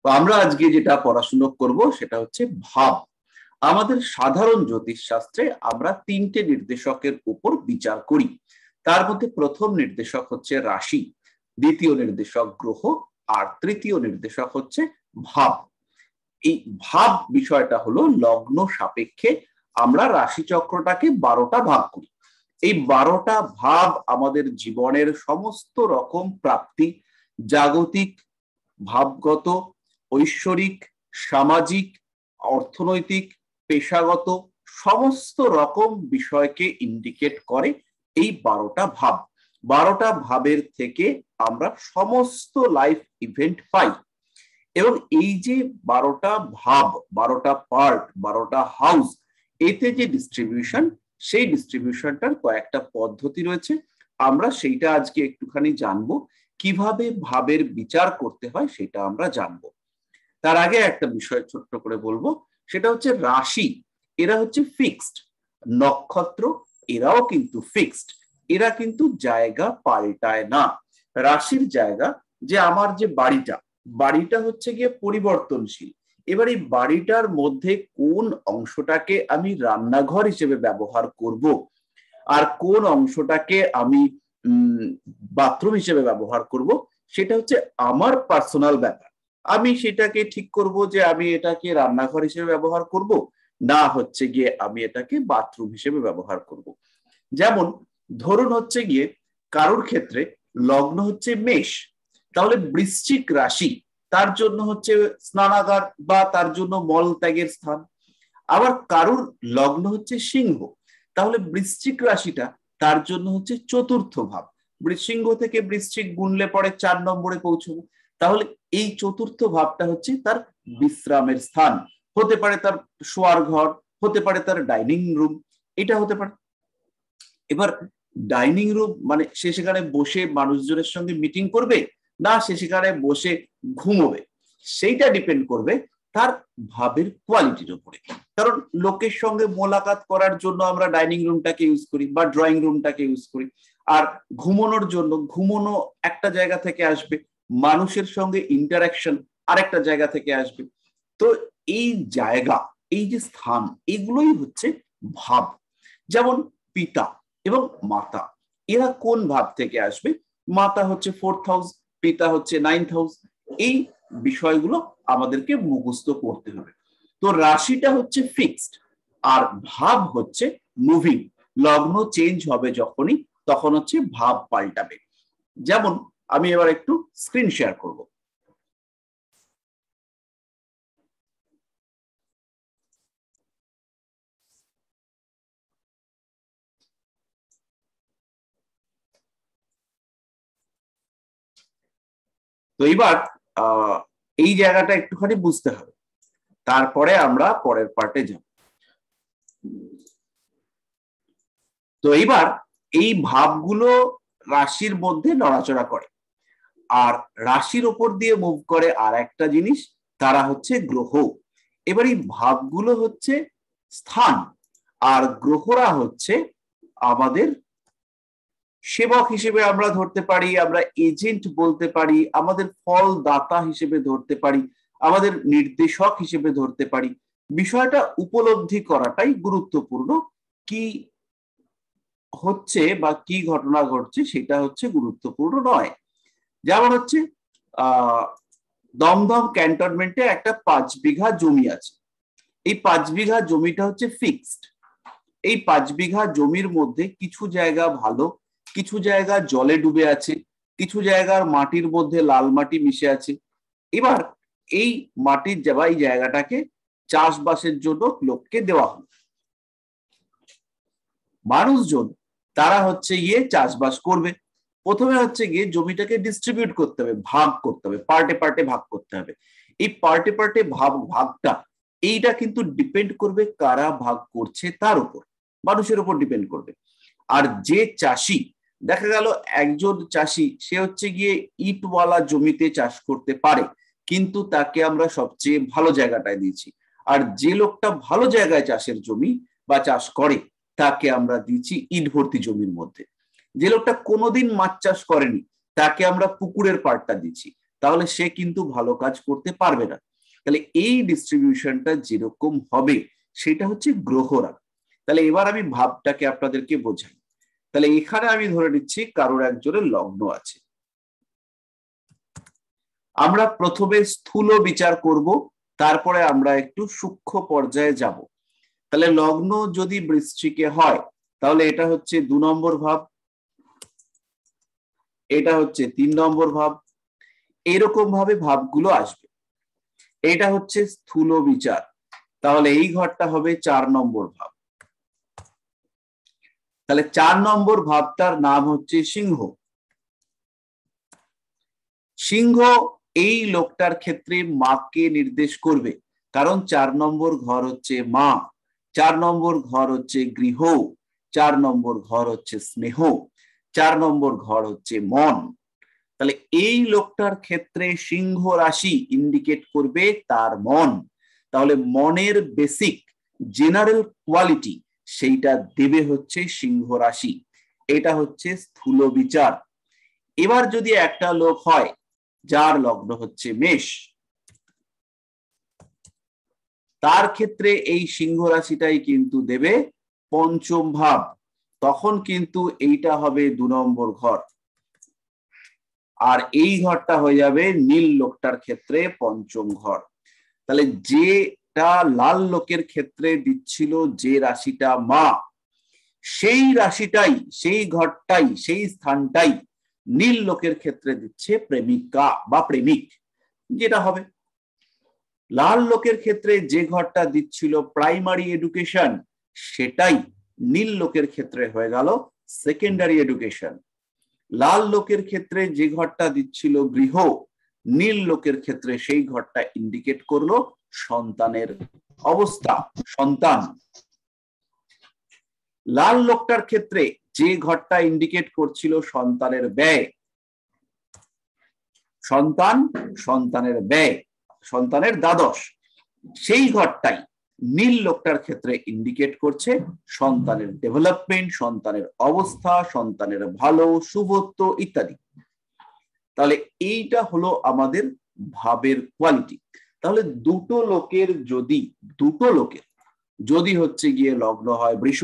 তো আমরা আজকে যেটা পড়াশোনা করব সেটা হচ্ছে ভাব। আমাদের সাধারণ জ্যোতিষ শাস্ত্রে আমরা তিনটে নির্দেশকের উপর বিচার করি। তার মধ্যে প্রথম নির্দেশক হচ্ছে রাশি, দ্বিতীয় নির্দেশক গ্রহ, আর তৃতীয় নির্দেশক হচ্ছে ভাব। এই ভাব বিষয়টা হলো লগ্ন সাপেক্ষে আমরা রাশিচক্রটাকে 12টা ভাগ করি। এই 12টা ভাব আমাদের জীবনের সমস্ত রকম প্রাপ্তি, জাগতিক, ভাবগত, ঐশ্বরিক, সামাজিক, অর্থনৈতিক, পেশাগত সমস্ত রকম বিষয়কে ইন্ডিকেট করে এই 12টা ভাব। 12টা ভাবের থেকে আমরা সমস্ত লাইফ ইভেন্ট পাই। এবং এই যে 12টা ভাব, 12টা পার্ট, 12টা হাউস, এতে যে ডিস্ট্রিবিউশন, সেই ডিস্ট্রিবিউশনটার কয়েকটা পদ্ধতি রয়েছে। আমরা সেইটা আজকে একটুখানি জানবো, কিভাবে ভাবের বিচার করতে হয় সেটা আমরা জানবো। তার আগে একটা বিষয় ছোট্ট করে বলবো, সেটা হচ্ছে রাশি এরা হচ্ছে ফিক্সড, নক্ষত্র এরাও কিন্তু ফিক্সড, এরা কিন্তু জায়গা পাল্টায় না। রাশির জায়গা, যে আমার যে বাড়িটা হচ্ছে গিয়ে পরিবর্তনশীল। এবার এই বাড়িটার মধ্যে কোন অংশটাকে আমি রান্নাঘর হিসেবে ব্যবহার করব, আর কোন অংশটাকে আমি বাথরুম হিসেবে ব্যবহার করব, সেটা হচ্ছে আমার পার্সোনাল ব্যাপার। আমি সেটাকে ঠিক করব যে আমি এটাকে রান্নাঘর হিসেবে ব্যবহার করব, না হচ্ছে গিয়ে আমি এটাকে বাথরুম হিসেবে ব্যবহার করব। যেমন ধরুন হচ্ছে গিয়ে কারোর ক্ষেত্রে লগ্ন হচ্ছে মেষ, তাহলে বৃশ্চিক রাশি তার জন্য হচ্ছে স্নানাগার বা তার জন্য মল ত্যাগের স্থান। আবার কারুর লগ্ন হচ্ছে সিংহ, তাহলে বৃশ্চিক রাশিটা তার জন্য হচ্ছে চতুর্থ ভাব। সিংহ থেকে বৃশ্চিক গুনলে পরে 4 নম্বরে পৌঁছবো। তাহলে এই চতুর্থ ভাবটা হচ্ছে তার বিশ্রামের স্থান, হতে পারে তার শোয়ার ঘর, হতে পারে তার ডাইনিং রুম, এটা হতে পারে। এবার ডাইনিং রুম মানে সে সেখানে বসে মানুষজনের সঙ্গে মিটিং করবে, না সে সেখানে বসে ঘুমোবে, সেইটা ডিপেন্ড করবে তার ভাবের কোয়ালিটির উপরে। কারণ লোকের সঙ্গে মোলাকাত করার জন্য আমরা ডাইনিং রুমটাকে ইউজ করি বা ড্রয়িং রুমটাকে ইউজ করি, আর ঘুমানোর জন্য ঘুমানো একটা জায়গা থেকে আসবে, মানুষের সঙ্গে ইন্টারাকশন আরেকটা জায়গা থেকে আসবে। তো এই জায়গা, এই যে স্থান, এগুলোই হচ্ছে ভাব। যেমন পিতা এবং মাতা, এরা কোন ভাব থেকে আসবে? মাতা হচ্ছে 4th হাউস, পিতা হচ্ছে 9th হাউস। এই বিষয়গুলো আমাদেরকে মুখস্থ করতে হবে। তো রাশিটা হচ্ছে ফিক্সড, আর ভাব হচ্ছে মুভিং। লগ্ন চেঞ্জ হবে যখনই, তখন হচ্ছে ভাব পাল্টাবে। যেমন আমি এবার একটু স্ক্রিন শেয়ার করব। তো এইবার এই জায়গাটা একটুখানি বুঝতে হবে, তারপরে আমরা পরের পার্টে যাব। তো এইবার এই ভাবগুলো রাশির মধ্যে নড়াচড়া করে, আর রাশির ওপর দিয়ে মুভ করে আর একটা জিনিস, তারা হচ্ছে গ্রহ। এবার এই ভাবগুলো হচ্ছে স্থান, আর গ্রহরা হচ্ছে আমাদের সেবক হিসেবে আমরা ধরতে পারি, আমরা এজেন্ট বলতে পারি, আমাদের ফল দাতা হিসেবে ধরতে পারি, আমাদের নির্দেশক হিসেবে ধরতে পারি। বিষয়টা উপলব্ধি করাটাই গুরুত্বপূর্ণ। কি হচ্ছে বা কি ঘটনা ঘটছে সেটা হচ্ছে গুরুত্বপূর্ণ নয়। যেমন হচ্ছে দমদম ক্যান্টনমেন্টে একটা 5 বিঘা জমি আছে। এই 5 বিঘা জমিটা হচ্ছে ফিক্সড। এই 5 বিঘা জমির মধ্যে কিছু জায়গা ভালো, কিছু জায়গা জলে ডুবে আছে, কিছু জায়গার মাটির মধ্যে লাল মাটি মিশে আছে। এবার এই মাটির এই জায়গাটাকে চাষবাসের জন্য লোককে দেওয়া হলো। মানুষজন তারা হচ্ছে গিয়ে চাষবাস করবে। প্রথমে হচ্ছে গিয়ে জমিটাকে ডিস্ট্রিবিউট করতে হবে, ভাগ করতে হবে, পার্টে পার্টে ভাগ করতে হবে। এই পার্টে পার্টে ভাগটা এইটা কিন্তু ডিপেন্ড করবে কারা ভাগ করছে তার উপর, মানুষের উপর ডিপেন্ড করবে। আর যে চাষি, দেখা গেল একজন চাষি সে হচ্ছে গিয়ে ইটওয়ালা জমিতে চাষ করতে পারে, কিন্তু তাকে আমরা সবচেয়ে ভালো জায়গাটায় দিয়েছি। আর যে লোকটা ভালো জায়গায় চাষের জমি বা চাষ করে, তাকে আমরা দিচ্ছি ইট ভর্তি জমির মধ্যে। যে লোকটা কোনোদিন মাছ চাষ করেনি, তাকে আমরা পুকুরের পাড়টা দিচ্ছি। তাহলে সে কিন্তু ভালো কাজ করতে পারবে না। তাহলে এই ডিস্ট্রিবিউশনটা যেরকম হবে সেটা হচ্ছে গ্রহরা। তাহলে এবার আমি ভাবটাকে আপনাদেরকে বোঝাই। তাহলে এখানে আমি ধরে নিচ্ছি কারোর একজনের লগ্ন আছে। আমরা প্রথমে স্থূল বিচার করব, তারপরে আমরা একটু সূক্ষ্ম পর্যায়ে যাব। তাহলে লগ্ন যদি বৃশ্চিকে হয় তাহলে এটা হচ্ছে 2 নম্বর ভাব, এটা হচ্ছে 3 নম্বর ভাব, এরকম ভাবে ভাবগুলো আসবে। এটা হচ্ছে স্থূল বিচার, তাহলে এই ঘরটা হবে 4 নম্বর ভাব। তাহলে 4 নম্বর ভাবটার নাম হচ্ছে সিংহ। সিংহ এই লোকটার ক্ষেত্রে মাকে নির্দেশ করবে, কারণ 4 নম্বর ঘর হচ্ছে মা, 4 নম্বর ঘর হচ্ছে গৃহ, 4 নম্বর ঘর হচ্ছে স্নেহ, 4 নম্বর ঘর হচ্ছে মন। তাহলে এই লোকটার ক্ষেত্রে সিংহ রাশি ইন্ডিকেট করবে তার মন। তাহলে মনের বেসিক জেনারেল কোয়ালিটি সেইটা দেবে হচ্ছে সিংহ রাশি। এটা হচ্ছে স্থূল বিচার। এবার যদি একটা লোক হয় যার লগ্ন হচ্ছে মেষ, তার ক্ষেত্রে এই সিংহ রাশিটাই কিন্তু দেবে পঞ্চম ভাব, তখন কিন্তু এইটা হবে 2 নম্বর ঘর, আর এই ঘরটা হয়ে যাবে নীল লোকটার ক্ষেত্রে পঞ্চম ঘর। তাহলে যেটা লাল লোকের ক্ষেত্রে দিচ্ছিল যে রাশিটা মা, সেই রাশিটাই, সেই ঘরটাই, সেই স্থানটাই নীল লোকের ক্ষেত্রে দিচ্ছে প্রেমিকা বা প্রেমিক, যেটা হবে। লাল লোকের ক্ষেত্রে যে ঘরটা দিচ্ছিল প্রাইমারি এডুকেশন, সেটাই নীল লোকের ক্ষেত্রে হয়ে গেল সেকেন্ডারি এডুকেশন। লাল লোকের ক্ষেত্রে যে ঘরটা দিচ্ছিল গৃহ, নীল লোকের ক্ষেত্রে সেই ঘরটা ইন্ডিকেট করলো সন্তানের অবস্থা, সন্তান। লাল লোকটার ক্ষেত্রে যে ঘরটা ইন্ডিকেট করছিল সন্তানের ব্যয়, সন্তান, সন্তানের ব্যয়, সন্তানের দ্বাদশ, সেই ঘরটাই নীল লোকটার ক্ষেত্রে ইন্ডিকেট করছে সন্তানের ডেভেলপমেন্ট, সন্তানের অবস্থা, সন্তানের ভালো, শুভত্ব ইত্যাদি। তাহলে এইটা হলো আমাদের ভাবের কোয়ালিটি। তাহলে দুটো লোকের যদি হচ্ছে গিয়ে লগ্ন হয় বৃষ,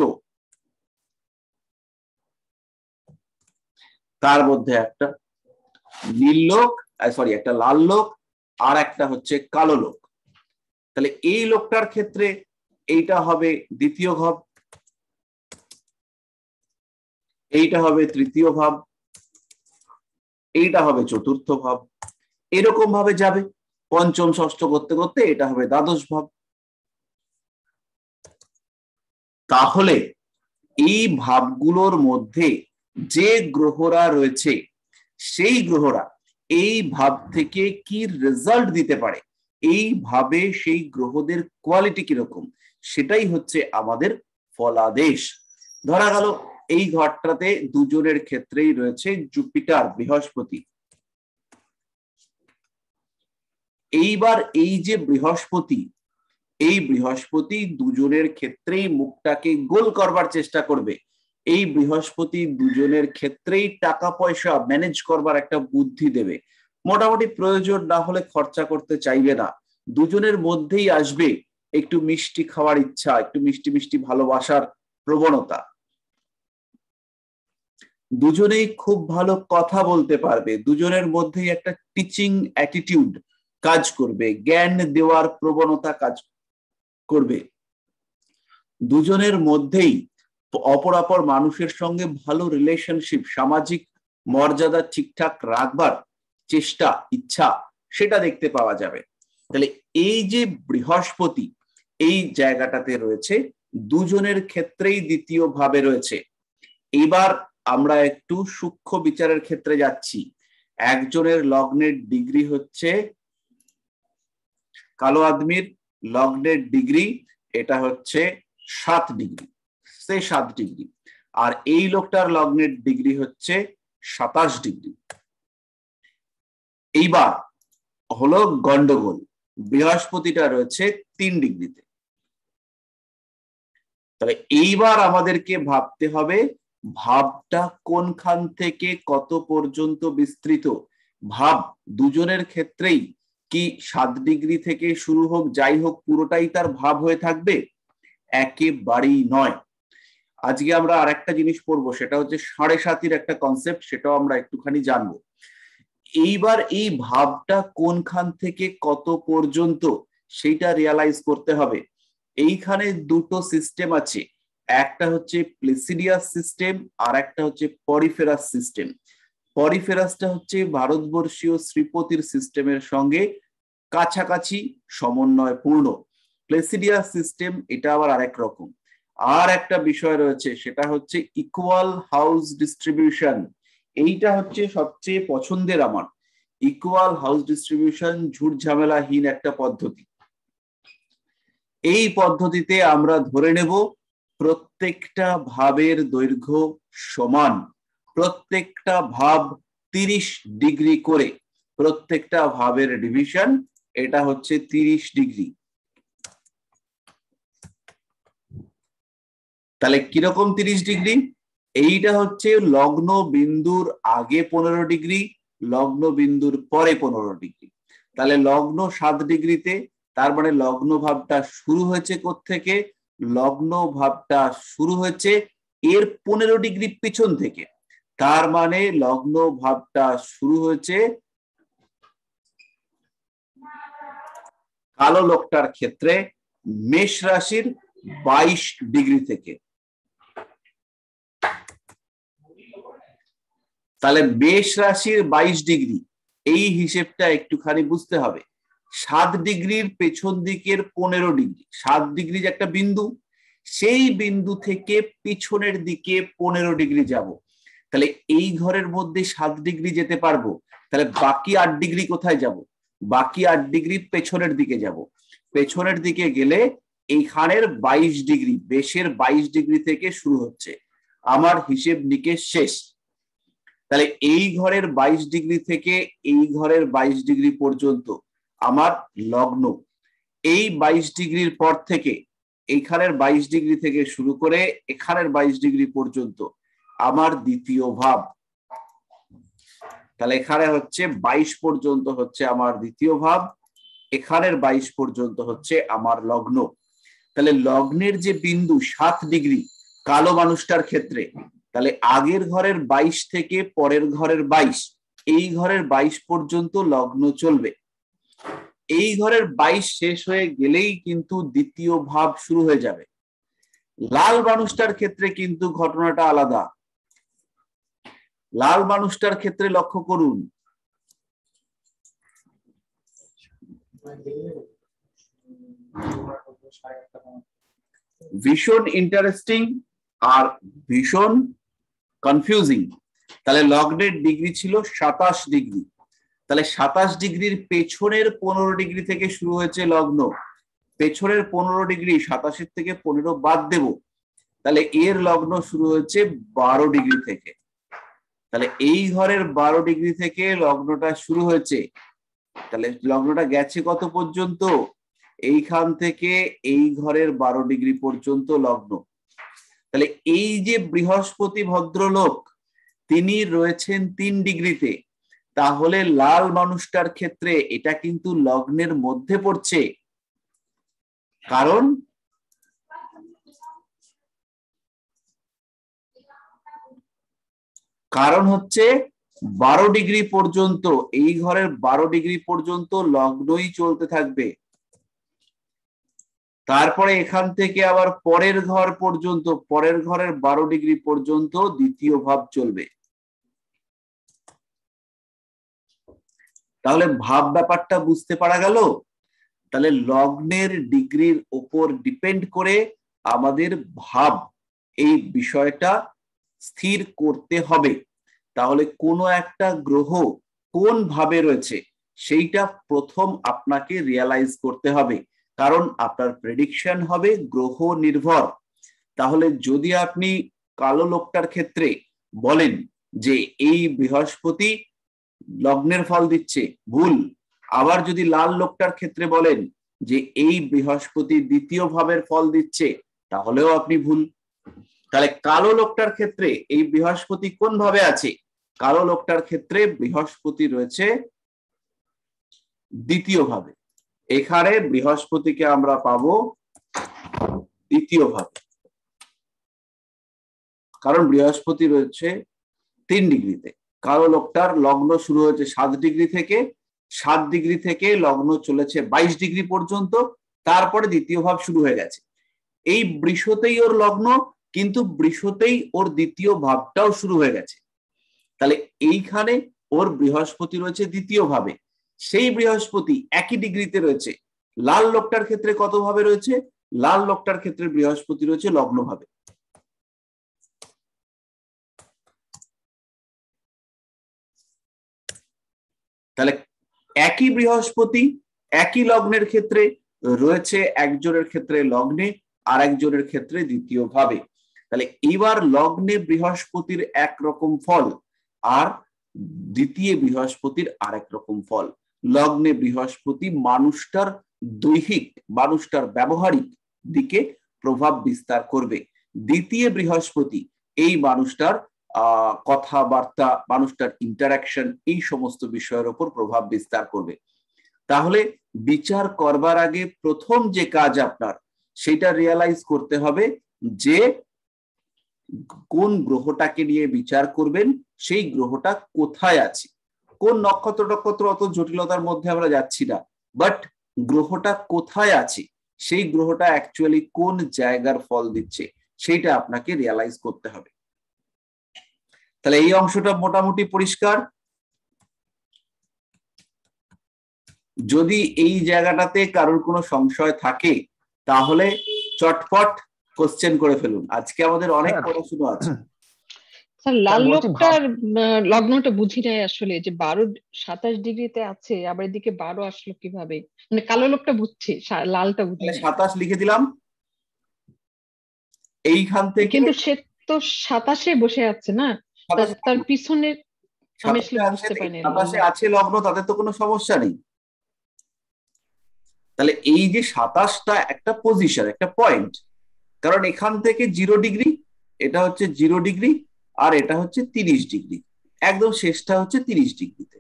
তার মধ্যে একটা নীল লোক, একটা লাল লোক, আর একটা হচ্ছে কালো লোক, তাহলে এই লোকটার ক্ষেত্রে এইটা হবে দ্বিতীয় ভাব, এইটা হবে তৃতীয় ভাব, এইটা হবে চতুর্থ ভাব, এরকম ভাবে যাবে পঞ্চম ষষ্ঠ করতে করতে এটা হবে দ্বাদশ ভাব। তাহলে এই ভাবগুলোর মধ্যে যে গ্রহরা রয়েছে, সেই গ্রহরা এই ভাব থেকে কি রেজাল্ট দিতে পারে, এই ভাবে সেই গ্রহদের কোয়ালিটি কিরকম, সেটাই হচ্ছে আমাদের ফলাদেশ। ধরা গেল এই ঘরটাতে দুজনের ক্ষেত্রেই রয়েছে জুপিটার, বৃহস্পতি। এইবার এই যে বৃহস্পতি, এই বৃহস্পতি দুজনের ক্ষেত্রেই মুখটাকে গোল করবার চেষ্টা করবে। এই বৃহস্পতি দুজনের ক্ষেত্রেই টাকা পয়সা ম্যানেজ করবার একটা বুদ্ধি দেবে। মোটামুটি প্রয়োজন না হলে খরচা করতে চাইবে না। দুজনের মধ্যেই আসবে একটু মিষ্টি খাওয়ার ইচ্ছা, একটু মিষ্টি মিষ্টি ভালোবাসার প্রবণতা। দুজনেই খুব ভালো কথা বলতে পারবে, দুজনের মধ্যেই একটা টিচিং অ্যাটিটিউড কাজ করবে, জ্ঞান দেওয়ার প্রবণতা কাজ করবে। দুজনের মধ্যেই অপরাপর মানুষের সঙ্গে ভালো রিলেশনশিপ, সামাজিক মর্যাদা ঠিকঠাক রাখবার চেষ্টা, ইচ্ছা, সেটা দেখতে পাওয়া যাবে। তাহলে এই যে বৃহস্পতি এই জায়গাটাতে রয়েছে, দুজনের ক্ষেত্রেই দ্বিতীয় ভাবে রয়েছে। এবার আমরা একটু সূক্ষ্ম বিচারের ক্ষেত্রে যাচ্ছি। একজনের লগ্নের ডিগ্রি হচ্ছে, কালো আদমির লগ্নের ডিগ্রি এটা হচ্ছে 7 ডিগ্রি, সে 7 ডিগ্রি, আর এই লোকটার লগ্নের ডিগ্রি হচ্ছে 27 ডিগ্রি। এইবার হলো গন্ডগোল, বৃহস্পতিটা রয়েছে 3 ডিগ্রিতে। তাহলে এইবার আমাদেরকে ভাবতে হবে ভাবটা কোনখান থেকে কত পর্যন্ত বিস্তৃত, ভাব দুজনের ক্ষেত্রেই কি 7 ডিগ্রি থেকে শুরু হোক যাই হোক পুরোটাই তার ভাব হয়ে থাকবে? একেবারেই নয়। আজকে আমরা আরেকটা জিনিস পড়বো, সেটা হচ্ছে 7.5 একটা কনসেপ্ট, সেটাও আমরা একটুখানি জানবো। এইবার এই ভাবটা কোনখান থেকে কত পর্যন্ত সেইটা রিয়ালাইজ করতে হবে। এইখানে দুটো সিস্টেম আছে, একটা হচ্ছে প্লেসিডিয়াস সিস্টেম আর একটা হচ্ছে পরিফেরাস সিস্টেম। পরিফেরাসটা হচ্ছে ভারতবর্ষীয় শ্রীপতির সিস্টেমের সঙ্গে কাছাকাছি সমন্বয়পূর্ণ। প্লেসিডিয়াস সিস্টেম এটা আবার আরেক রকম। আর একটা বিষয় রয়েছে, সেটা হচ্ছে ইকুয়াল হাউস ডিস্ট্রিবিউশন। এইটা হচ্ছে সবচেয়ে পছন্দের আমার। ইকুয়াল হাউস ডিস্ট্রিবিউশন ঝুট ঝামেলাহীন একটা পদ্ধতি। এই পদ্ধতিতে আমরা ধরে নেব প্রত্যেকটা ভাবের দৈর্ঘ্য সমান, প্রত্যেকটা ভাব 30 ডিগ্রি করে, প্রত্যেকটা ভাবের ডিভিশন এটা হচ্ছে 30 ডিগ্রি। তাহলে কিরকম 30 ডিগ্রি? এইটা হচ্ছে লগ্ন বিন্দুর আগে 15 ডিগ্রি, লগ্ন বিন্দুর পরে 15 ডিগ্রি। তাহলে লগ্ন 7 ডিগ্রিতে, তার মানে লগ্ন ভাবটা শুরু হয়েছে কোত্থেকে? লগ্ন ভাবটা শুরু হয়েছে এর 15 ডিগ্রি পিছন থেকে। তার মানে লগ্ন ভাবটা শুরু হয়েছে কালো লোকটার ক্ষেত্রে মেষ রাশির 22 ডিগ্রি থেকে। তাহলে মেষ রাশির 22 ডিগ্রি, এই হিসেবটা একটুখানি বুঝতে হবে। 7 ডিগ্রির পেছন দিকের 15 ডিগ্রি, 7 ডিগ্রি যে একটা বিন্দু, সেই বিন্দু থেকে পিছনের দিকে 15 ডিগ্রি যাব। তাহলে এই ঘরের মধ্যে 7 ডিগ্রি যেতে পারবো, তাহলে বাকি 8 ডিগ্রি কোথায় যাব? বাকি 8 ডিগ্রি পেছনের দিকে যাব। পেছনের দিকে গেলে এইখানের 22 ডিগ্রি, বেশের 22 ডিগ্রি থেকে শুরু হচ্ছে। আমার হিসেব নিকেশ শেষ। তাহলে এই ঘরের 22 ডিগ্রি থেকে এই ঘরের 22 ডিগ্রি পর্যন্ত আমার লগ্ন। এই 22 ডিগ্রির পর থেকে এইখানের 22 ডিগ্রি থেকে শুরু করে এখানের 22 ডিগ্রি পর্যন্ত আমার দ্বিতীয় ভাব। তাহলে এখানে হচ্ছে 22 পর্যন্ত হচ্ছে আমার দ্বিতীয় ভাব, এখানের 22 পর্যন্ত হচ্ছে আমার লগ্ন। তাহলে লগ্নের যে বিন্দু 7 ডিগ্রি কালো মানুষটার ক্ষেত্রে, তাহলে আগের ঘরের 22 থেকে পরের ঘরের 22, এই ঘরের 22 পর্যন্ত লগ্ন চলবে। এই ঘরের 22 শেষ হয়ে গেলেই কিন্তু দ্বিতীয় ভাব শুরু হয়ে যাবে। লাল মানুষটার ক্ষেত্রে কিন্তু ঘটনাটা আলাদা। লাল মানুষটার ক্ষেত্রে লক্ষ্য করুন, ভীষণ ইন্টারেস্টিং আর ভীষণ কনফিউজিং। তাহলে লগ্নের ডিগ্রি ছিল 27 ডিগ্রি। তাহলে 27 ডিগ্রির পেছনের 15 ডিগ্রি থেকে শুরু হয়েছে লগ্ন। পেছনের 15 ডিগ্রি 27 থেকে 15 বাদ দেব, তাহলে এর লগ্ন শুরু হয়েছে 12 ডিগ্রি থেকে। তাহলে এই ঘরের 12 ডিগ্রি থেকে লগ্নটা শুরু হয়েছে। তাহলে লগ্নটা গেছে কত পর্যন্ত? এইখান থেকে এই ঘরের 12 ডিগ্রি পর্যন্ত লগ্ন। তাহলে এই যে বৃহস্পতি ভদ্রলোক, তিনি রয়েছেন 3 ডিগ্রিতে। তাহলে লাল মানুষটার ক্ষেত্রে এটা কিন্তু লগ্নের মধ্যে পড়ছে, কারণ হচ্ছে 12 ডিগ্রি পর্যন্ত, এই ঘরের 12 ডিগ্রি পর্যন্ত লগ্নই চলতে থাকবে। তারপরে এখান থেকে আবার পরের ঘর পর্যন্ত, পরের ঘরের 12 ডিগ্রি পর্যন্ত দ্বিতীয় ভাব চলবে। তাহলে ভাব ব্যাপারটা বুঝতে পারা গেল। তাহলে লগ্নের ডিগ্রির উপর ডিপেন্ড করে আমাদের ভাব, এই বিষয়টা স্থির করতে হবে। তাহলে কোনো একটা গ্রহ কোন ভাবে রয়েছে সেইটা প্রথম আপনাকে রিয়ালাইজ করতে হবে, কারণ আপনার প্রেডিকশন হবে গ্রহ নির্ভর। তাহলে যদি আপনি কালো লোকটার ক্ষেত্রে বলেন যে এই বৃহস্পতি লগ্নের ফল দিচ্ছে, ভুল। আবার যদি লাল লোকটার ক্ষেত্রে বলেন যে এই বৃহস্পতি দ্বিতীয় ভাবের ফল দিচ্ছে, তাহলেও আপনি ভুল। তাহলে কালো লোকটার ক্ষেত্রে এই বৃহস্পতি কোন ভাবে আছে কালো লোকটার ক্ষেত্রে বৃহস্পতি রয়েছে দ্বিতীয় ভাবে, এখানে বৃহস্পতিকে আমরা পাবো দ্বিতীয় ভাবে, কারণ বৃহস্পতি রয়েছে 3 ডিগ্রিতে। কালো লোকটার লগ্ন শুরু হয়েছে 7 ডিগ্রি থেকে, 7 ডিগ্রি থেকে লগ্ন চলেছে 22 ডিগ্রি পর্যন্ত, তারপরে দ্বিতীয় ভাব শুরু হয়ে গেছে। এই বৃষতেই ওর লগ্ন, কিন্তু বৃষতেই ওর দ্বিতীয় ভাবটাও শুরু হয়ে গেছে। তাহলে এইখানে ওর বৃহস্পতি রয়েছে দ্বিতীয় ভাবে, সেই বৃহস্পতি একই ডিগ্রিতে রয়েছে। লাল লোকটার ক্ষেত্রে কত ভাবে রয়েছে? লাল লোকটার ক্ষেত্রে বৃহস্পতি রয়েছে লগ্ন ভাবে। তাহলে একই বৃহস্পতি একই লগ্নের ক্ষেত্রে রয়েছে একজনের ক্ষেত্রে লগ্নে আর একজনের ক্ষেত্রে দ্বিতীয় ভাবে। তাহলে এবার লগ্নে বৃহস্পতির একরকম ফল আর দ্বিতীয় বৃহস্পতির আরেক রকম ফল। লগ্নে বৃহস্পতি মানুষটার দৈহিক, মানুষটার ব্যবহারিক দিকে প্রভাব বিস্তার করবে। দ্বিতীয় বৃহস্পতি এই মানুষটার কথাবার্তা, মানুষটার ইন্টারাকশন, এই সমস্ত বিষয়ের উপর প্রভাব বিস্তার করবে। তাহলে বিচার করবার আগে প্রথম যে কাজ আপনার, সেটা রিয়ালাইজ করতে হবে যে কোন গ্রহটাকে নিয়ে বিচার করবেন, সেই গ্রহটা কোথায় আছে। কোন নক্ষত্র অত জটিলতার মধ্যে আমরা যাচ্ছি না, বাট গ্রহটা কোথায় আছে, সেই গ্রহটা অ্যাকচুয়ালি কোন জায়গার ফল দিচ্ছে, সেইটা আপনাকে রিয়ালাইজ করতে হবে। তাহলে এই অংশটা মোটামুটি পরিষ্কার। যদি এই জায়গাটাতে কারোর কোনো সংশয় থাকে তাহলে চটপট কোশ্চেন করে ফেলুন, আজকে আমাদের অনেক পড়াশোনা আছে। স্যার লাল লোকটার লগ্নটা বুঝি নাই আসলে, যে 27 ডিগ্রিতে আছে, আবার এদিকে 12 আসলো কিভাবে? মানে কালো লোকটা বুঝছি, লালটা বুঝি নাই। 27 লিখে দিলাম এইখান থেকে, কিন্তু সে তো 27-এ বসে আছে না, তার পিছনে আমি আসলে বুঝতে পারিনি। 27-এ আছে লগ্ন, তাদের তো কোনো সমস্যা নেই। তাহলে এই যে 27টা একটা পজিশন, একটা পয়েন্ট, কারণ এখান থেকে 0 ডিগ্রি, এটা হচ্ছে 0 ডিগ্রি, আর এটা হচ্ছে 30 ডিগ্রি। একদম শেষটা হচ্ছে 30 ডিগ্রিতে,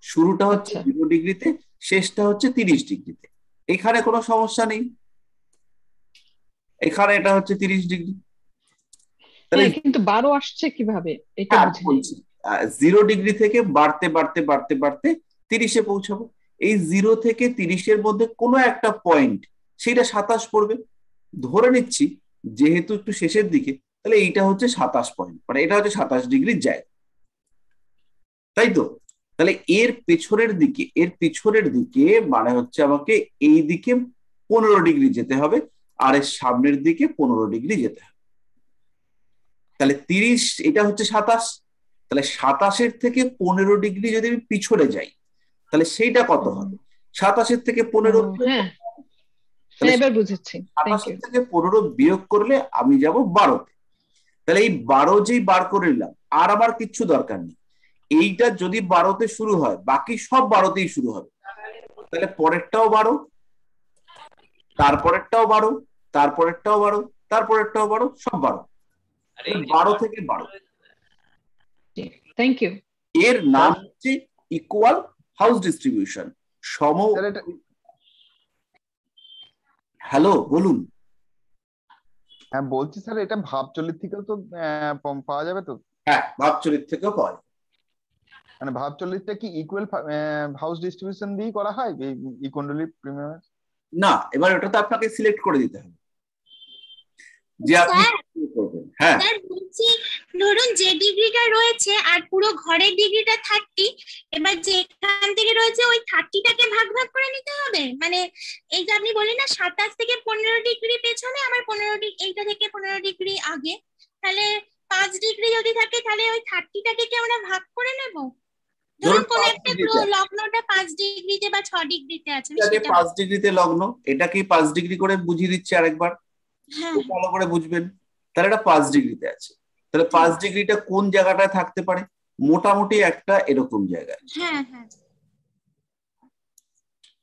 শুরুটা হচ্ছে 0 ডিগ্রিতে, শেষটা হচ্ছে 30 ডিগ্রিতে। এখানে কোনো সমস্যা নেই, এখানে এটা হচ্ছে 30 ডিগ্রি। তাহলে কিন্তু 12 আসছে কিভাবে এটা বুঝি। 0 ডিগ্রি থেকে বাড়তে বাড়তে বাড়তে বাড়তে 30-এ পৌঁছাবো। এই 0 থেকে 30-এর মধ্যে কোনো একটা পয়েন্ট, সেটা 27 পড়বে। ধরে নিচ্ছি যেহেতু একটু শেষের দিকে, তাহলে এইটা হচ্ছে 27 পয়েন্ট, মানে এটা হচ্ছে 27 ডিগ্রির জায়গা, তাই তো? তাহলে এর পেছনের দিকে মানে হচ্ছে আমাকে এই দিকে 15 ডিগ্রি যেতে হবে, আর এর সামনের দিকে 15 ডিগ্রি যেতে হবে। তাহলে 30, এটা হচ্ছে 27, তাহলে 27-এর থেকে 15 ডিগ্রি যদি আমি পিছনে যাই, তাহলে সেইটা কত হবে? 27-এর থেকে 15 এবার বুঝেছি। 27 থেকে 15 বিয়োগ করলে আমি যাব 12-তে। তাহলে এই 12 যেই বার করে নিলাম, আর আমার কিচ্ছু দরকার নেই। এইটা যদি 12-তে শুরু হয়, বাকি সব 12-তেই শুরু হবে। তাহলে পরেরটাও 12, তারপরেরটাও 12, তারপরেরটাও 12, তারপরেরটাও 12, সব 12। 12 থেকে 12। Thank you. এর নাম হচ্ছে ইকুয়াল হাউস ডিস্ট্রিবিউশন, সম। হ্যালো, বলুন। হ্যাঁ বলছি স্যার, এটা ভাবচলিত থেকেও তো পাওয়া যাবে তো? হ্যাঁ, ভাবচলিত থেকেও পাওয়া যাবে। মানে ভাবচলিতটা কি ইকুয়াল হাউস ডিস্ট্রিবিউশন দিয়ে করা হয় এই কুণ্ডলী প্রিমিয়ার? না, এবার ওটা তো আপনাকে সিলেক্ট করে দিতে হবে যে আপনি কি করবেন। হ্যাঁ স্যার বলছি, ধরুন যে ডিগ্রিটা রয়েছে আর পুরো ঘরের ডিগ্রিটা 30, এবার যেখান থেকে রয়েছে ওই 30টাকে ভাগ ভাগ করে নিতে হবে। মানে এই যে আপনি বললেন না 27 থেকে 15 ডিগ্রি পেছনে, আমার 15 ডিগ্রি, এইটা থেকে 15 ডিগ্রি আগে, তাহলে 5 ডিগ্রি যদি থাকে, তাহলে ওই 30টাকে কি আমরা ভাগ করে নেব? ধরুন কোন একটা লগ্নটা 5 ডিগ্রিতে বা 6 ডিগ্রিতে আছে, 5 ডিগ্রিতে লগ্ন, এটাকে 5 ডিগ্রি করে বুঝিয়ে দিচ্ছি আরেকবার, ভালো করে বুঝবেন। তাহলে এটা 5 ডিগ্রিতে আছে, তাহলে 5 ডিগ্রিটা কোন জায়গাটায় থাকতে পারে? মোটামুটি একটা এরকম জায়গায়।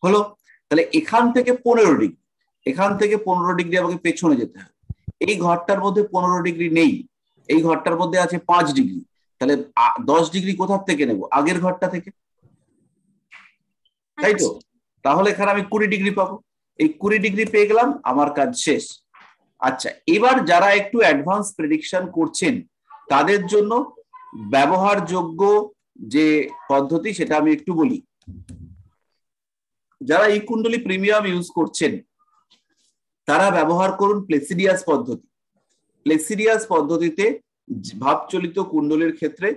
হলো। তাহলে এখান থেকে 15 ডিগ্রি, এখান থেকে 15 ডিগ্রি আমাকে পেছনে যেতে হবে। এই ঘরটার মধ্যে 15 ডিগ্রি নেই, এই ঘরটার মধ্যে আছে 5 ডিগ্রি, তাহলে 10 ডিগ্রি কোথা থেকে নেব? আগের ঘরটা থেকে, তাই তো? তাহলে এখানে আমি 20 ডিগ্রি পাবো। এই 20 ডিগ্রি পেয়ে গেলাম, আমার কাজ শেষ। আচ্ছা, এবার যারা একটু অ্যাডভান্স প্রেডিকশন করছেন তাদের জন্য ব্যবহারযোগ্য যে পদ্ধতি সেটা আমি একটু বলি। যারা এই কুণ্ডলী প্রিমিয়াম ইউজ করছেন তারা ব্যবহার করুন প্লেসিডিয়াস পদ্ধতি। প্লেসিডিয়াস পদ্ধতিতে ভাবচলিত কুণ্ডলীর ক্ষেত্রে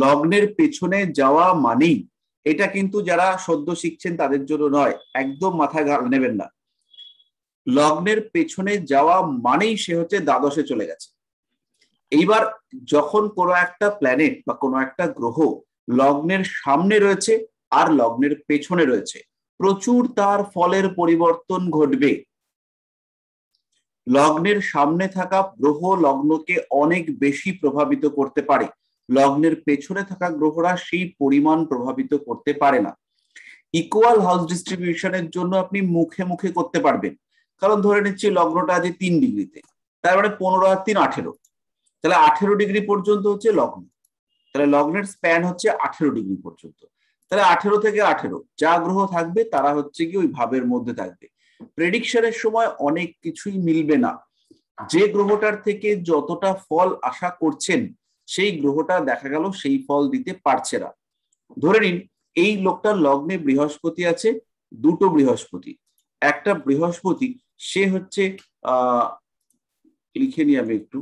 লগ্নের পেছনে যাওয়া মানেই, এটা কিন্তু যারা সদ্য শিখছেন তাদের জন্য নয়, একদম মাথায় নেবেন না, লগ্নের পেছনে যাওয়া মানেই সে হচ্ছে দ্বাদশে চলে গেছে। এইবার যখন কোনো একটা প্ল্যানেট বা কোনো একটা গ্রহ লগ্নের সামনে রয়েছে আর লগ্নের পেছনে রয়েছে, প্রচুর তার ফলের পরিবর্তন ঘটবে। লগ্নের সামনে থাকা গ্রহ লগ্নকে অনেক বেশি প্রভাবিত করতে পারে, লগ্নের পেছনে থাকা গ্রহরা সেই পরিমাণ প্রভাবিত করতে পারে না। ইকুয়াল হাউস ডিস্ট্রিবিউশনের জন্য আপনি মুখে মুখে করতে পারবেন, কারণ ধরে নিচ্ছি লগ্নটা আছে 3 ডিগ্রিতে, তার মানে 15 আর 3 18, তাহলে 18 ডিগ্রি পর্যন্ত হচ্ছে লগ্ন, তাহলে লগ্নের স্প্যান হচ্ছে 18 ডিগ্রি পর্যন্ত। তাহলে 18 থেকে 18 যা গ্রহ থাকবে তারা হচ্ছে কি ওই ভাবের মধ্যে থাকবে। প্রেডিকশনের সময় অনেক কিছুই মিলবে না, যে গ্রহটার থেকে যতটা ফল আশা করছেন সেই গ্রহটা দেখা গেল সেই ফল দিতে পারছে না। ধরে নিন এই লোকটার লগ্নে বৃহস্পতি আছে, দুটো বৃহস্পতি, একটা বৃহস্পতি সে হচ্ছে লিখে নিই আমি একটু,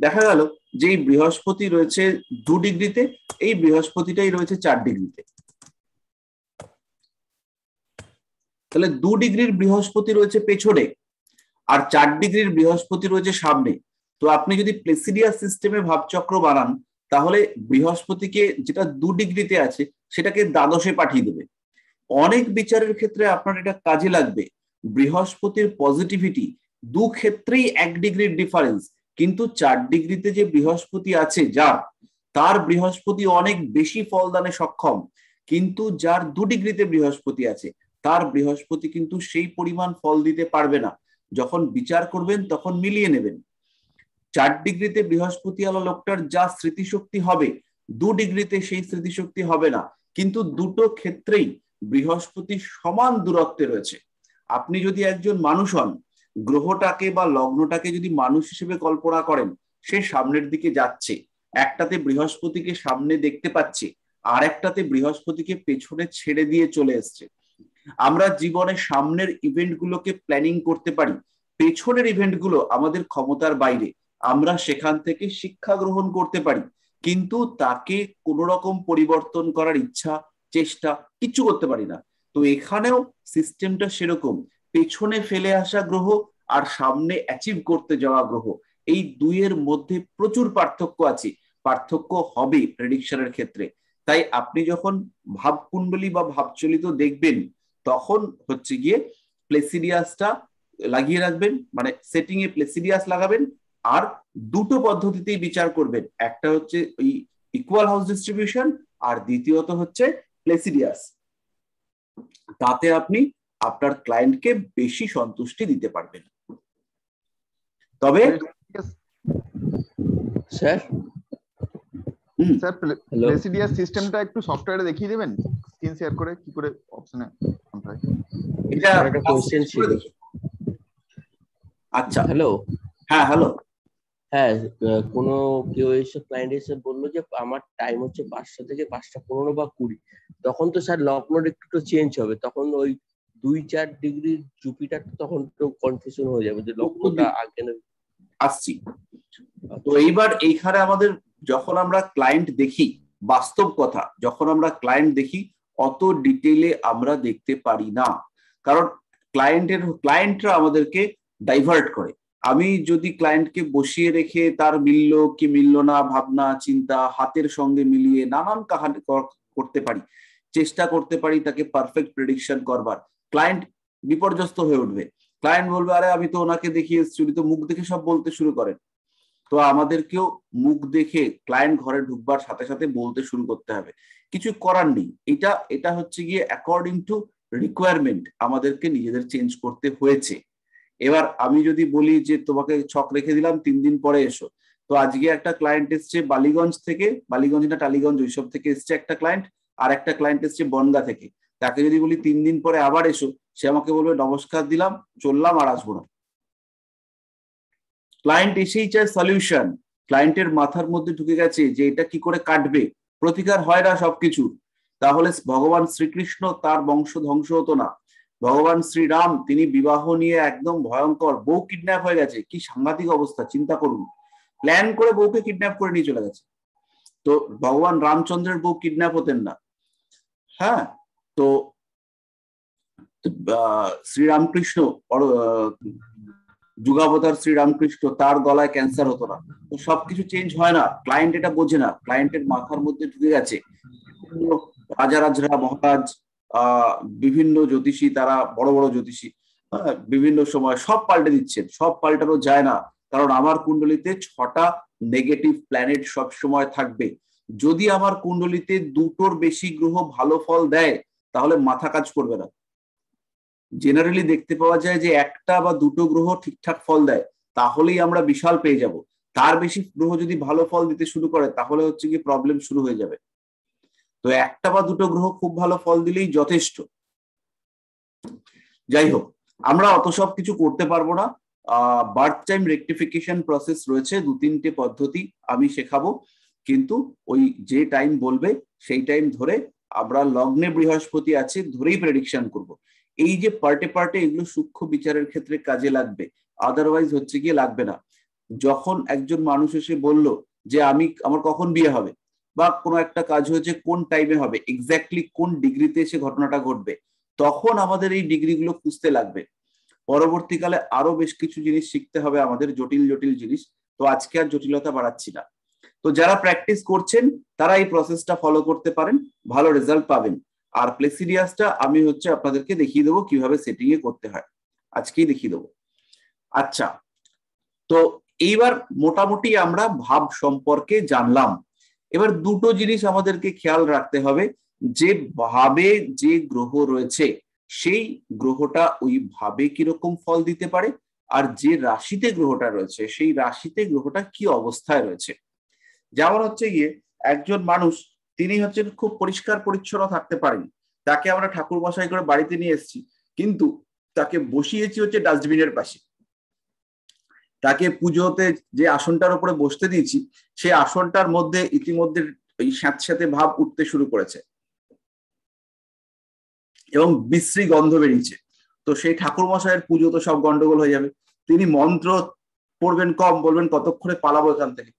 দেখা গেল যে এই বৃহস্পতি রয়েছে 2 ডিগ্রিতে, এই বৃহস্পতিটাই রয়েছে 4 ডিগ্রিতে, তাহলে 2 ডিগ্রির বৃহস্পতি রয়েছে পেছনে আর 4 ডিগ্রির বৃহস্পতি রয়েছে সামনে। তো আপনি যদি প্লেসিডিয়াস সিস্টেমে ভাবচক্র বানান তাহলে বৃহস্পতিকে যেটা 2 ডিগ্রিতে আছে সেটাকে দ্বাদশে পাঠিয়ে দেবে। অনেক বিচারের ক্ষেত্রে আপনার এটা কাজে লাগবে। বৃহস্পতির পজিটিভিটি দু ক্ষেত্রেই 1 ডিগ্রির ডিফারেন্স, কিন্তু 4 ডিগ্রিতে যে বৃহস্পতি আছে যার, তার বৃহস্পতি অনেক বেশি ফলদানে সক্ষম, কিন্তু যার 2 ডিগ্রিতে বৃহস্পতি আছে তার বৃহস্পতি কিন্তু সেই পরিমাণ ফল দিতে পারবে না। যখন বিচার করবেন তখন মিলিয়ে নেবেন। 4 ডিগ্রিতে বৃহস্পতি আলো লোকটার যা স্মৃতিশক্তি হবে 2 ডিগ্রিতে সেই স্মৃতিশক্তি হবে না, কিন্তু দুটো ক্ষেত্রেই বৃহস্পতি সমান দূরত্বে রয়েছে। আপনি যদি একজন মানুষ হন, গ্রহটাকে বা লগ্নটাকে যদি মানুষ হিসেবে কল্পনা করেন, সে সামনের দিকে যাচ্ছে, একটাতে বৃহস্পতিকে সামনে দেখতে পাচ্ছে আর একটাতে বৃহস্পতিকে পেছনে ছেড়ে দিয়ে চলে এসছে। আমরা জীবনে সামনের ইভেন্ট গুলোকে প্ল্যানিং করতে পারি, পেছনের ইভেন্ট গুলো আমাদের ক্ষমতার বাইরে, আমরা সেখান থেকে শিক্ষা গ্রহণ করতে পারি, কিন্তু তাকে কোনো রকম পরিবর্তন করার ইচ্ছা চেষ্টা কিচ্ছু করতে পারি না। তো এখানেও সিস্টেমটা সেরকম, পেছনে ফেলে আসা গ্রহ আর সামনে অ্যাচিভ করতে যাওয়া গ্রহ, এই দুইয়ের মধ্যে প্রচুর পার্থক্য আছে, পার্থক্য হবে প্রেডিকশনের ক্ষেত্রে। তাই আপনি যখন ভাবকুণ্ডলী বা ভাবচলিত দেখবেন তখন হচ্ছে গিয়ে প্লেসিডিয়াসটা লাগিয়ে রাখবেন, মানে সেটিং এ প্লেসিডিয়াস লাগাবেন, আর দুটো পদ্ধতিতেই বিচার করবেন, একটা হচ্ছে ওই ইকুয়াল হাউস ডিস্ট্রিবিউশন আর দ্বিতীয়ত হচ্ছে প্লেসিডিয়াস। তাতে আপনি আপনার ক্লায়েন্টকে বেশি সন্তুষ্টি দিতে পারবেন। তবে স্যার প্লেসিডিয়াস সিস্টেমটা একটু সফটওয়্যারে দেখিয়ে দেবেন, স্ক্রিন শেয়ার করে কি করে অপশনে এটা একটা কোশ্চেন ছিল। আচ্ছা হ্যালো, হ্যাঁ হ্যালো, হ্যাঁ কোনো কেউ এসে ক্লায়েন্ট এসে বললো যে আমার টাইম হচ্ছে 5টা থেকে 5:15 বা 20, তখন তো স্যার লগ্নটা একটু চেঞ্জ হবে, তখন ওই 2-4 ডিগ্রি জুপিটার তখন তো কনফিউশন হয়ে যাবে যে লগ্নটা আগে আসছি। তো এইবার এইখানে আমাদের যখন আমরা ক্লায়েন্ট দেখি, বাস্তব কথা, যখন আমরা ক্লায়েন্ট দেখি অত ডিটেইলে আমরা দেখতে পারি না, কারণ ক্লায়েন্টরা আমাদেরকে ডাইভার্ট করে। আমি যদি ক্লায়েন্টকে বসিয়ে রেখে তার মিলল কি মিলল না ভাবনা চিন্তা হাতের সঙ্গে মিলিয়ে নানান কাহানি করতে পারি, চেষ্টা করতে পারি তাকে পারফেক্ট প্রেডিকশন করবার, ক্লায়েন্ট বিপর্যস্ত হয়ে উঠবে। ক্লায়েন্ট বলবে আরে আমি তো ওনাকে দেখিয়ে এসেছি, উনি তো মুখ দেখে সব বলতে শুরু করেন। তো আমাদেরকেও মুখ দেখে ক্লায়েন্ট ঘরে ঢুকবার সাথে সাথে বলতে শুরু করতে হবে, কিছু করার নেই। এটা হচ্ছে গিয়ে অ্যাকর্ডিং টু রিকোয়ারমেন্ট আমাদেরকে নিজেদের চেঞ্জ করতে হয়েছে। এবার আমি যদি বলি যে তোমাকে ছক রেখে দিলাম 3 দিন পরে এসো, তো আজকে একটা ক্লায়েন্ট এসছে বালিগঞ্জ থেকে, বালিগঞ্জ না টালিগঞ্জ ওইসব থেকে এসছে একটা ক্লায়েন্ট, আর একটা ক্লায়েন্ট এসছে বনগা থেকে। তাকে যদি বলি 3 দিন পরে আবার এসো, সে আমাকে বলবে নমস্কার দিলাম, চললাম, আর আসবো না। ক্লায়েন্ট এসেই চায় সলিউশন, ক্লায়েন্টের মাথার মধ্যে ঢুকে গেছে যে এটা কি করে কাটবে, প্রতিকার হয় না সবকিছু। তাহলে ভগবান শ্রীকৃষ্ণ তার বংশ ধ্বংস হতো না। ভগবান শ্রীরাম তিনি বিবাহ নিয়ে একদম ভয়ঙ্কর, বউ কিডন্যাপ হয়ে গেছে, কি সাংঘাতিক অবস্থা চিন্তা করুন, প্ল্যান করে বউকে কিডন্যাপ করে নিয়ে চলে গেছে। তো ভগবান রামচন্দ্রের বউ কিডন্যাপ হতেন না। হ্যাঁ, তো শ্রীরামকৃষ্ণ যুগাবতার শ্রীরামকৃষ্ণ তার গলায় ক্যান্সার হতো না। তো সবকিছু চেঞ্জ হয় না, ক্লায়েন্ট এটা বোঝে না, ক্লায়েন্টের মাথার মধ্যে ঢুকে গেছে। রাজারাজরা মহারাজ বিভিন্ন জ্যোতিষী, তারা বড় বড় জ্যোতিষী বিভিন্ন সময় সব পাল্টে দিচ্ছেন, সব পাল্টানো যায় না, কারণ আমার কুণ্ডলিতে 6টা নেগেটিভ প্ল্যানেট সব সময় থাকবে। যদি আমার কুণ্ডলিতে 2টোর বেশি গ্রহ ভালো ফল দেয় তাহলে মাথা কাজ করবে না। জেনারেলি দেখতে পাওয়া যায় যে 1টা বা 2টো গ্রহ ঠিকঠাক ফল দেয় তাহলেই আমরা বিশাল পেয়ে যাব। তার বেশি গ্রহ যদি ভালো ফল দিতে শুরু করে তাহলে হচ্ছে কি প্রবলেম শুরু হয়ে যাবে। তো 1টা বা 2টো গ্রহ খুব ভালো ফল দিলেই যথেষ্ট। যাই হোক, আমরা অত সব কিছু করতে পারবো না। বার্থ টাইম রেকটিফিকেশন প্রসেস রয়েছে, 2-3টে পদ্ধতি আমি শেখাবো, কিন্তু ওই যে টাইম বলবে সেই টাইম ধরে আমরা লগ্নে বৃহস্পতি আছে ধরেই প্রেডিকশন করব। এই যে পার্টে পার্টে এগুলো সূক্ষ্ম বিচারের ক্ষেত্রে কাজে লাগবে, আদারওয়াইজ হচ্ছে গিয়ে লাগবে না। যখন একজন মানুষ এসে বলল যে আমার কখন বিয়ে হবে বা কোনো একটা কাজ হয়েছে কোন টাইমে হবে, এক্স্যাক্টলি কোন ডিগ্রিতে এসে ঘটনাটা ঘটবে, তখন আমাদের এই ডিগ্রিগুলো খুঁজতে লাগবে। পরবর্তীকালে আরো বেশ কিছু জিনিস শিখতে হবে আমাদের, জটিল জটিল জিনিস। তো আজকে আর জটিলতা বাড়াচ্ছি না। তো যারা প্র্যাকটিস করছেন তারা এই প্রসেসটা ফলো করতে পারেন, ভালো রেজাল্ট পাবেন। আর প্লেসিডিয়াসটা আমি আপনাদেরকে দেখিয়ে দেবো কিভাবে সেটিং এ করতে হয়, আজকেই দেখিয়ে দেবো। আচ্ছা, তো এইবার মোটামুটি আমরা ভাব সম্পর্কে জানলাম। এবার 2টো জিনিস আমাদেরকে খেয়াল রাখতে হবে, যে ভাবে যে গ্রহ রয়েছে সেই গ্রহটা ওই ভাবে কিরকম ফল দিতে পারে, আর যে রাশিতে গ্রহটা রয়েছে সেই রাশিতে গ্রহটা কি অবস্থায় রয়েছে। যেমন হচ্ছে গিয়ে একজন মানুষ, তিনি খুব পরিষ্কার পরিচ্ছন্ন থাকতে পারেন, তাকে আমরা ঠাকুর মশাই করে বাড়িতে নিয়ে এসেছি, কিন্তু তাকে বসিয়েছি ডাস্টবিনের পাশে। তাকে পুজোতে যে আসনটার উপরে বসতে দিয়েছি সেই আসনটার মধ্যে ইতিমধ্যে ওই স্যাঁতস্যাঁতে ভাব উঠতে শুরু করেছে এবং বিশ্রী গন্ধ বেরিয়েছে। তো সেই ঠাকুর মশাইয়ের পুজো তো সব গন্ডগোল হয়ে যাবে। তিনি মন্ত্র পড়বেন কম, বলবেন কতক্ষণে পালাবো এখান থেকে।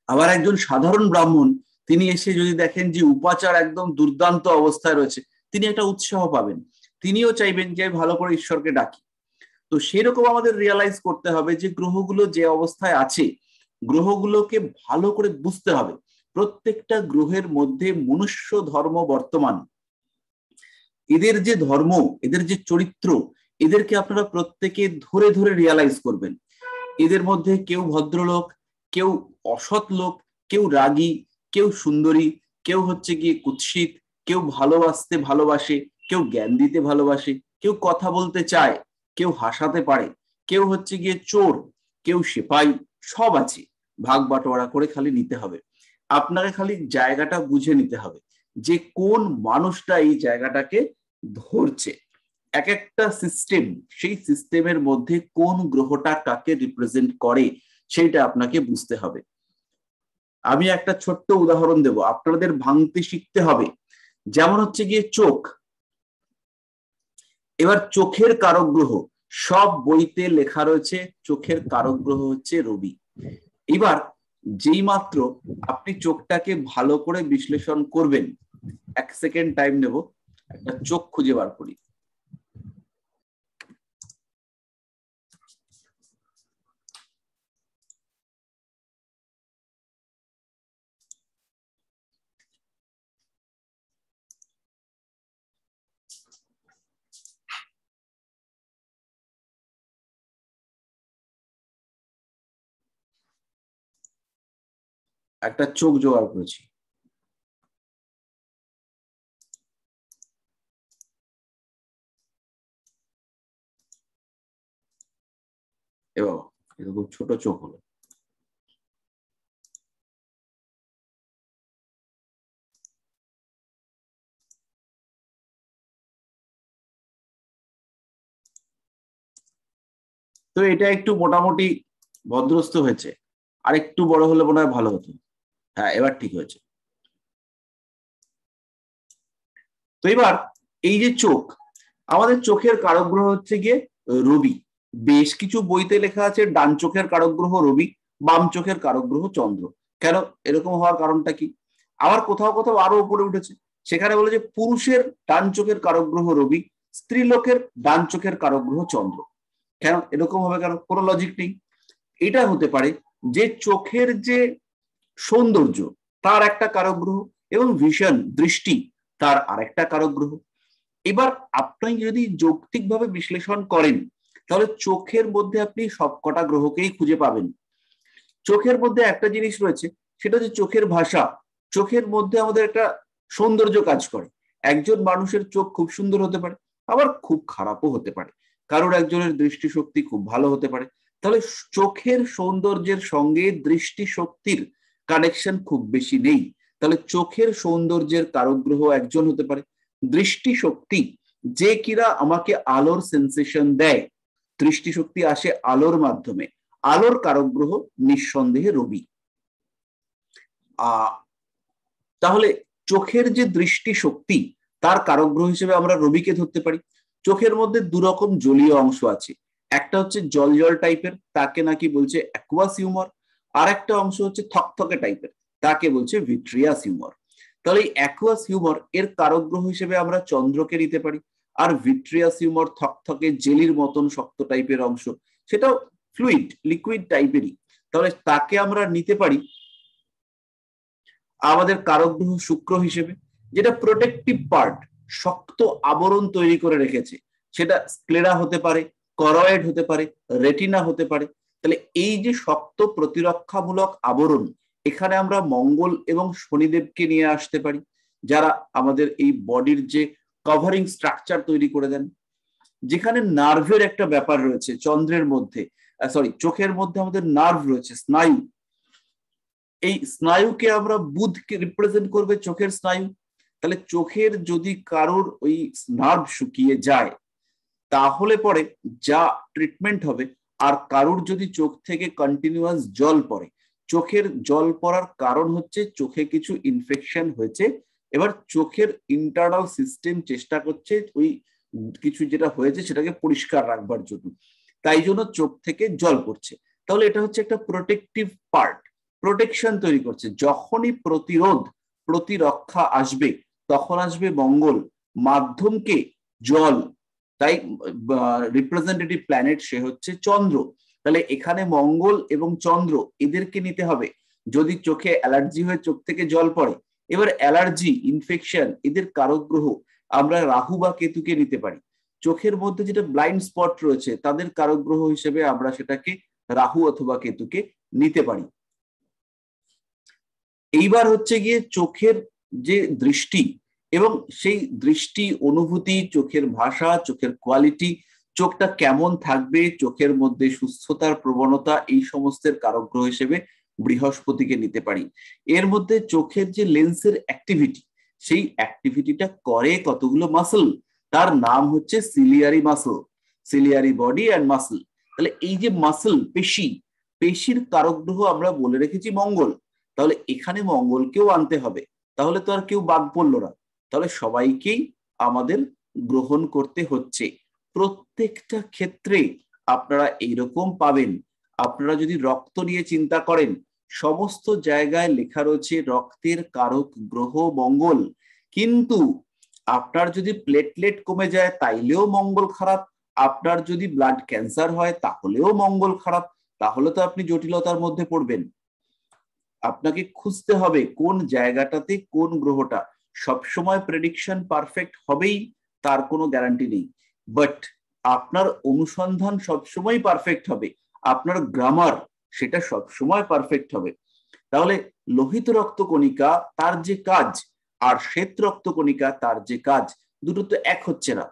আবার একজন সাধারণ ব্রাহ্মণ, তিনি এসে যদি দেখেন যে উপাচার একদম দুর্দান্ত অবস্থায় রয়েছে, তিনি একটা উৎসাহ পাবেন, তিনিও চাইবেন যে ভালো করে ঈশ্বরকে ডাকি। তো সেরকম আমাদের রিয়ালাইজ করতে হবে যে গ্রহগুলো যে অবস্থায় আছে, গ্রহগুলোকে ভালো করে বুঝতে হবে। প্রত্যেকটা গ্রহের মধ্যে মনুষ্য ধর্ম বর্তমান, এদের যে ধর্ম, এদের যে চরিত্র, এদেরকে আপনারা প্রত্যেকে ধরে ধরে রিয়ালাইজ করবেন। এদের মধ্যে কেউ ভদ্রলোক, কেউ অসৎ লোক, কেউ রাগী, কেউ সুন্দরী, কেউ গিয়ে কুৎসিত, কেউ ভালোবাসতে ভালোবাসে, কেউ জ্ঞান দিতে ভালোবাসে, কেউ কথা বলতে চায়, কেউ হাসাতে পারে, কেউ গিয়ে চোর, কেউ সেপাই, সব আছে। ভাগ বাটোয়ারা করে খালি নিতে হবে, আপনাকে খালি জায়গাটা বুঝে নিতে হবে যে কোন মানুষটা এই জায়গাটাকে ধরছে। এক একটা সিস্টেম, সেই সিস্টেমের মধ্যে কোন গ্রহটা কাকে রিপ্রেজেন্ট করে সেইটা আপনাকে বুঝতে হবে। আমি একটা ছোট্ট উদাহরণ দেব, আপনাদের ভাঙতে শিখতে হবে। যেমন গিয়ে চোখ। এবার চোখের কারক গ্রহ, সব বইতে লেখা রয়েছে চোখের কারক গ্রহ হচ্ছে রবি। এবার যেই মাত্র আপনি চোখটাকে ভালো করে বিশ্লেষণ করবেন, 1 সেকেন্ড টাইম নেব, একটা চোখ খুঁজে বার করি। একটা চোখ জোগাড় করেছি। এবার এরকম ছোট চোখ হলো। তো এটা একটু মোটামুটি ভদ্রস্থ হয়েছে, আর একটু বড় হলে মনে হয় ভালো হতো। হ্যাঁ, এবার ঠিক হয়েছে। তো এবার এই যে চোখ, আমাদের চোখের কারক গ্রহ হচ্ছে গিয়ে রবি। বেশ কিছু বইতে লেখা আছে ডান চোখের কারক গ্রহ রবি, বাম চোখের কারক গ্রহ চন্দ্র। কেন এরকম হওয়ার কারণটা কি? আবার কোথাও কোথাও আরো উপরে উঠেছে, সেখানে বলে যে পুরুষের ডান চোখের কারক গ্রহ রবি, স্ত্রী লোকের ডান চোখের কারক গ্রহ চন্দ্র। কেন এরকম হবে? কারণ কোনো লজিক নেই। এটা হতে পারে যে চোখের যে সৌন্দর্য তার একটা কারক গ্রহ, এবং ভিশন দৃষ্টি তার আরেকটা কারক গ্রহ। এবার আপনি যদি যৌক্তিকভাবে বিশ্লেষণ করেন তাহলে চোখের মধ্যে আপনি সবকটা গ্রহকেই খুঁজে পাবেন। চোখের মধ্যে একটা জিনিস রয়েছে, সেটা হচ্ছে চোখের ভাষা। চোখের মধ্যে আমাদের একটা সৌন্দর্য কাজ করে। একজন মানুষের চোখ খুব সুন্দর হতে পারে, আবার খুব খারাপও হতে পারে। কারোর একজনের দৃষ্টিশক্তি খুব ভালো হতে পারে। তাহলে চোখের সৌন্দর্যের সঙ্গে দৃষ্টিশক্তির কানেকশন খুব বেশি নেই। তাহলে চোখের সৌন্দর্যের কারক গ্রহ একজন হতে পারে। দৃষ্টিশক্তি, যে কিনা আমাকে আলোর সেন্সেশন দেয়, দৃষ্টিশক্তি আসে আলোর মাধ্যমে, আলোর কারক গ্রহ নিঃসন্দেহে রবি। তাহলে চোখের যে দৃষ্টিশক্তি তার কারক গ্রহ হিসেবে আমরা রবিকে ধরতে পারি। চোখের মধ্যে দুরকম জলীয় অংশ আছে, একটা হচ্ছে জল জল টাইপের, তাকে নাকি বলছে অ্যাকুয়াস হিউমার, আর একটা অংশ হচ্ছে থকথকে টাইপের, তাকে বলছে ভিট্রিয়াস হিউমার। তাহলে এই অ্যাকুয়াস হিউমার এর কারক গ্রহ হিসেবে আমরা চন্দ্রকে নিতে পারি, আর ভিট্রিয়াস হিউমার থকথকে জেলির মতন শক্ত টাইপের অংশ, সেটাও ফ্লুইড লিকুইড টাইপেরই, তাহলে তাকে আমরা নিতে পারি আমাদের কারক গ্রহ শুক্র হিসেবে, যেটা প্রোটেক্টিভ পার্ট, শক্ত আবরণ তৈরি করে রেখেছে। সেটা স্ক্লেরা হতে পারে, করয়েড হতে পারে, রেটিনা হতে পারে। তাহলে এই যে শক্ত প্রতিরক্ষামূলক আবরণ, এখানে আমরা মঙ্গল এবং শনিদেবকে নিয়ে আসতে পারি, যারা আমাদের এই বডির যে কভারিং স্ট্রাকচার তৈরি করে দেন। যেখানে নার্ভের একটা ব্যাপার রয়েছে চন্দ্রের মধ্যে, চোখের মধ্যে আমাদের নার্ভ রয়েছে, স্নায়ু। এই স্নায়ুকে আমরা বুধকে রিপ্রেজেন্ট করবে, চোখের স্নায়ু। তাহলে চোখের যদি কারোর ওই নার্ভ শুকিয়ে যায় তাহলে পরে যা ট্রিটমেন্ট হবে, আর কারোর যদি চোখ থেকে কন্টিনিউয়াস জল পড়ে, চোখের জল পড়ার কারণ হচ্ছে চোখে কিছু ইনফেকশন হয়েছে। এবার চোখের ইন্টারনাল সিস্টেম চেষ্টা করছে ওই কিছু যেটা হয়েছে সেটাকে পরিষ্কার রাখবার জন্য, তাই জন্য চোখ থেকে জল পড়ছে। তাহলে এটা হচ্ছে একটা প্রোটেক্টিভ পার্ট, প্রোটেকশন তৈরি করছে। যখনই প্রতিরোধ প্রতিরক্ষা আসবে তখন আসবে মঙ্গল, মাধ্যমকে জল, তাই রিপ্রেজেন্টেটিভ প্ল্যানেট সে হচ্ছে চন্দ্র। তাহলে এখানে মঙ্গল এবং চন্দ্র এদেরকে নিতে হবে। যদি চোখে অ্যালার্জি হয়ে চোখ থেকে জল পড়ে, এবার অ্যালার্জি ইনফেকশন এদের কারক গ্রহ আমরা রাহু বা কেতুকে নিতে পারি। চোখের মধ্যে যেটা ব্লাইন্ড স্পট রয়েছে তাদের কারক গ্রহ হিসেবে আমরা সেটাকে রাহু অথবা কেতুকে নিতে পারি। এইবার হচ্ছে গিয়ে চোখের যে দৃষ্টি এবং সেই দৃষ্টি অনুভূতি, চোখের ভাষা, চোখের কোয়ালিটি, চোখটা কেমন থাকবে, চোখের মধ্যে সুস্থতার প্রবণতা, এই সমস্তের কারক গ্রহ হিসেবে বৃহস্পতিকে নিতে পারি। এর মধ্যে চোখের যে লেন্সের অ্যাক্টিভিটি, সেই অ্যাক্টিভিটিটা করে কতগুলো মাসল, তার নাম হচ্ছে ciliary muscle, ciliary body and muscle. তাহলে এই যে মাসল, পেশি, পেশির কারক গ্রহ আমরা বলে রেখেছি মঙ্গল। তাহলে এখানে মঙ্গলকেও আনতে হবে, তাহলে তো আর কেউ বাদ পড়লো না। তাহলে সবাইকেই আমাদের গ্রহণ করতে হচ্ছে। প্রত্যেকটা ক্ষেত্রে আপনারা এইরকম পাবেন। আপনারা যদি রক্ত নিয়ে চিন্তা করেন, সমস্ত জায়গায় লেখা রয়েছে রক্তের কারক গ্রহ মঙ্গল, কিন্তু আপনার যদি প্লেটলেট কমে যায় তাইলেও মঙ্গল খারাপ, আপনার যদি ব্লাড ক্যান্সার হয় তাহলেও মঙ্গল খারাপ। তাহলে তো আপনি জটিলতার মধ্যে পড়বেন। আপনাকে খুঁজতে হবে কোন জায়গাটাতে কোন গ্রহটা। সবসময় প্রেডিকশন পারফেক্ট হবেই তার কোনো গ্যারান্টি নেই, বাট আপনার অনুসন্ধান সবসময় পারফেক্ট হবে, আপনার গ্রামার সেটা সবসময় পারফেক্ট হবে। তাহলে লোহিত রক্তকণিকা তার যে কাজ আর শ্বেত রক্তকণিকা তার যে কাজ, দুটো তো এক হচ্ছে না।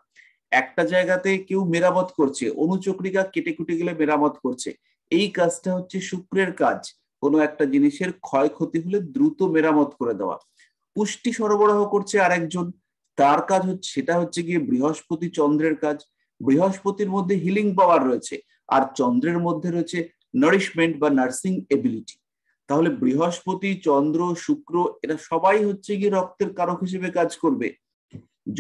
একটা জায়গাতে কেউ মেরামত করছে, অনুচক্রিকা কেটে কুটে গেলে মেরামত করছে, এই কাজটা হচ্ছে শুক্রের কাজ। কোনো একটা জিনিসের ক্ষয়ক্ষতি হলে দ্রুত মেরামত করে দেওয়া। পুষ্টি সরবরাহ করছে আরেকজন, তার কাজ হচ্ছে, সেটা হচ্ছে গিয়ে বৃহস্পতি চন্দ্রের কাজ। বৃহস্পতির মধ্যে হিলিং পাওয়ার রয়েছে, আর চন্দ্রের মধ্যে রয়েছে নারিশমেন্ট বা নার্সিং এবিলিটি। তাহলে বৃহস্পতি, চন্দ্র, শুক্র এরা সবাই হচ্ছে গিয়ে রক্তের কারক হিসেবে কাজ করবে।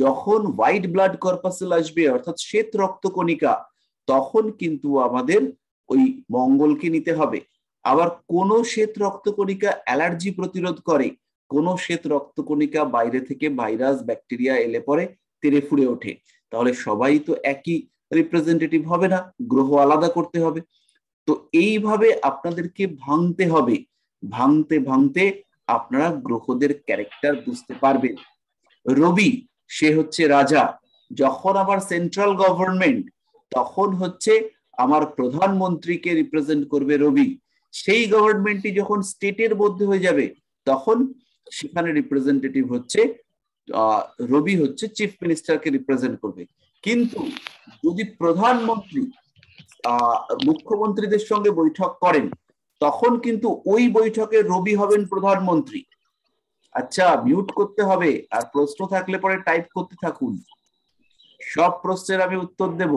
যখন হোয়াইট ব্লাড কর্পাসেল আসবে অর্থাৎ শ্বেত রক্তকণিকা, তখন কিন্তু আমাদের ওই মঙ্গলকে নিতে হবে। আবার কোন শ্বেত রক্তকণিকা অ্যালার্জি প্রতিরোধ করে, কোন শ্বেত রক্তকণিকা বাইরে থেকে ভাইরাস ব্যাকটেরিয়া এলে পরে তেড়ে ফুড়ে ওঠে। তাহলে সবাই তো একই রিপ্রেজেন্টেটিভ হবে না, গ্রহ আলাদা করতে হবে। তো এইভাবে আপনাদেরকে ভাঙতে হবে, ভাঙতে ভাঙতে আপনারা গ্রহদের ক্যারেক্টার বুঝতে পারবেন। রবি সে হচ্ছে রাজা, যখন আবার সেন্ট্রাল গভর্নমেন্ট, তখন হচ্ছে আমার প্রধানমন্ত্রীকে রিপ্রেজেন্ট করবে রবি। সেই গভর্নমেন্টটি যখন স্টেটের মধ্যে হয়ে যাবে, তখন সেখানে রিপ্রেজেন্টেটিভ হচ্ছে রবি হচ্ছে চিফ মিনিস্টারকে রিপ্রেজেন্ট করবে। কিন্তু যদি প্রধানমন্ত্রী মুখ্যমন্ত্রীদের সঙ্গে বৈঠক করেন, তখন কিন্তু ওই বৈঠকে রবি হবেন প্রধানমন্ত্রী। আচ্ছা, মিউট করতে হবে, আর প্রশ্ন থাকলে পরে টাইপ করতে থাকুন, সব প্রশ্নের আমি উত্তর দেব।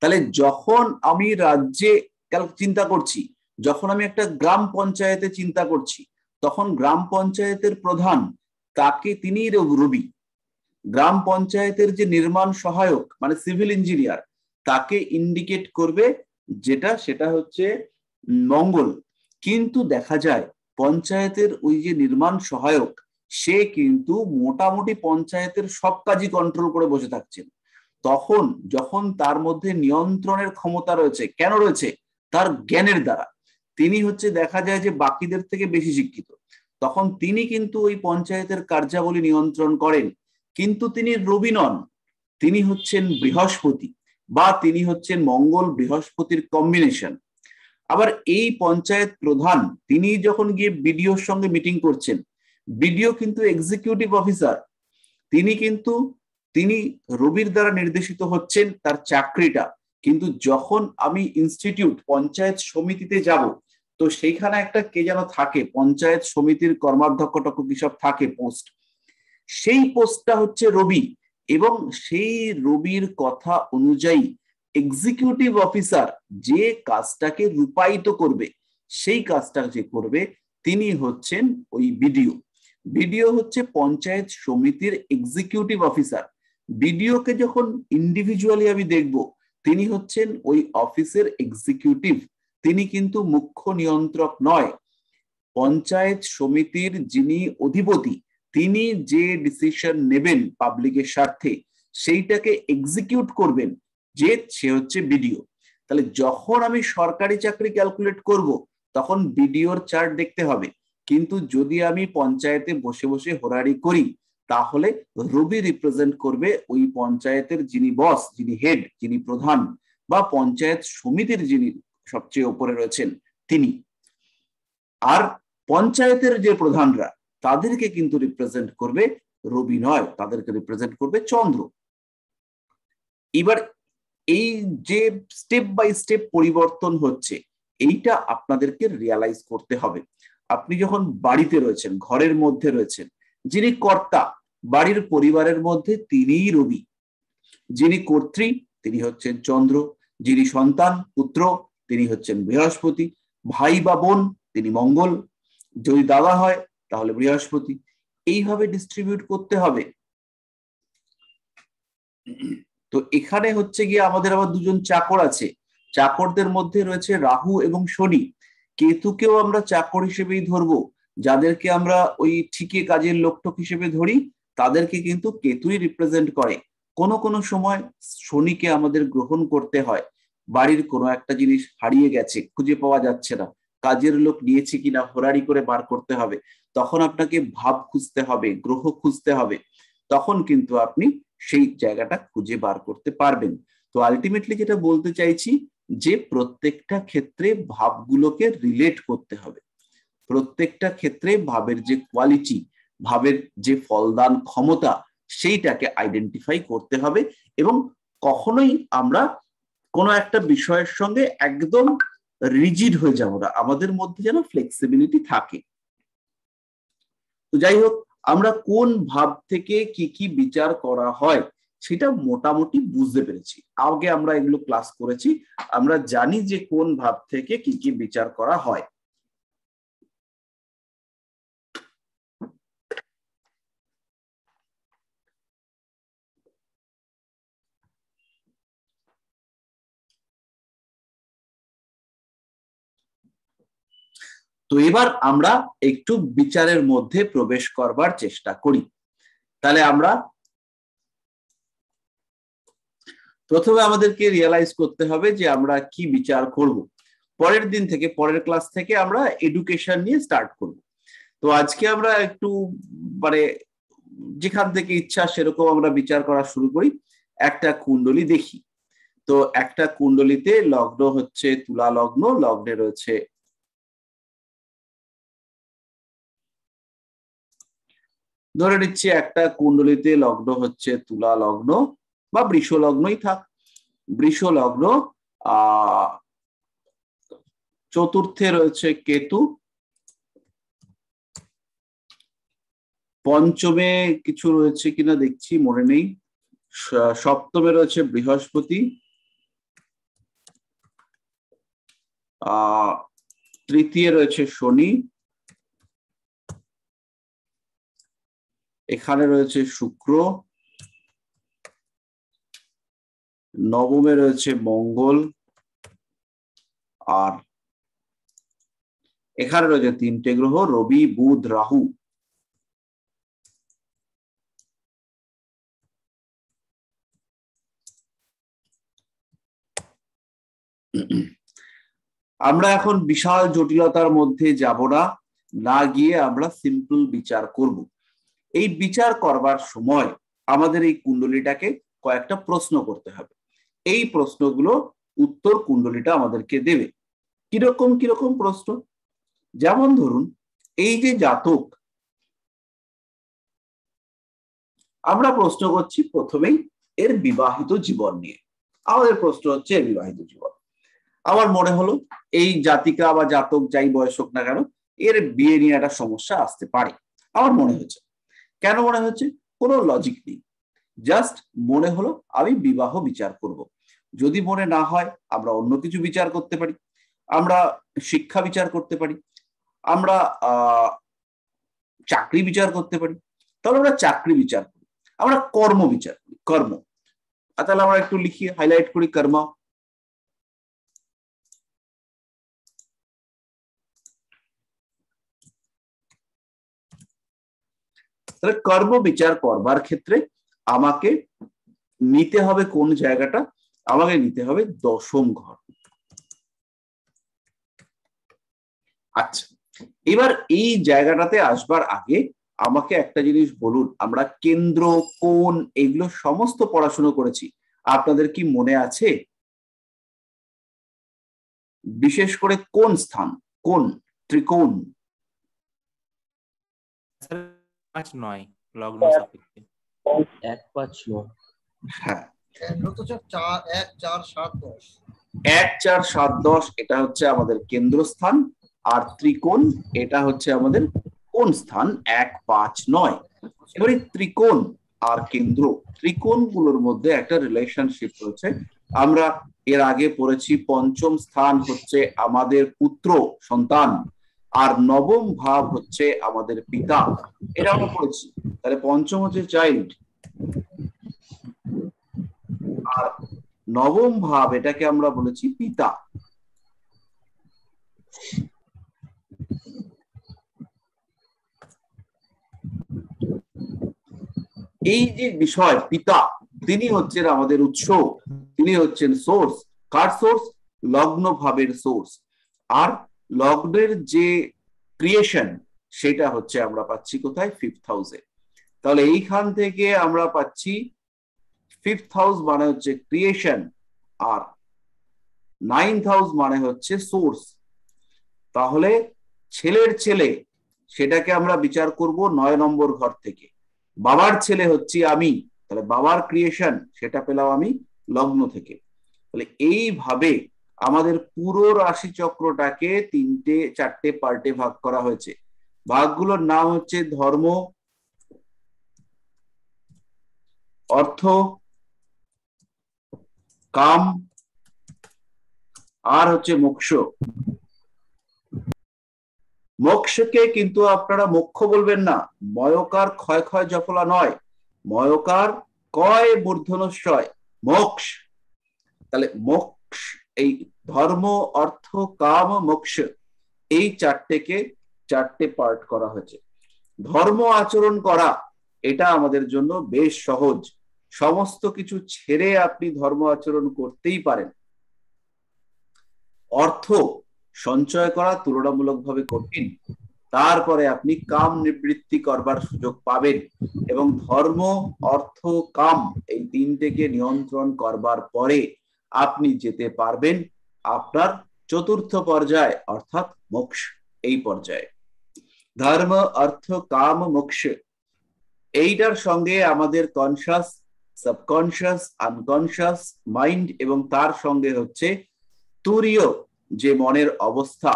তাহলে যখন আমি রাজ্যে চিন্তা করছি, যখন আমি একটা গ্রাম পঞ্চায়েতে চিন্তা করছি, তখন গ্রাম পঞ্চায়েতের প্রধান তাকে, তিনি রবি। গ্রাম পঞ্চায়েতের যে নির্মাণ সহায়ক মানে সিভিল ইঞ্জিনিয়ার, তাকে ইন্ডিকেট করবে যেটা, সেটা হচ্ছে মঙ্গল। কিন্তু দেখা যায় পঞ্চায়েতের ওই যে নির্মাণ সহায়ক, সে কিন্তু মোটামুটি পঞ্চায়েতের সব কাজই কন্ট্রোল করে বসে থাকছেন। তখন যখন তার মধ্যে নিয়ন্ত্রণের ক্ষমতা রয়েছে, কেন রয়েছে? তার জ্ঞানের দ্বারা। তিনি হচ্ছে দেখা যায় যে বাকিদের থেকে বেশি শিক্ষিত, তখন তিনি কিন্তু ওই পঞ্চায়েতের কার্যাবলী নিয়ন্ত্রণ করেন। কিন্তু তিনি রবি নন, তিনি হচ্ছেন বৃহস্পতি, বা তিনি হচ্ছেন মঙ্গল বৃহস্পতির কম্বিনেশন। আবার এই পঞ্চায়েত প্রধান, তিনি যখন গিয়ে বিডিওর সঙ্গে মিটিং করছেন, বিডিও কিন্তু এক্সিকিউটিভ অফিসার, তিনি রবির দ্বারা নির্দেশিত হচ্ছেন তার চাকরিটা। কিন্তু যখন আমি ইনস্টিটিউট পঞ্চায়েত সমিতিতে যাব, তো সেইখানে একটা কে যেন থাকে, পঞ্চায়েত সমিতির কর্মাধ্যক্ষ টক্ষ কি সব থাকে পোস্ট, সেই পোস্টটা হচ্ছে রবি। এবং সেই রবির কথা অনুযায়ী এক্সিকিউটিভ অফিসার যে কাজটাকে রূপায়িত করবে, সেই কাজটা যে করবে, তিনি হচ্ছেন ওই বিডিও। বিডিও হচ্ছে পঞ্চায়েত সমিতির এক্সিকিউটিভ অফিসার। বিডিওকে যখন ইন্ডিভিজুয়ালি আমি দেখব, তিনি হচ্ছেন ওই অফিসের এক্সিকিউটিভ, তিনি কিন্তু মুখ্য নিয়ন্ত্রক নয়। পঞ্চায়েত সমিতির যিনি অধিপতি, তিনি যে ডিসিশন নেবেন পাবলিকের স্বার্থে, সেইটাকে এক্সিকিউট করবেন যে সে হচ্ছে বিডিও। তাহলে যখন আমি সরকারি চাকরি ক্যালকুলেট করব, তখন বিডিওর চার্ট দেখতে হবে। কিন্তু যদি আমি পঞ্চায়েতে বসে বসে হোরারি করি, তাহলে রবি রিপ্রেজেন্ট করবে ওই পঞ্চায়েতের যিনি বস, যিনি হেড, যিনি প্রধান, বা পঞ্চায়েত সমিতির যিনি সবচেয়ে উপরে রয়েছেন তিনি। আর পঞ্চায়েতের যে প্রধানরা, তাদেরকে কিন্তু রিপ্রেজেন্ট করবে রবি নয়, তাদেরকে রিপ্রেজেন্ট করবে চন্দ্র। এবার এই যে স্টেপ বাই স্টেপ পরিবর্তন হচ্ছে, এইটা আপনাদেরকে রিয়ালাইজ করতে হবে। আপনি যখন বাড়িতে রয়েছেন, ঘরের মধ্যে রয়েছেন, যিনি কর্তা বাড়ির পরিবারের মধ্যে তিনিই রবি, যিনি কর্ত্রী তিনি হচ্ছেন চন্দ্র, যিনি সন্তান পুত্র তিনি হচ্ছেন বৃহস্পতি, ভাই বা বোন তিনি মঙ্গল, যদি দাদা হয় তাহলে বৃহস্পতি। এইভাবে ডিস্ট্রিবিউট করতে হবে। তো এখানে হচ্ছে গিয়ে আমাদের আবার দুজন চাকর আছে, চাকরদের মধ্যে রয়েছে রাহু এবং শনি। কেতুকেও আমরা চাকর হিসেবেই ধরবো, যাদেরকে আমরা ওই ঠিকে কাজের লোকটোক হিসেবে ধরি, তাদেরকে কিন্তু কেতুই রিপ্রেজেন্ট করে। কোনো সময় শনিকে আমাদের গ্রহণ করতে হয়, বাড়ির কোনো একটা জিনিস হারিয়ে গেছে, খুঁজে পাওয়া যাচ্ছে না, কাজের লোক নিয়েছে কিনা হোরারি করে বার করতে হবে, তখন আপনাকে ভাব খুঁজতে হবে, গ্রহ খুঁজতে হবে, তখন কিন্তু আপনি সেই জায়গাটা খুঁজে বার করতে পারবেন। তো আলটিমেটলি যেটা বলতে চাইছি, যে প্রত্যেকটা ক্ষেত্রে ভাবগুলোকে রিলেট করতে হবে। প্রত্যেকটা ক্ষেত্রে ভাবের যে কোয়ালিটি, ভাবের যে ফলদান ক্ষমতা, সেইটাকে আইডেন্টিফাই করতে হবে। এবং কখনোই আমরা কোনো একটা বিষয়ের সঙ্গে একদম রিজিড হয়ে যাব না, আমাদের মধ্যে যেন ফ্লেক্সিবিলিটি থাকে। তো যাই হোক, আমরা কোন ভাব থেকে কি কি বিচার করা হয় সেটা মোটামুটি বুঝতে পেরেছি। আগে আমরা এগুলো ক্লাস করেছি, আমরা জানি যে কোন ভাব থেকে কি কি বিচার করা হয়। তো এবার আমরা একটু বিচারের মধ্যে প্রবেশ করবার চেষ্টা করি। তাহলে আমরা প্রথমে আমাদেরকে রিয়েলাইজ করতে হবে যে আমরা কি বিচার করব। পরের দিন থেকে, পরের ক্লাস থেকে আমরা এডুকেশন নিয়ে স্টার্ট করব। তো আজকে আমরা একটু মানে যেখান থেকে ইচ্ছা সেরকম আমরা বিচার করা শুরু করি। একটা কুণ্ডলী দেখি। তো একটা কুণ্ডলীতে লগ্ন হচ্ছে তুলা লগ্ন, লগ্নে রয়েছে ধরে নিচ্ছি একটা কুণ্ডলীতে লগ্ন হচ্ছে তুলা লগ্ন বা বৃষ লগ্নই থাক। বৃষ লগ্ন, চতুর্থে রয়েছে কেতু, পঞ্চমে কিছু রয়েছে কিনা দেখছি, মনে নেই, সপ্তমে রয়েছে বৃহস্পতি, তৃতীয় রয়েছে শনি, এখানে রয়েছে শুক্র, নবমে রয়েছে মঙ্গল, আর এখানে রয়েছে তিনটে গ্রহ রবি বুধ রাহু। আমরা এখন বিশাল জটিলতার মধ্যে যাব না, না গিয়ে আমরা সিম্পল বিচার করব। এই বিচার করবার সময় আমাদের এই কুণ্ডলীটাকে কয়েকটা প্রশ্ন করতে হবে। এই প্রশ্নগুলো উত্তর কুণ্ডলীটা আমাদেরকে দেবে। কিরকম কিরকম প্রশ্ন? যেমন ধরুন, এই যে জাতক, আমরা প্রশ্ন করছি প্রথমেই এর বিবাহিত জীবন নিয়ে। আমাদের প্রশ্ন হচ্ছে এর বিবাহিত জীবন। আমার মনে হলো এই জাতিকা বা জাতক যাই বয়স হোক না কেন, এর বিয়ে নিয়ে একটা সমস্যা আসতে পারে। আমার মনে হচ্ছে। কেন মনে হচ্ছে? কোনো লজিক নেই, জাস্ট মনে হলো আমি বিবাহ বিচার করব। যদি মনে না হয় আমরা অন্য কিছু বিচার করতে পারি, আমরা শিক্ষা বিচার করতে পারি, আমরা চাকরি বিচার করতে পারি। তাহলে আমরা চাকরি বিচার করি, আমরা কর্ম বিচার করি, কর্ম। তাহলে আমরা একটু লিখি, হাইলাইট করি কর্ম। তাহলে কর্ম বিচার করবার ক্ষেত্রে আমাকে নিতে হবে কোন জায়গাটা? আমাকে নিতে হবে দশম ঘর। আচ্ছা, এবার এই জায়গাটাতে আসবার আগে আমাকে একটা জিনিস বলুন, আমরা কেন্দ্র, কোণ, এগুলো সমস্ত পড়াশোনা করেছি, আপনাদের কি মনে আছে? বিশেষ করে কোন স্থান, কোন ত্রিকোণ? 5-9 লগ্ন সাপেক্ষে 1-5-9। হ্যাঁ, 1-4-7-10 1-4-7-10 এটা হচ্ছে আমাদের কেন্দ্রস্থান, আর ত্রিকোণ এটা হচ্ছে আমাদের কোন স্থান? 1-5-9। এবারে ত্রিকোণ আর কেন্দ্র, ত্রিকোণগুলোর মধ্যে একটা রিলেশনশিপ রয়েছে। আমরা এর আগে পড়েছি পঞ্চম স্থান হচ্ছে আমাদের পুত্র সন্তান, আর নবম ভাব হচ্ছে আমাদের পিতা, এটা আমরা পড়েছি। তাহলে পঞ্চম হচ্ছে চাইল্ড, আর নবম ভাব এটাকে আমরা বলেছি পিতা। এই যে বিষয় পিতা, তিনি হচ্ছেন আমাদের উৎস, তিনি হচ্ছেন সোর্স। কার সোর্স? লগ্ন ভাবের সোর্স। আর লগ্নের যে ক্রিয়েশন সেটা হচ্ছে আমরা পাচ্ছি কোথায়? 5th হাউসে। তাহলে এইখান থেকে আমরা পাচ্ছি 5th হাউস মানে হচ্ছে ক্রিয়েশন, আর 9th হাউস মানে হচ্ছে সোর্স। তাহলে ছেলের ছেলে সেটাকে আমরা বিচার করব 9 নম্বর ঘর থেকে। বাবার ছেলে হচ্ছি আমি, তাহলে বাবার ক্রিয়েশন সেটা পেলাম আমি লগ্ন থেকে। তাহলে এইভাবে আমাদের পুরো রাশি চক্রটাকে চারটে পার্টে ভাগ করা হয়েছে। ভাগগুলোর নাম হচ্ছে ধর্ম, অর্থ, কাম আর হচ্ছে মোক্ষ। মোক্ষকে কিন্তু আপনারা মোক্ষ বলবেন না, ময়কার ক্ষয় ক্ষয় জফলা নয়, ময়কার কয় মূর্ধন্যস্বয়, মোক্ষ। তাহলে মোক্ষ, এই ধর্ম, অর্থ, কাম, মোক্ষ, এই চারটে পার্ট করা হয়েছে। ধর্ম আচরণ করা এটা আমাদের জন্য বেশ সহজ, সমস্ত কিছু ছেড়ে আপনি ধর্ম আচরণ করতেই পারেন। অর্থ সঞ্চয় করা তুলনামূলকভাবে কঠিন, তারপরে আপনি কাম নিবৃত্তি করবার সুযোগ পাবেন, এবং ধর্ম, অর্থ, কাম এই তিনটেকে নিয়ন্ত্রণ করবার পরে আপনি যেতে পারবেন আপনার চতুর্থ পর্যায় অর্থাৎ মোক্ষ। এই পর্যায়ে ধর্ম, অর্থ, কাম, মোক্ষ, এইটার সঙ্গে আমাদের কনসাস, সাবকনসাস, আনকনসাস মাইন্ড এবং তার সঙ্গে হচ্ছে তুরীয় যে মনের অবস্থা,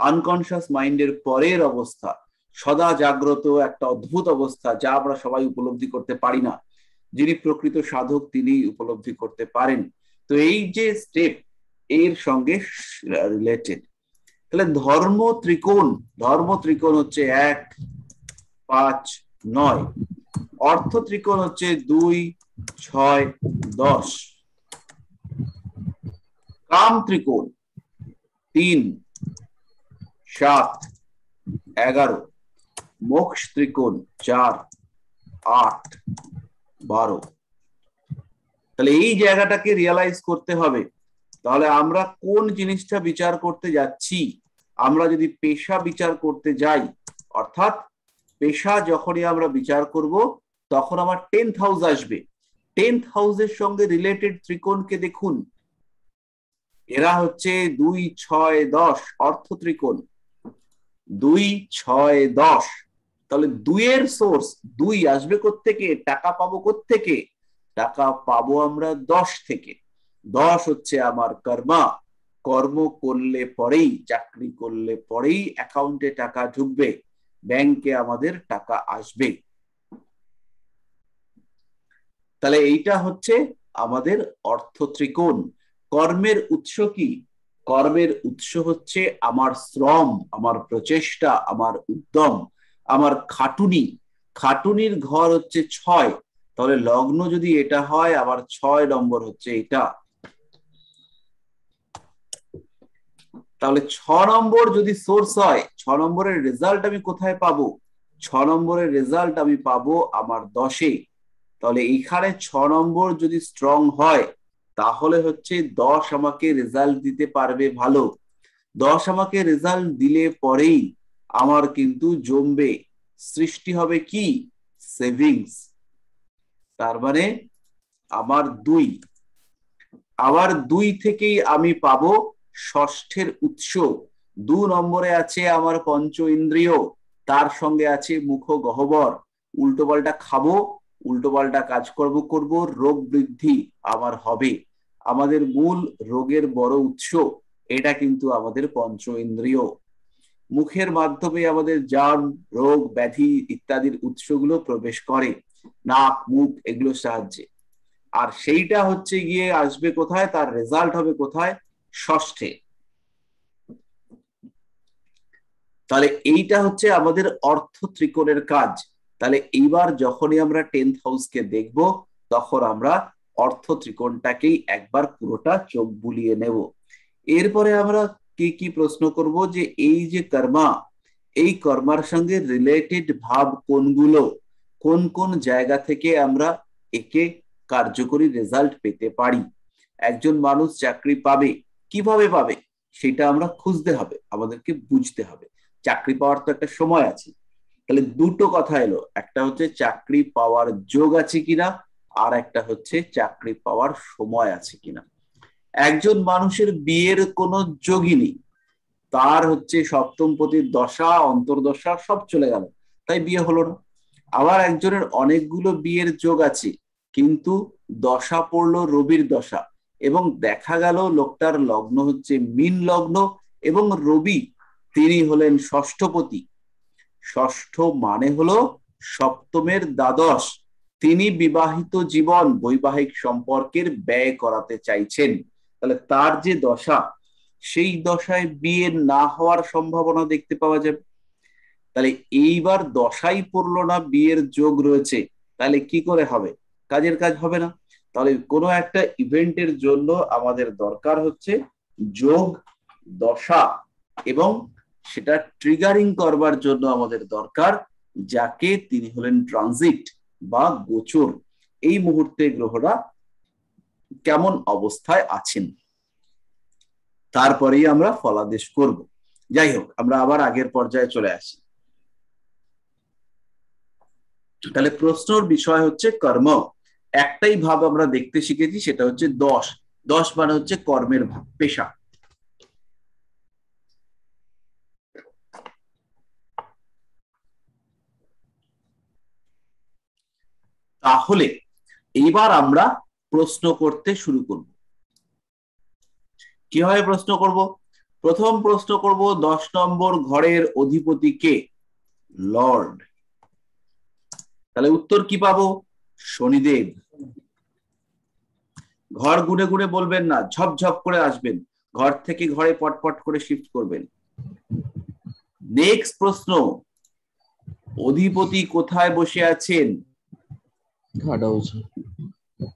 আনকনসাস মাইন্ডের পরের অবস্থা, সদা জাগ্রত একটা অদ্ভুত অবস্থা যা আমরা সবাই উপলব্ধি করতে পারি না, যিনি প্রকৃত সাধক তিনি উপলব্ধি করতে পারেন। তো এই যে স্টেপ এর সঙ্গে রিলেটেড। তাহলে ধর্ম ত্রিকোণ হচ্ছে 1, 5, 9, অর্থ ত্রিকোণ হচ্ছে 2, 6, 10, কাম ত্রিকোণ 3, 7, 11, মোক্ষ ত্রিকোণ 4, 8, 12। তাহলে এই জায়গাটাকে রিয়ালাইজ করতে হবে। তাহলে আমরা কোন জিনিসটা বিচার করতে যাচ্ছি? আমরা যদি পেশা বিচার করতে যাই, অর্থাৎ পেশা যখনই আমরা বিচার করব তখন আমার 10th হাউস আসবে। 10th হাউসের সঙ্গে রিলেটেড ত্রিকোণকে দেখুন, এরা হচ্ছে 2, 6, 10 অর্থ ত্রিকোণ, 2, 6, 10। তাহলে 2 এর সোর্স, 2 আসবে কোত্থেকে? টাকা পাবো কোত্থেকে? টাকা পাবো আমরা 10 থেকে। 10 হচ্ছে আমার কর্মা, কর্ম করলে পরেই, চাকরি করলে পরেই অ্যাকাউন্টে টাকা ঢুকবে, ব্যাংকে আমাদের টাকা আসবে। তাহলে এইটা হচ্ছে আমাদের অর্থ ত্রিকোণ। কর্মের উৎস কি? কর্মের উৎস হচ্ছে আমার শ্রম, আমার প্রচেষ্টা, আমার উদ্যম, আমার খাটুনি। খাটুনির ঘর হচ্ছে 6, তাহলে লগ্ন যদি এটা হয় আবার 6 নম্বর হচ্ছে এটা। তাহলে 6 নম্বর যদি সোর্স হয়, 6 নম্বরের রেজাল্ট আমি কোথায় পাবো? 6 নম্বরের রেজাল্ট আমি পাবো আমার 10-এ। তাহলে এখানে 6 নম্বর যদি স্ট্রং হয় তাহলে হচ্ছে 10 আমাকে রেজাল্ট দিতে পারবে ভালো। 10 আমাকে রেজাল্ট দিলে পরেই আমার কিন্তু জমবে, সৃষ্টি হবে কি? সেভিংস। তার মানে আমার 2, আবার 2 থেকেই আমি পাবো ষষ্ঠের উৎস। 2 নম্বরে আছে আমার পঞ্চ ইন্দ্রিয়, তার সঙ্গে আছে মুখ গহ্বর। উল্টো পাল্টা খাবো, উল্টো পাল্টা কাজ করব, রোগ বৃদ্ধি আমার হবে। আমাদের মূল রোগের বড় উৎস এটা কিন্তু আমাদের পঞ্চ ইন্দ্রিয়। মুখের মাধ্যমে আমাদের জার্ম, রোগ, ব্যাধি ইত্যাদির উৎসগুলো প্রবেশ করে, নাক, মুখ এগুলোর সাহায্যে। আর সেইটা হচ্ছে গিয়ে আসবে কোথায়? তার রেজাল্ট হবে কোথায়? ষষ্ঠে। তাহলে এইটা হচ্ছে আমাদের অর্থ ত্রিকোণের কাজ। তাহলে এইবার যখনই আমরা 10th হাউসকে দেখব তখন আমরা অর্থ ত্রিকোণটাকেই একবার পুরোটা চোখ বুলিয়ে নেব। এরপরে আমরা কি প্রশ্ন করব যে এই যে কর্মা, এই কর্মার সঙ্গে রিলেটেড ভাব কোনগুলো, কোন কোন জায়গা থেকে আমরা একে কার্যকরী রেজাল্ট পেতে পারি। একজন মানুষ চাকরি পাবে, কিভাবে পাবে সেটা আমরা খুঁজতে হবে, আমাদেরকে বুঝতে হবে। চাকরি পাওয়ার তো একটা সময় আছে। তাহলে দুটো কথা এলো, একটা হচ্ছে চাকরি পাওয়ার যোগ আছে কিনা, আর একটা হচ্ছে চাকরি পাওয়ার সময় আছে কিনা। একজন মানুষের বিয়ের কোনো যোগই নেই, তার হচ্ছে সপ্তমপতির দশা, অন্তর্দশা সব চলে গেল, তাই বিয়ে হলো না। আবার একজনের অনেকগুলো বিয়ের যোগ আছে, কিন্তু দশা পড়লো রবির দশা, এবং দেখা গেল লোকটার লগ্ন হচ্ছে মীন লগ্ন, এবং রবি তিনি হলেন ষষ্ঠপতি। ষষ্ঠ মানে হলো সপ্তমের দ্বাদশ। তিনি বিবাহিত জীবন, বৈবাহিক সম্পর্কের ব্যয় করাতে চাইছেন। তাহলে তার যে দশা, সেই দশায় বিয়ে না হওয়ার সম্ভাবনা দেখতে পাওয়া যাবে। তাহলে এইবার দশাই পড়লো না, বিয়ের যোগ রয়েছে, তাহলে কি করে হবে? কাজের কাজ হবে না। তাহলে কোনো একটা ইভেন্টের জন্য আমাদের দরকার হচ্ছে যোগ, দশা, এবং সেটা ট্রিগারিং করবার জন্য আমাদের দরকার যাকে তিনি হলেন ট্রানজিট বা গোচর। এই মুহূর্তে গ্রহরা কেমন অবস্থায় আছেন, তারপরেই আমরা ফলাদেশ করব। যাই হোক, আমরা আবার আগের পর্যায়ে চলে আসি। তাহলে প্রশ্নর বিষয় হচ্ছে কর্ম। একটাই ভাব আমরা দেখতে শিখেছি, সেটা হচ্ছে দশ। দশ মানে হচ্ছে কর্মের ভাব, পেশা। তাহলে এইবার আমরা প্রশ্ন করতে শুরু করব। কিভাবে প্রশ্ন করব? প্রথম প্রশ্ন করব 10 নম্বর ঘরের অধিপতি কে? লর্ড। তাহলে উত্তর কি পাবো? শনিদেব। ঘর গুনে গুনে বলবেন না, ঝপঝপ করে আসবেন, ঘর থেকে ঘরে পটপট করে শিফট করবেন। নেক্সট প্রশ্ন, অধিপতি কোথায় বসে আছেন?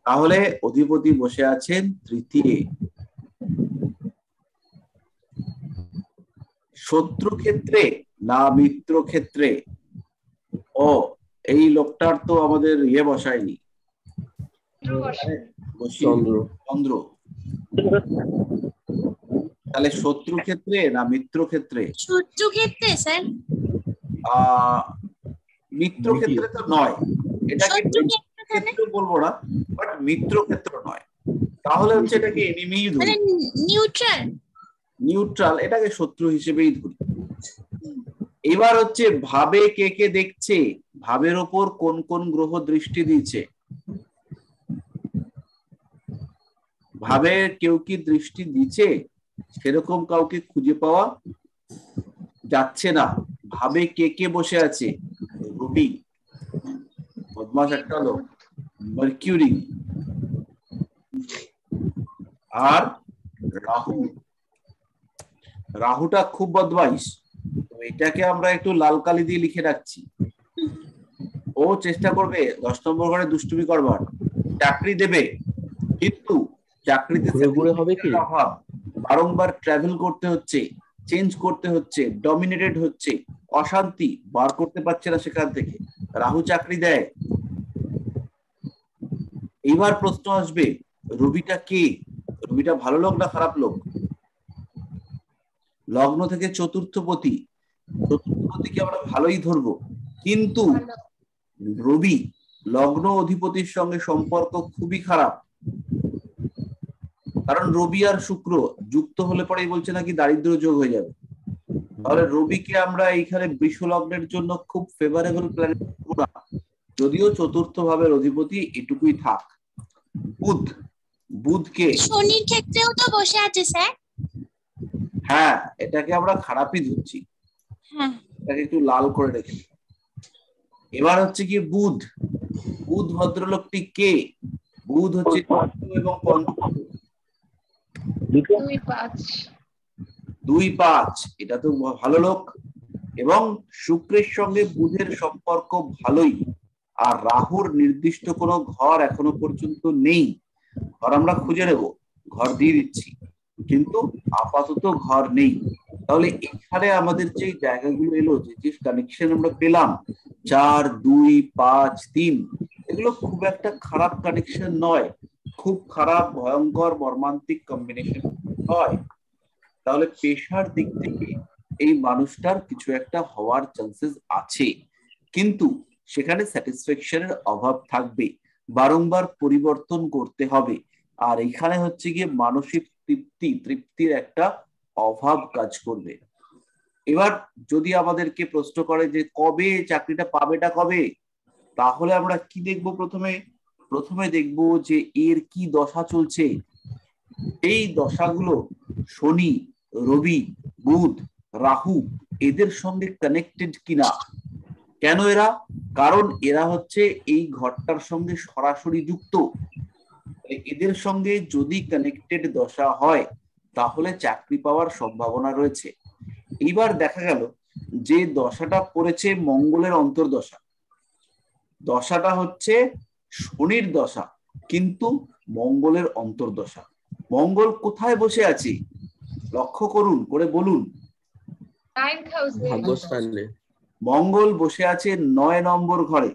তাহলে অধিপতি বসে আছেন তৃতীয়। শত্রু ক্ষেত্রে না মিত্র ক্ষেত্রে? ও, এই লোকটার তো আমাদের ইয়ে বসায়নি, চন্দ্র। তাহলে শত্রু ক্ষেত্রে না মিত্র ক্ষেত্রে? শত্রু ক্ষেত্রে স্যার। মিত্র ক্ষেত্রে তো নয়, এটাকে ক্ষেত্র বলবো না, বাট মিত্র ক্ষেত্র নয়। তাহলে হচ্ছে এটাকে এনিমি ধরি, নিউট্রাল। নিউট্রাল, এটাকে শত্রু হিসেবেই ধরি। এবার হচ্ছে ভাবে কে কে দেখছে, ভাবের ওপর কোন কোন গ্রহ দৃষ্টি দিচ্ছে? ভাবে কেউ কি দৃষ্টি দিচ্ছে? সেরকম কাউকে খুঁজে পাওয়া যাচ্ছে না। ভাবে কে কে বসে আছে? রবি, বদমাস একটা লোক, মার্কিউরি, আর রাহু। রাহুটা খুব বদমাইশ, এটাকে আমরা একটু লাল কালি দিয়ে লিখে রাখছি। ও চেষ্টা করবে 10 নম্বর ঘরে দুষ্টুমি করবার, চাকরি দেবে, কিন্তু চাকরিতে হবে কি, বারংবার ট্রাভেল করতে হচ্ছে, চেঞ্জ করতে হচ্ছে, ডমিনেটেড হচ্ছে, অশান্তি, বার করতে পারছে না সেখান থেকে। রাহু চাকরি দেয়। এইবার প্রশ্ন আসবে, রবিটা কে? রবিটা ভালো লোক না খারাপ লোক? লগ্ন থেকে চতুর্থপতি, চতুর্থপতিকে আমরা ভালোই ধরবো, কিন্তু রবি লগ্ন অধিপতির সঙ্গে সম্পর্ক খুবই খারাপ। কারণ রবি আর শুক্র যুক্ত হলে পরেই বলছে নাকি দারিদ্র যোগ হয়ে যাবে। তাহলে রবিকে আমরা এইখানে বৃষ লগ্নের জন্য খুব ফেভারেবল প্ল্যানেট করব না, যদিও চতুর্থ ভাবের অধিপতি এটুকুই থাক। বুধ, বুধকে শনির ক্ষেত্রেও তো বসে আছে স্যার। হ্যাঁ, এটাকে আমরা খারাপই ধরছি, এটাকে একটু লাল করে রেখে। এবার হচ্ছে কি বুধ, বুধ ভদ্রলোকটি কে? বুধ হচ্ছে এবং 2-5, এটা তো ভালো লোক, এবং শুক্রের সঙ্গে বুধের সম্পর্ক ভালোই। আর রাহুর নির্দিষ্ট কোনো ঘর এখনো পর্যন্ত নেই, ঘর আমরা খুঁজে নেব, ঘর দিয়ে দিচ্ছি, কিন্তু আপাতত ঘর নেই। তাহলে এখানে আমাদের যে জায়গাগুলো এলো, যে কানেকশন আমরা পেলাম 4, 2, 5, 3, এগুলো খুব একটা খারাপ কানেকশন নয়, খুব খারাপ ভয়ঙ্কর মর্মান্তিক কম্বিনেশন হয়। তাহলে পেশার দিক থেকে এই মানুষটার কিছু একটা হওয়ার চান্সেস আছে, কিন্তু সেখানে স্যাটিসফ্যাকশনের অভাব থাকবে, বারংবার পরিবর্তন করতে হবে। আর এখানে হচ্ছে গিয়ে মানসিক তৃপ্তির একটা অভাব কাজ করবে। এবার যদি আমাদেরকে প্রশ্ন করে যে কবে চাকরিটা পাবেটা কবে, তাহলে আমরা কি দেখব? প্রথমে দেখব যে এর কি দশা চলছে। এই দশাগুলো শনি, রবি, বুধ, রাহু এদের সঙ্গে কানেক্টেড কিনা। কেন এরা? কারণ এরা হচ্ছে এই ঘরটার সঙ্গে সরাসরি যুক্ত। এদের সঙ্গে যদি কানেক্টেড দশা হয় তাহলে চাকরি পাওয়ার সম্ভাবনা রয়েছে। এইবার দেখা গেল যে দশাটা পড়েছে মঙ্গলের অন্তর্দশা, দশাটা হচ্ছে শনির দশা কিন্তু মঙ্গলের অন্তর্দশা। মঙ্গল কোথায় বসে আছে লক্ষ্য করুন, করে বলুন। ভাগ্যস্থানে মঙ্গল বসে আছে ৯ নম্বর ঘরে।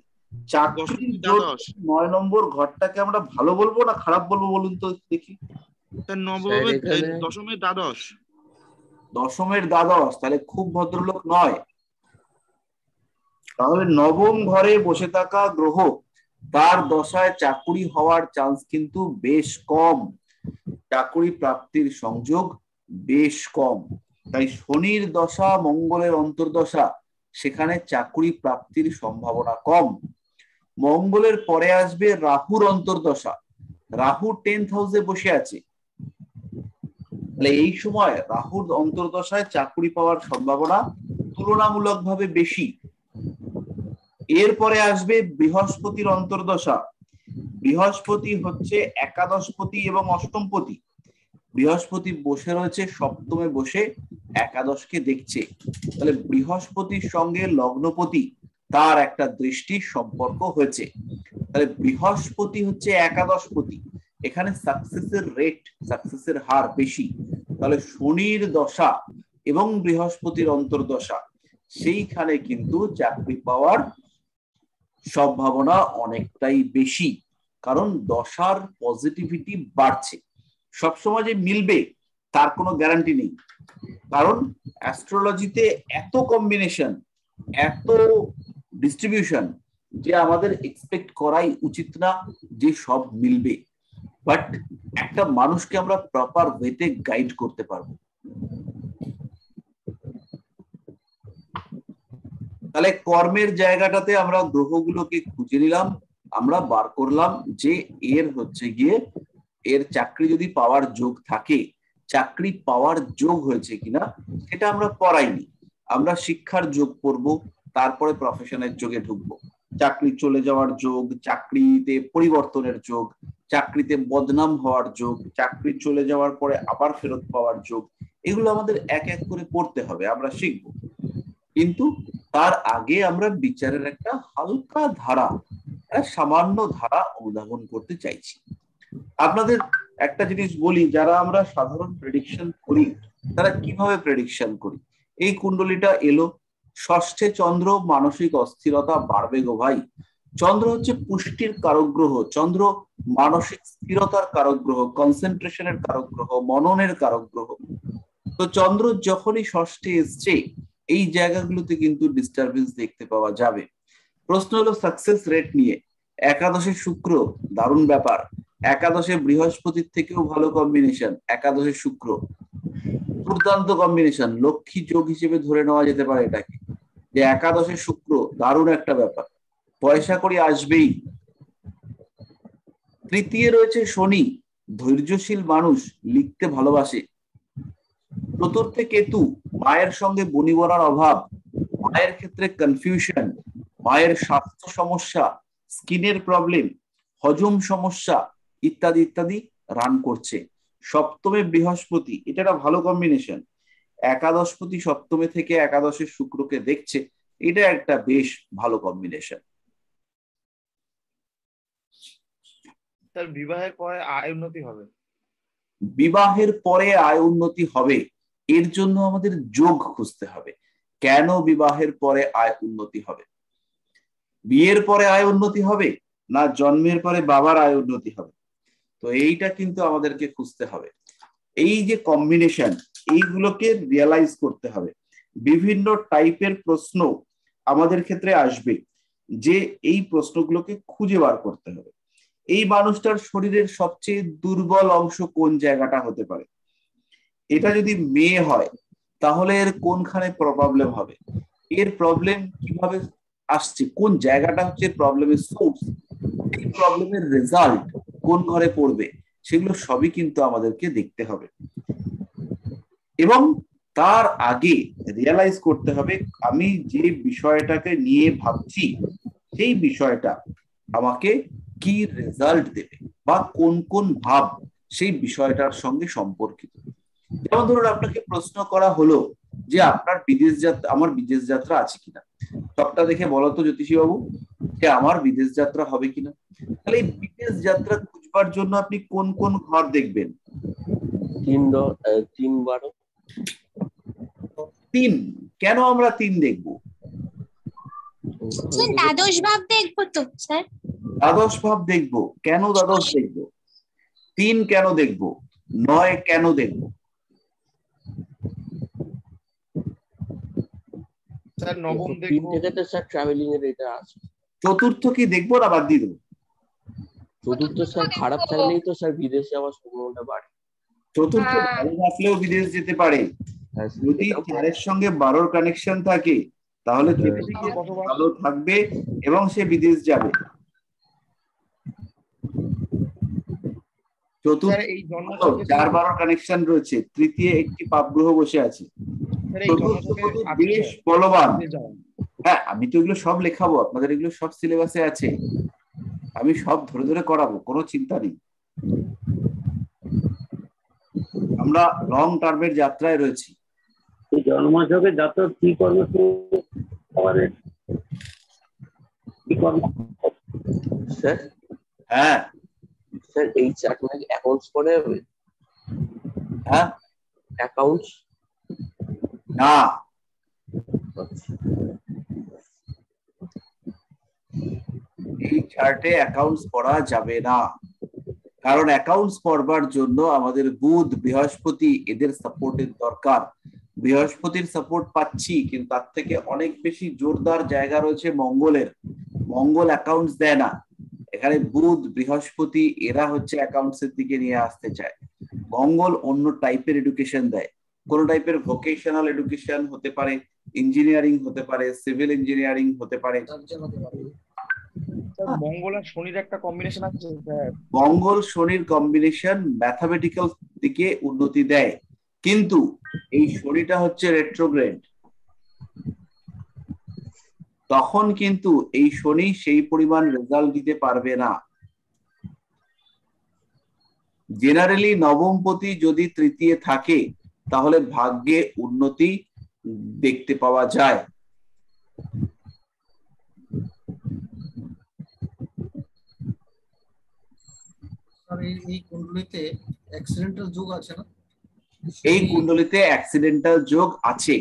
৯ নম্বর ঘরটাকে আমরা ভালো বলবো না খারাপ বলবো বলুন তো দেখি। দশমের দ্বাদশ। দশমের দ্বাদশ, তাহলে খুব ভদ্রলোক নয়। তাহলে নবম ঘরে বসে থাকা গ্রহ, তার দশায় চাকুরি হওয়ার চান্স কিন্তু বেশ কম, চাকুরি প্রাপ্তির সংযোগ বেশ কম। তাই শনির দশা মঙ্গলের অন্তর্দশা, সেখানে চাকুরি প্রাপ্তির সম্ভাবনা কম। মঙ্গলের পরে আসবে রাহুর অন্তর্দশা। রাহু 10th হাউসে বসে আছে, তাহলে এই সময় রাহুর অন্তর্দশায় চাকুরি পাওয়ার সম্ভাবনা তুলনামূলকভাবে বেশি। এরপরে আসবে বৃহস্পতির অন্তর্দশা। বৃহস্পতি হচ্ছে একাদশপতি এবং অষ্টমপতি। বৃহস্পতি বসে রয়েছে সপ্তমে, বসে একাদশকে দেখছে। তাহলে বৃহস্পতির সঙ্গে লগ্নপতি তার একটা দৃষ্টির সম্পর্ক হয়েছে। তাহলে বৃহস্পতি হচ্ছে একাদশপতি, এখানে সাকসেসের রেট, সাকসেসের হার বেশি। তাহলে শনির দশা এবং বৃহস্পতির অন্তর্দশা, সেইখানে কিন্তু চাকরি পাওয়ার সম্ভাবনা অনেকটাই বেশি, কারণ দশার পজিটিভিটি বাড়ছে। সবসময় যে মিলবে তার কোনো গ্যারান্টি নেই, কারণ অ্যাস্ট্রোলজিতে এত কম্বিনেশন, এত ডিস্ট্রিবিউশন যে আমাদের এক্সপেক্ট করাই উচিত না যে সব মিলবে। বাট একটা মানুষকে আমরা প্রপার ওয়েতে গাইড করতে পারবো। তাহলে কর্মের জায়গাটাতে আমরা গ্রহগুলোকে খুঁজে নিলাম, আমরা বার করলাম যে এর হচ্ছে গিয়ে এর চাকরি যদি পাওয়ার যোগ থাকে, চাকরি পাওয়ার যোগ হয়েছে কিনা সেটা আমরা পড়াইনি। আমরা শিক্ষার যোগ পড়বো, তারপরে প্রফেশনের যোগে ঢুকবো। চাকরি চলে যাওয়ার যোগ, চাকরিতে পরিবর্তনের যোগ, চাকরিতে বদনাম হওয়ার যোগ, চাকরি চলে যাওয়ার পরে আবার ফেরত পাওয়ার যোগ, এগুলো আমাদের এক এক করে পড়তে হবে, আমরা শিখবো। কিন্তু তার আগে আমরা বিচারের একটা হালকা ধারা, একটা সামান্য ধারা অনুধাবন করতে চাইছি। আপনাদের একটা জিনিস বলি, যারা আমরা সাধারণ প্রেডিকশন করি তারা কিভাবে প্রেডিকশন করি। এই কুণ্ডলিটা এলো, ষষ্ঠে চন্দ্র, মানসিক অস্থিরতা বাড়বে গো ভাই। চন্দ্র হচ্ছে পুষ্টির কারক গ্রহ, চন্দ্র মানসিক স্থিরতার কারক গ্রহ, কনসেন্ট্রেশনের কারক গ্রহ, মননের কারক গ্রহ। তো চন্দ্র যখনই ষষ্ঠে এসছে এই জায়গাগুলোতে কিন্তু ডিস্টারবেন্স দেখতে পাওয়া যাবে। প্রশ্ন হলো সাকসেস রেট নিয়ে। একাদশে শুক্র, দারুণ ব্যাপার। একাদশে বৃহস্পতির থেকেও ভালো কম্বিনেশন, একাদশে শুক্র দুর্দান্ত কম্বিনেশন, লক্ষ্মী যোগ হিসেবে ধরে নেওয়া যেতে পারে এটাকে, যে একাদশে শুক্র দারুণ একটা ব্যাপার, পয়সা করি আসবেই। তৃতীয় রয়েছে শনি, ধৈর্যশীল মানুষ, লিখতে ভালোবাসে। চতুর্থে কেতু, মায়ের সঙ্গে বনিবনার অভাব, মায়ের ক্ষেত্রে কনফিউশন, মায়ের স্বাস্থ্য সমস্যা, স্কিনের প্রবলেম, হজম সমস্যা ইত্যাদি ইত্যাদি রান করছে। সপ্তমে বৃহস্পতি, এটা একটা ভালো কম্বিনেশন। একাদশপতি সপ্তমে থেকে একাদশের শুক্রকে দেখছে, এটা একটা বেশ ভালো কম্বিনেশন। স্যার বিবাহের পরে আয় উন্নতি হবে? বিবাহের পরে আয় উন্নতি হবে, এর জন্য আমাদের যোগ খুঁজতে হবে। কেন বিবাহের পরে আয় উন্নতি হবে? বিয়ের পরে আয় উন্নতি হবে না জন্মের পরে বাবার আয় উন্নতি হবে? তো এইটা কিন্তু আমাদেরকে খুঁজতে হবে। এই যে কম্বিনেশন, এইগুলোকে রিয়ালাইজ করতে হবে। বিভিন্ন টাইপের প্রশ্ন আমাদের ক্ষেত্রে আসবে, যে এই প্রশ্নগুলোকে খুঁজে বার করতে হবে। এই মানুষটার শরীরের সবচেয়ে দুর্বল অংশ কোন জায়গাটা হতে পারে? এটা যদি মেয়ে হয় তাহলে এর কোনখানে প্রবলেম হবে, এর প্রবলেম কিভাবে আসছে, কোন জায়গাটা হচ্ছে প্রবলেমের সোর্স, এই প্রবলেমের রেজাল্ট কোন ঘরে পড়বে, সেগুলো সবই কিন্তু আমাদেরকে দেখতে হবে। এবং তার আগে রিয়ালাইজ করতে হবে আমি যে বিষয়টাকে নিয়ে ভাবছি সেই বিষয়টা আমাকে কি রেজাল্ট দেবে বা কোন কোন ভাব সেই বিষয়টার সঙ্গে সম্পর্কিত। যেমন ধরুন আপনাকে প্রশ্ন করা হলো যে আপনার বিদেশ যাত্রা, আমার বিদেশ যাত্রা আছে কিনা, সবটা দেখে বলো তো জ্যোতিষী বাবু যে আমার বিদেশ যাত্রা হবে কিনা। তাহলে এই বিদেশ যাত্রা খুঁজবার জন্য আপনি কোন কোন ঘর দেখবেন? 3-12। 3। কেন আমরা 3 দেখবো? দ্বাদশ ভাব দেখবো তো স্যার। দ্বাদশ ভাব দেখবো। কেন দ্বাদশ দেখবো? 3 কেন দেখবো? 9 কেন দেখবো? স্যার নবম 3 দেখবো। থেকে তো স্যার ট্রাভেলিং এর এটা আছে। চতুর্থ কি দেখবো না বাদ দিয়ে দেবো? চতুর্থ স্যার খারাপ থাকলেই তো স্যার বিদেশে যাওয়ার সম্ভাবনা বাড়ে। চতুর্থ ভালো থাকলেও বিদেশ যেতে পারে। যদি 4-এর সঙ্গে 12-র কানেকশন থাকে তাহলে ভালো থাকবে এবং সে বিদেশ যাবে। চতুর্থ 4-12 কানেকশন রয়েছে, তৃতীয় একটি পাপ গ্রহ বসে আছে, বেশ বলবান। হ্যাঁ, আমি তো এগুলো সব লেখাবো, আপনাদের এগুলো সব সিলেবাসে আছে, আমি সব ধরে ধরে করাবো, কোনো চিন্তা নেই। আমরা লং টার্মের যাত্রায় রয়েছি। জন্মাষ্টকে জাতক কি কর্ম স্যার? হ্যাঁ স্যার এই চার্ট নাকি অ্যাকাউন্টস পড়ে হবে? হ্যাঁ অ্যাকাউন্টস না, এই চার্টে অ্যাকাউন্টস পড়া যাবে না, কারণ অ্যাকাউন্টস পড়বার জন্য আমাদের বুধ বৃহস্পতি এদের সাপোর্টের দরকার। বৃহস্পতির সাপোর্ট পাচ্ছি, কিন্তু তার থেকে অনেক বেশি জোরদার জায়গা রয়েছে মঙ্গলের। মঙ্গল অ্যাকাউন্টস দেয় না, এখানে বুধ বৃহস্পতি এরা হচ্ছে অ্যাকাউন্টস এর দিকে নিয়ে আসতে চায়। মঙ্গল অন্য টাইপের এডুকেশন দেয়, কোন টাইপের ভোকেশনাল এডুকেশন হতে পারে, ইঞ্জিনিয়ারিং হতে পারে, সিভিল ইঞ্জিনিয়ারিং হতে পারে। মঙ্গল আর শনির একটা কম্বিনেশন আছে স্যার। মঙ্গল শনির কম্বিনেশন ম্যাথামেটিক্যাল দিকে উন্নতি দেয়, কিন্তু এই শনিটা হচ্ছে রেট্রোগ্রেড, তখন কিন্তু এই শনি সেই পরিমাণ রেজাল্ট দিতে পারবে না। জেনারেলি নবমপতি যদি তৃতীয় থাকে তাহলে ভাগ্যে উন্নতি দেখতে পাওয়া যায়। এই কুণ্ডলিতে অ্যাক্সিডেন্টাল যোগ আছে না? এই কুণ্ডলিতে অ্যাক্সিডেন্টাল যোগ আছে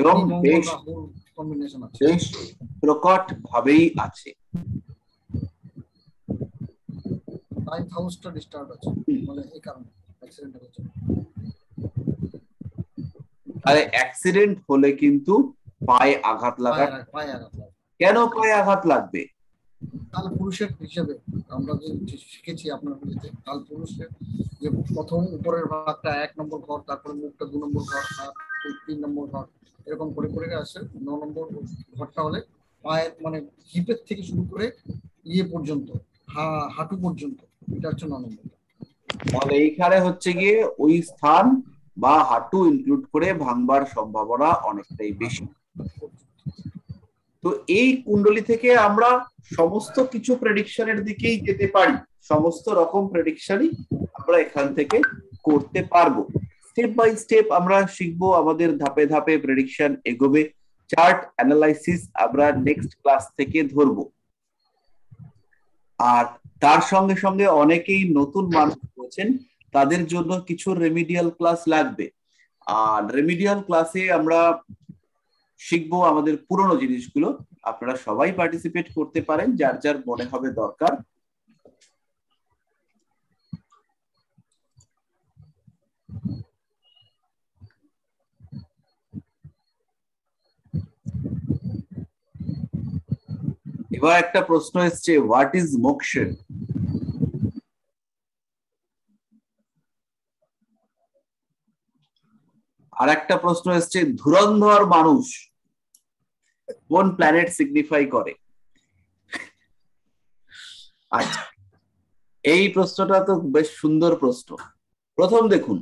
এবং বেশ কম্বিনেশন আছে, বেশ প্রকট ভাবেই আছে। 9th হাউসটা ডিস্টার্ব আছে, মানে এই কারণে অ্যাক্সিডেন্টাল হচ্ছে। আরে অ্যাক্সিডেন্ট হলে কিন্তু পায়ে আঘাত লাগার, পায়ে আঘাত লাগে। কেন পায়ে আঘাত লাগবে? কাল পুরুষের হিসেবে আমরা যে শিখেছি আপনার বিয়েতে, কাল পুরুষের যে প্রথম উপরের ভাগটা 1 নম্বর ঘর, তারপরে মুখটা 2 নম্বর ঘর, 3 নম্বর ঘর, এরকম করে করে আসে। 9 নম্বর ঘরটা হলে পায়ের মানে হিপের থেকে শুরু করে ইয়ে পর্যন্ত, হাঁটু পর্যন্ত, এটা হচ্ছে 9 নম্বর। তাহলে এইখানে হচ্ছে গিয়ে ওই স্থান বা হাঁটু ইনক্লুড করে ভাঙবার সম্ভাবনা অনেকটাই বেশি। তো এই কুণ্ডলী থেকে আমরা সমস্ত কিছু প্রেডিকশনের দিকেই যেতে পারি, সমস্ত রকম প্রেডিকশনই আমরা এখান থেকে করতে পারবো। স্টেপ বাই স্টেপ আমরা শিখবো, আমাদের ধাপে ধাপে প্রেডিকশন এগোবে। চার্ট অ্যানালাইসিস আমরা নেক্সট ক্লাস থেকে ধরবো। আর তার সঙ্গে সঙ্গে অনেকেই নতুন মানুষ রয়েছেন, তাদের জন্য কিছু রেমিডিয়াল ক্লাস লাগবে। আর রেমিডিয়াল ক্লাসে আমরা শিখবো আমাদের পুরনো জিনিসগুলো। আপনারা সবাই পার্টিসিপেট করতে পারেন, যার যার মনে হবে দরকার। এবার একটা প্রশ্ন এসছে, হোয়াট ইজ মোক্ষেন? আর একটা প্রশ্ন এসছে, ধুরন্ধর মানুষ কোন প্ল্যানেট সিগনিফাই করে? আচ্ছা, এই প্রশ্নটা তো বেশ সুন্দর প্রশ্ন। প্রথম দেখুন,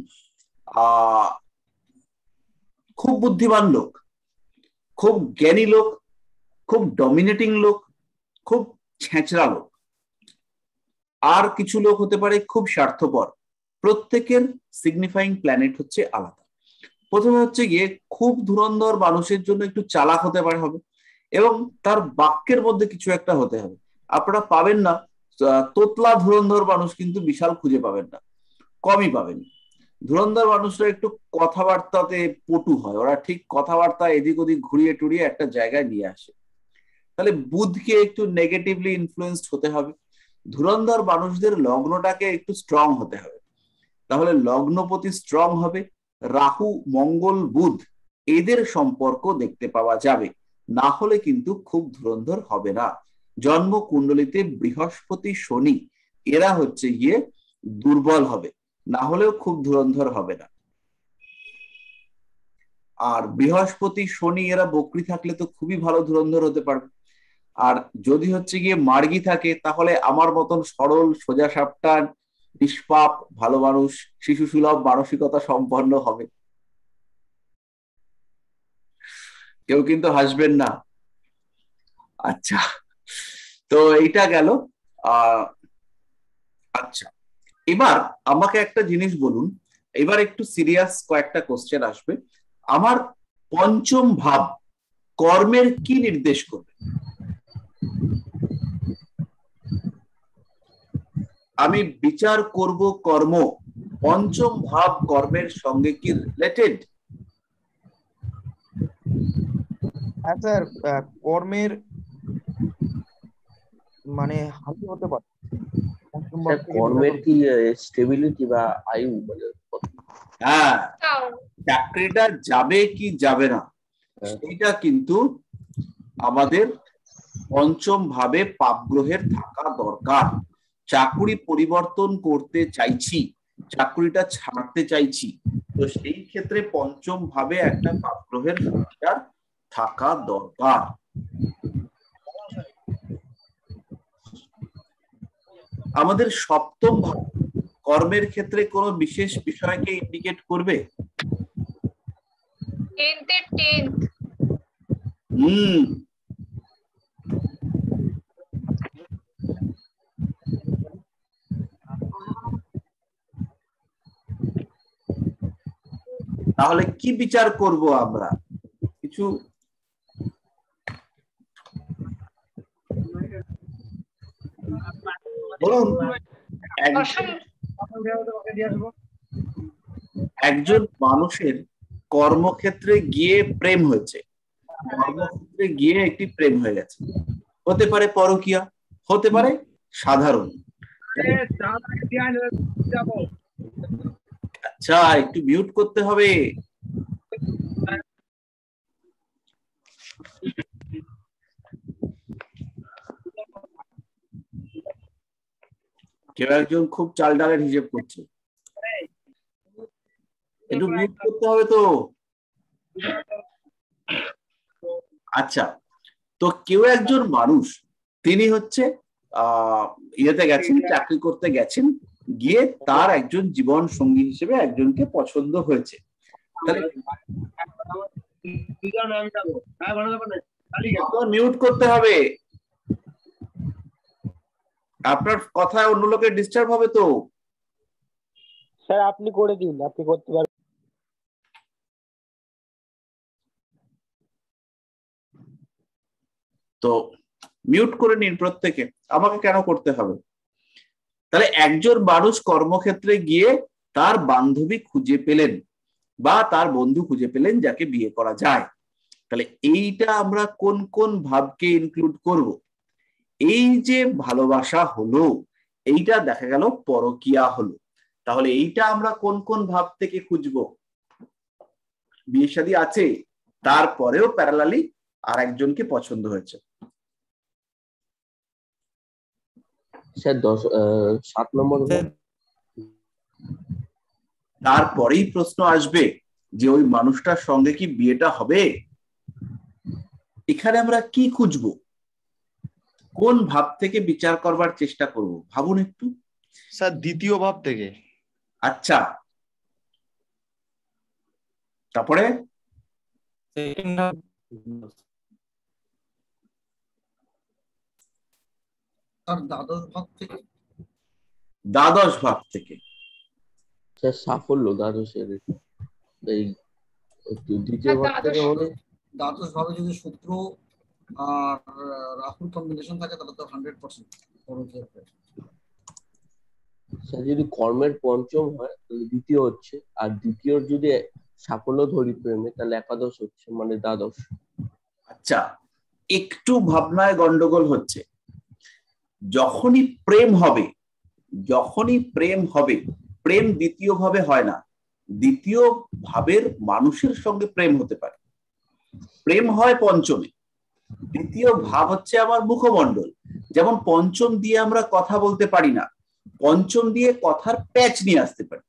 খুব বুদ্ধিমান লোক, খুব জ্ঞানী লোক, খুব ডমিনেটিং লোক, খুব ছেঁচড়া লোক, আর কিছু লোক হতে পারে খুব স্বার্থপর। প্রত্যেকের সিগনিফাইং প্ল্যানেট হচ্ছে আলাদা। প্রথমে হচ্ছে গিয়ে খুব ধুরন্ধর মানুষের জন্য একটু চালাক হতে পারে হবে, এবং তার বাক্যের মধ্যে কিছু একটা হতে হবে। আপনারা পাবেন না তোতলা ধুরন্ধর মানুষ, কিন্তু বিশাল খুঁজে পাবেন না, কমই পাবেন। ধুরন্ধর মানুষরা একটু কথাবার্তাতে পটু হয়, ওরা ঠিক কথাবার্তা এদিক ওদিক ঘুরিয়ে টুরিয়ে একটা জায়গায় নিয়ে আসে। তাহলে বুধকে একটু নেগেটিভলি ইনফ্লুয়েন্সড হতে হবে। ধুরন্ধর মানুষদের লগ্নটাকে একটু স্ট্রং হতে হবে, তাহলে লগ্নপতি স্ট্রং হবে। রাহু, মঙ্গল, বুধ এদের সম্পর্ক দেখতে পাওয়া যাবে, না হলে কিন্তু খুব ধুরন্ধর হবে না। জন্ম কুণ্ডলিতে বৃহস্পতি, শনি এরা হচ্ছে গিয়ে দুর্বল হবে, না হলেও খুব ধুরন্ধর হবে না। আর বৃহস্পতি, শনি এরা বকরি থাকলে তো খুবই ভালো ধুরন্ধর হতে পারবে। আর যদি হচ্ছে গিয়ে মার্গী থাকে, তাহলে আমার মতন সরল সোজা সাপটা নিষ্পাপ ভালো মানুষ, শিশু সুলভ মানসিকতা সম্পন্ন হবে। কেউ কিন্তু হাসবেন না। আচ্ছা, তো এইটা গেল। আচ্ছা, এবার আমাকে একটা জিনিস বলুন, এবার একটু সিরিয়াস কয়েকটা কোশ্চেন আসবে। আমার পঞ্চম ভাব কর্মের কি নির্দেশ করবে? আমি বিচার করব কর্ম, পঞ্চম ভাব কর্মের সঙ্গে কি রিলেটেড? হ্যাঁ স্যার, কর্মের মানে হানি হতে পারে। কর্মের কি স্টেবিলিটি বা আয়ু মানে? হ্যাঁ, চাকরিটা যাবে কি যাবে না এটা কিন্তু আমাদের পঞ্চম ভাবে পাপ গ্রহের থাকা দরকার। চাকরি পরিবর্তন করতে চাইছি, চাকরিটা ছাড়তে চাইছি, তো সেই ক্ষেত্রে পঞ্চম ভাবে একটা পাপ গ্রহের সঞ্চার থাকা দরকার। আমাদের সপ্তম ভাব কর্মের ক্ষেত্রে কোনো বিশেষ বিষয়কে ইন্ডিকেট করবে? তাহলে কি বিচার করব আমরা? কিছু বলুন। একজন মানুষের কর্মক্ষেত্রে গিয়ে প্রেম হয়েছে, কর্মক্ষেত্রে গিয়ে একটি প্রেম হয়ে গেছে, হতে পারে পরকীয়া, হতে পারে সাধারণ। আচ্ছা, একটু মিউট করতে হবে। কেউ একজন খুব চাল ডালের হিসেব করছে, একটু মিউট করতে হবে তো। আচ্ছা, তো কেউ একজন মানুষ তিনি হচ্ছে ইয়েতে গেছেন, চাকরি করতে গেছেন, গিয়ে তার একজন জীবন সঙ্গী হিসেবে একজনকে পছন্দ হয়েছে। মিউট করতে হবে, আপনার কথায় অন্য লোকের ডিস্টার্ব হবে তো। স্যার আপনি করে দিন, আপনি করতে পারবেন। তো মিউট করে নিন প্রত্যেকে, আমাকে কেন করতে হবে? তাহলে একজন মানুষ কর্মক্ষেত্রে গিয়ে তার বান্ধবী খুঁজে পেলেন বা তার বন্ধু খুঁজে পেলেন যাকে বিয়ে করা যায়। তাহলে এইটা আমরা কোন কোন ভাবকে ইনক্লুড করব? এই যে ভালোবাসা হলো, এইটা দেখা গেল পরকীয়া হলো, তাহলে এইটা আমরা কোন কোন ভাব থেকে খুঁজবো? বিয়ে শাদী আছে, তারপরেও প্যারালালি আর একজনকে পছন্দ হয়েছে। স্যার 7 নম্বর। তারপরেই প্রশ্ন আসবে যে ওই মানুষটার সঙ্গে কি বিয়েটা হবে? এখানে আমরা কি খুঁজবো, কোন ভাব থেকে বিচার করবার চেষ্টা করব, ভাবুন একটু। স্যার দ্বিতীয় ভাব থেকে। আচ্ছা, তারপরে আর দ্বাদশ ভাব থেকে। দ্বাদশ ভাব থেকে স্যার সাফল্য দ্বাদশের এই দ্বিতীয় ভাব থেকে হলে দ্বাদশ ভাবে যদি শুক্র আর রাহুর কম্বিনেশন থাকে তাহলে তো 100% পরকীয়া হবে। স্যার যদি কর্মের পঞ্চম হয় তাহলে দ্বিতীয় হচ্ছে, আর দ্বিতীয়র যদি সাফল্য ধরি প্রেমে তাহলে একাদশ হচ্ছে, মানে দ্বাদশ। আচ্ছা, একটু ভাবনায় গন্ডগোল হচ্ছে। যখনই প্রেম হবে, প্রেম দ্বিতীয় ভাবে হয় না, দ্বিতীয় ভাবের মানুষের সঙ্গে প্রেম হতে পারে। প্রেম হয় পঞ্চমে, দ্বিতীয় ভাব হচ্ছে আমার মুখমণ্ডল। যেমন পঞ্চম দিয়ে আমরা কথা বলতে পারি না, পঞ্চম দিয়ে কথার প্যাচ নিয়ে আসতে পারি।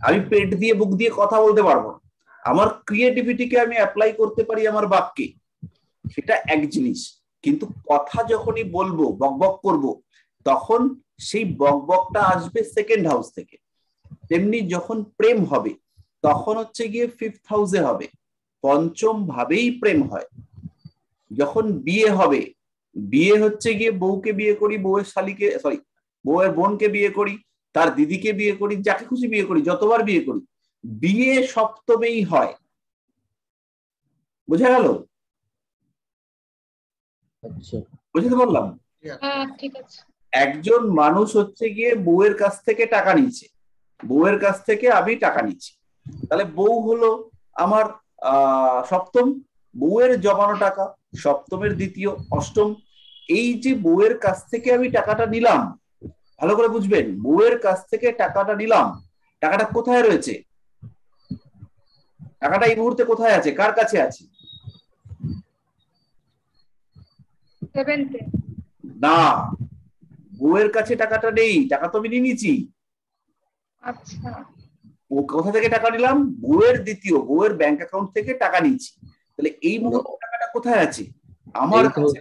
আমি পেট দিয়ে বুক দিয়ে কথা বলতে পারবো না, আমার ক্রিয়েটিভিটিকে আমি অ্যাপ্লাই করতে পারি আমার বাক্যে, সেটা এক জিনিস। কিন্তু কথা যখনই বলবো, বকবক করব, তখন সেই বকবকটা আসবে সেকেন্ড হাউস থেকে। তেমনি যখন প্রেম হবে তখন হচ্ছে গিয়ে ফিফথ হাউসে হবে, পঞ্চম ভাবেই প্রেম হয়। যখন বিয়ে হবে, বিয়ে হচ্ছে গিয়ে বউকে বিয়ে করি, বউয়ের শালীকে, সরি বউয়ের বোনকে বিয়ে করি, তার দিদিকে বিয়ে করি, যাকে খুশি বিয়ে করি, যতবার বিয়ে করি, বিয়ে সপ্তমেই হয়। বোঝা গেল? আচ্ছা, বুঝতে পারলাম? ঠিক আছে। একজন মানুষ হচ্ছে গিয়ে বউয়ের কাছ থেকে টাকা নিচ্ছে, বউয়ের কাছ থেকে আমি টাকা নিচ্ছি, তাহলে বউ হলো আমার সপ্তম, বউয়ের জমানো টাকা সপ্তমের দ্বিতীয়, অষ্টম। এই যে বউয়ের কাছ থেকে আমি টাকাটা নিলাম, ভালো করে বুঝবেন, বউয়ের কাছ থেকে টাকাটা নিলাম, টাকাটা কোথায় রয়েছে? টাকাটা এই মুহূর্তে কোথায় আছে, কার কাছে আছে? না, বউয়ের কাছে টাকাটা নেই, টাকা তো আমি নিয়ে নিয়েছি। আচ্ছা, ও কোথা থেকে টাকা নিলাম? বউয়ের দ্বিতীয়, বউয়ের ব্যাংক অ্যাকাউন্ট থেকে টাকা নিয়েছি। তাহলে এই মুহূর্তে টাকাটা কোথায় আছে? আমার কাছে।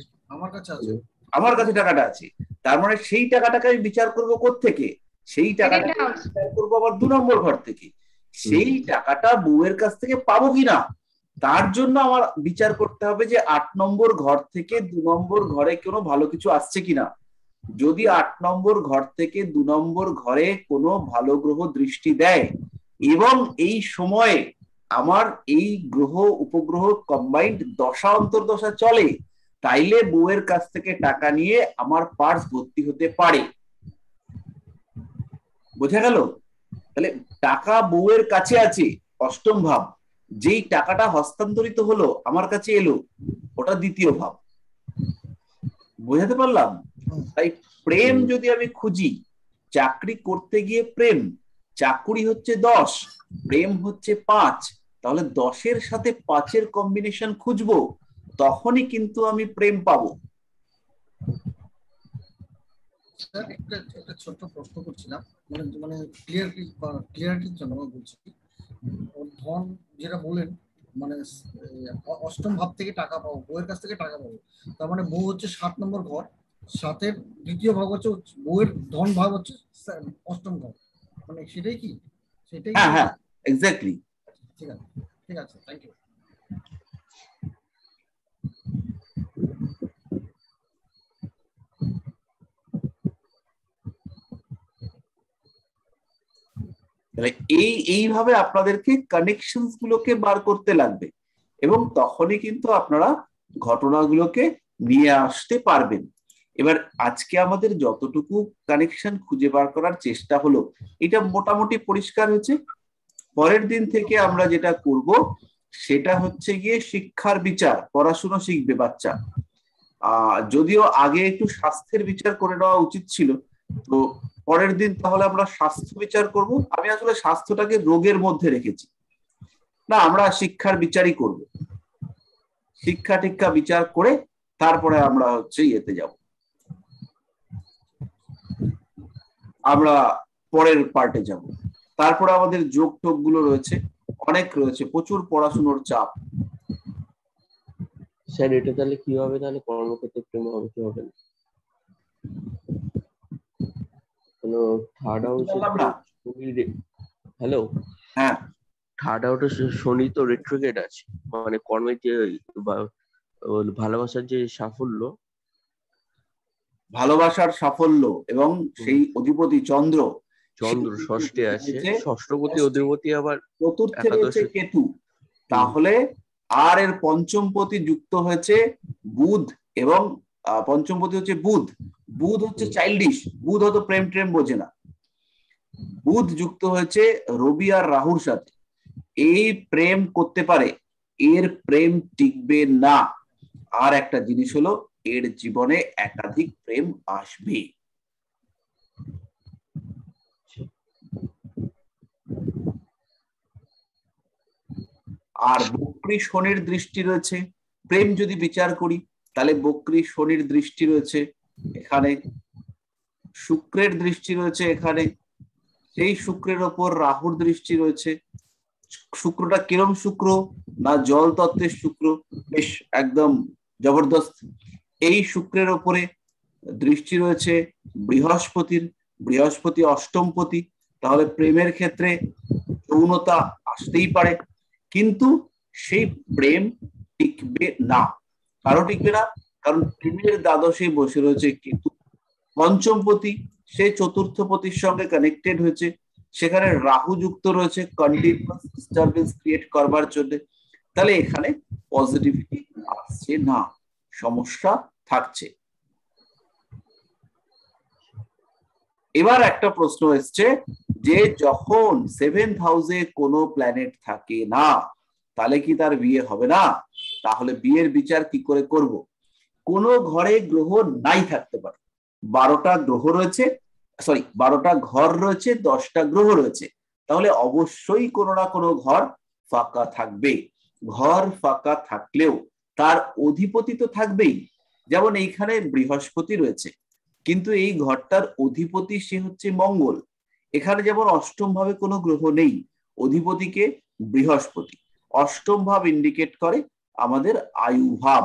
আছে। আমার কাছে টাকাটা আছে, তার মানে সেই টাকাটাকে আমি বিচার করবো কোত্থেকে? সেই টাকাটা বিচার করবো আবার 2 নম্বর ঘর থেকে। সেই টাকাটা বউয়ের কাছ থেকে পাবো কিনা, তার জন্য আমার বিচার করতে হবে যে 8 নম্বর ঘর থেকে 2 নম্বর ঘরে কোনো ভালো কিছু আসছে কিনা। যদি 8 নম্বর ঘর থেকে 2 নম্বর ঘরে কোনো ভালো গ্রহ দৃষ্টি দেয় এবং এই সময়ে আমার এই গ্রহ উপগ্রহ কম্বাইন্ড দশা অন্তর্দশা চলে, তাইলে বউয়ের কাছ থেকে টাকা নিয়ে আমার পার্স ভর্তি হতে পারে। বোঝা গেল? তাহলে টাকা বউয়ের কাছে আছে, অষ্টম ভাব, যেই টাকাটা হস্তান্তরিত হলো আমার কাছে এলো, ওটা দ্বিতীয় ভাব। বোঝাতে পারলাম? তাই প্রেম যদি আমি খুঁজি, চাকরি করতে গিয়ে প্রেম, চাকুরি হচ্ছে 10, প্রেম হচ্ছে 5, তাহলে 10-এর সাথে 5-এর কম্বিনেশন খুঁজবো, তখনই কিন্তু আমি প্রেম পাবো। স্যার একটা ছোট্ট প্রশ্ন করছিলাম, মানে ক্লিয়ারিটির জন্য বলছি। ধন যেটা বলেন, মানে অষ্টম ভাব থেকে টাকা পাবো, বউয়ের কাছ থেকে টাকা পাবো, তার মানে বউ হচ্ছে 7 নম্বর ঘর, 7-এর দ্বিতীয় ভাগ হচ্ছে বউয়ের ধন ভাগ হচ্ছে অষ্টম ঘর, মানে সেটাই কি? সেটাই? হ্যাঁ হ্যাঁ, এক্স্যাক্টলি। ঠিক আছে, ঠিক আছে, থ্যাংক ইউ। এইভাবে আপনাদেরকে কানেকশনস গুলোকে বার করতে লাগবে এবং তখনই কিন্তু আপনারা ঘটনাগুলোকে নিয়ে আসতে পারবেন। এবার আজকে আমাদের যতটুকু কানেকশন খুঁজে বার করার চেষ্টা হলো, এটা মোটামুটি পরিষ্কার হয়েছে। পরের দিন থেকে আমরা যেটা করব সেটা হচ্ছে গিয়ে শিক্ষার বিচার, পড়াশোনা শিখবে বাচ্চা। যদিও আগে একটু স্বাস্থ্যের বিচার করে নেওয়া উচিত ছিল, তো পরের দিন তাহলে আমরা স্বাস্থ্য বিচার করব। আমি আসলে স্বাস্থ্যটাকে রোগের মধ্যে রেখেছি, না আমরা শিক্ষার বিচারই করব। শিক্ষা টিক্ষা বিচার করে তারপরে আমরা হচ্ছে ইয়েতে যাব, আমরা পরের পার্টে যাব। তারপরে আমাদের যোগ টোগ গুলো রয়েছে, অনেক রয়েছে, প্রচুর পড়াশোনার চাপ। স্যার এটা তাহলে কি হবে, তাহলে কর্মক্ষেত্রে প্রেম হবে কি হবে না? থার্ড হাউস, হ্যালো, হ্যাঁ থার্ড হাউস শনি তো রেট্রোগেট আছে, মানে কর্মের যে ভালোবাসার যে সাফল্য, ভালোবাসার সাফল্য, এবং সেই অধিপতি চন্দ্র ষষ্ঠে আছে, ষষ্ঠপতি অধিপতি আবার চতুর্থে রয়েছে কেতু। তাহলে আর এর পঞ্চমপতি যুক্ত হয়েছে বুধ, এবং পঞ্চমপতি হচ্ছে বুধ। বুধ হচ্ছে চাইল্ডিশ, বুধ হয়তো প্রেম ট্রেম বোঝে না। বুধ যুক্ত হয়েছে রবি আর রাহুর সাথে। এই প্রেম করতে পারে, এর প্রেম টিকবে না। আর একটা জিনিস হলো, এর জীবনে একাধিক প্রেম আসবে। আর বক্রী শনির দৃষ্টি রয়েছে। প্রেম যদি বিচার করি তাহলে বক্রী শনির দৃষ্টি রয়েছে এখানে, শুক্রের দৃষ্টি রয়েছে এখানে, সেই শুক্রের ওপর রাহুর দৃষ্টি রয়েছে। শুক্রটা কিরম শুক্র না, জল তত্ত্বের শুক্র, বেশ একদম জবরদস্ত। এই শুক্রের ওপরে দৃষ্টি রয়েছে বৃহস্পতির, বৃহস্পতি অষ্টমপতি। তাহলে প্রেমের ক্ষেত্রে যৌনতা আসতেই পারে, কিন্তু সেই প্রেম টিকবে না। কারো টিকবে না, কারণ প্রেমের দ্বাদশে বসে রয়েছে কেতু পঞ্চমপতি, সে চতুর্থ পতির সঙ্গে কানেক্টেড হয়েছে। সেখানে রাহু যুক্ত রয়েছে কন্টিনিউয়াস ডিস্টারবেন্স ক্রিয়েট করবার জন্য। তাহলে এখানে পজিটিভিটি আসছে না, সমস্যা থাকছে। এবার একটা প্রশ্ন এসছে যে যখন 7th হাউসে কোনো প্ল্যানেট থাকে না, তাহলে কি তার বিয়ে হবে না? তাহলে বিয়ের বিচার কি করে করব? কোনো ঘরে গ্রহ নাই থাকতে পারে। 12টা গ্রহ রয়েছে, 12টা ঘর রয়েছে, 10টা গ্রহ রয়েছে, তাহলে অবশ্যই কোনো না কোনো ঘর ফাঁকা থাকবে। ঘর ফাঁকা থাকলেও তার অধিপতি তো থাকবেই। যেমন এইখানে বৃহস্পতি রয়েছে, কিন্তু এই ঘরটার অধিপতি সে হচ্ছে মঙ্গল। এখানে যেমন অষ্টম ভাবে কোনো গ্রহ নেই, অধিপতিকে বৃহস্পতি। অষ্টম ভাব ইন্ডিকেট করে আমাদের আয়ু ভাব।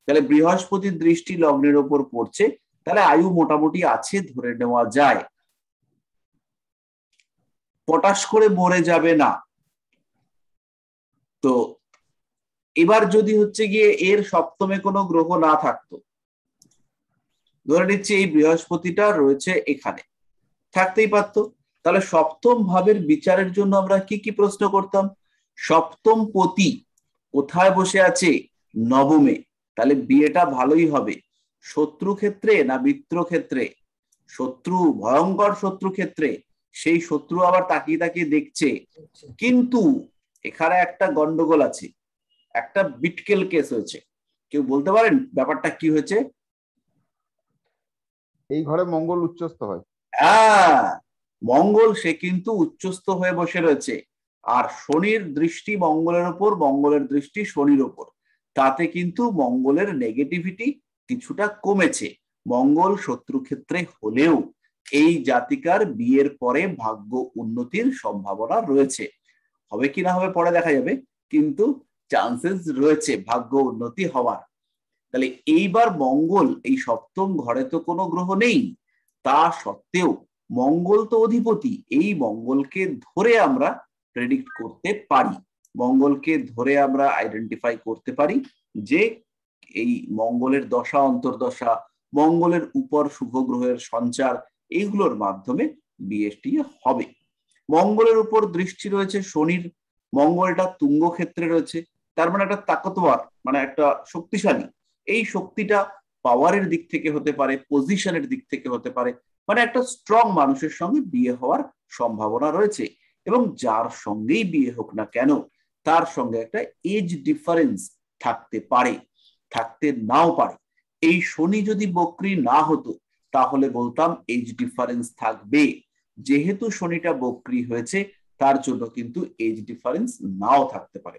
তাহলে বৃহস্পতির দৃষ্টি লগ্নের ওপর পড়ছে, তাহলে আয়ু মোটামুটি আছে ধরে নেওয়া যায়। পটাশ করে মরে যাবে না। তো এবার যদি হচ্ছে গিয়ে এর সপ্তমে কোনো গ্রহ না থাকতো, ধরে নিচ্ছি এই বৃহস্পতিটা রয়েছে এখানে, থাকতেই পারতো, তাহলে সপ্তম ভাবের বিচারের জন্য আমরা কি কি প্রশ্ন করতাম? সপ্তম পতি কোথায় বসে আছে? নবমে। তাহলে বিয়েটা ভালোই হবে। শত্রু ক্ষেত্রে না মিত্র ক্ষেত্রে? শত্রু, ভয়ঙ্কর শত্রু ক্ষেত্রে। সেই শত্রু আবার তাকিয়ে তাকিয়ে দেখছে। কিন্তু এখানে একটা গন্ডগোল আছে, একটা বিটকেল কেস হয়েছে। কেউ বলতে পারেন ব্যাপারটা কি হয়েছে? এই ঘরে মঙ্গল উচ্চস্থ হয়। হ্যাঁ, মঙ্গল সে কিন্তু উচ্চস্থ হয়ে বসে রয়েছে, আর শনির দৃষ্টি মঙ্গলের উপর, মঙ্গলের দৃষ্টি শনির উপর। তাতে কিন্তু মঙ্গলের নেগেটিভিটি কিছুটা কমেছে। মঙ্গল শত্রু ক্ষেত্রে হলেও এই জাতিকার বিয়ের পরে ভাগ্য উন্নতির সম্ভাবনা রয়েছে। হবে কি না হবে পরে দেখা যাবে, কিন্তু চান্সেস রয়েছে ভাগ্য উন্নতি হওয়ার। তাহলে এইবার মঙ্গল এই সপ্তম ঘরে তো কোনো গ্রহ নেই, তা সত্ত্বেও মঙ্গল তো অধিপতি। এই মঙ্গলকে ধরে আমরা প্রেডিক্ট করতে পারি, মঙ্গলকে ধরে আমরা আইডেন্টিফাই করতে পারি যে এই মঙ্গলের দশা অন্তর্দশা, মঙ্গলের উপর শুভ গ্রহের সঞ্চার, এইগুলোর মাধ্যমে বিয়েটি হবে। মঙ্গলের উপর দৃষ্টি রয়েছে শনির, মঙ্গলটা তুঙ্গ ক্ষেত্রে রয়েছে, তার মানে একটা তাকতওয়ার, মানে একটা শক্তিশালী। এই শক্তিটা পাওয়ারের দিক থেকে হতে পারে, পজিশনের দিক থেকে হতে পারে, মানে একটা স্ট্রং মানুষের সঙ্গে বিয়ে হওয়ার সম্ভাবনা রয়েছে। এবং যার সঙ্গেই বিয়ে হোক না কেন, তার সঙ্গে একটা এজ ডিফারেন্স থাকতে পারে, থাকতে নাও পারে। এই শনি যদি বক্রী না হতো তাহলে বলতাম এজ ডিফারেন্স থাকবে। যেহেতু শনিটা বক্রী হয়েছে, তার জন্য কিন্তু এজ ডিফারেন্স নাও থাকতে পারে।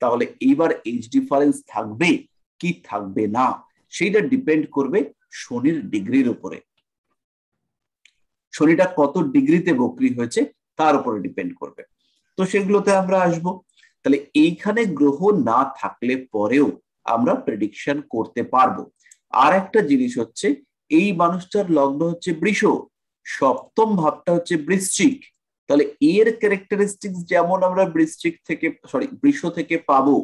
তাহলে এইবার এজ ডিফারেন্স থাকবে কি থাকবে না, সেইটা ডিপেন্ড করবে শনির ডিগ্রির উপরে। শনিটা কত ডিগ্রিতে বক্রী হয়েছে তার উপরে ডিপেন্ড করবে। তো সেগুলোতে আমরা আসবো। তাহলে এইখানে গ্রহ না থাকলে পরেও আমরা প্রেডিকশন করতে পারবো। আর একটা জিনিস হচ্ছে, এই মানুষটার লগ্ন হচ্ছে বৃষ, সপ্তম ভাবটা হচ্ছে বৃশ্চিক, তাহলে এর ক্যারেক্টারিস্টিক্স যেমন আমরা বৃষ থেকে পাবো,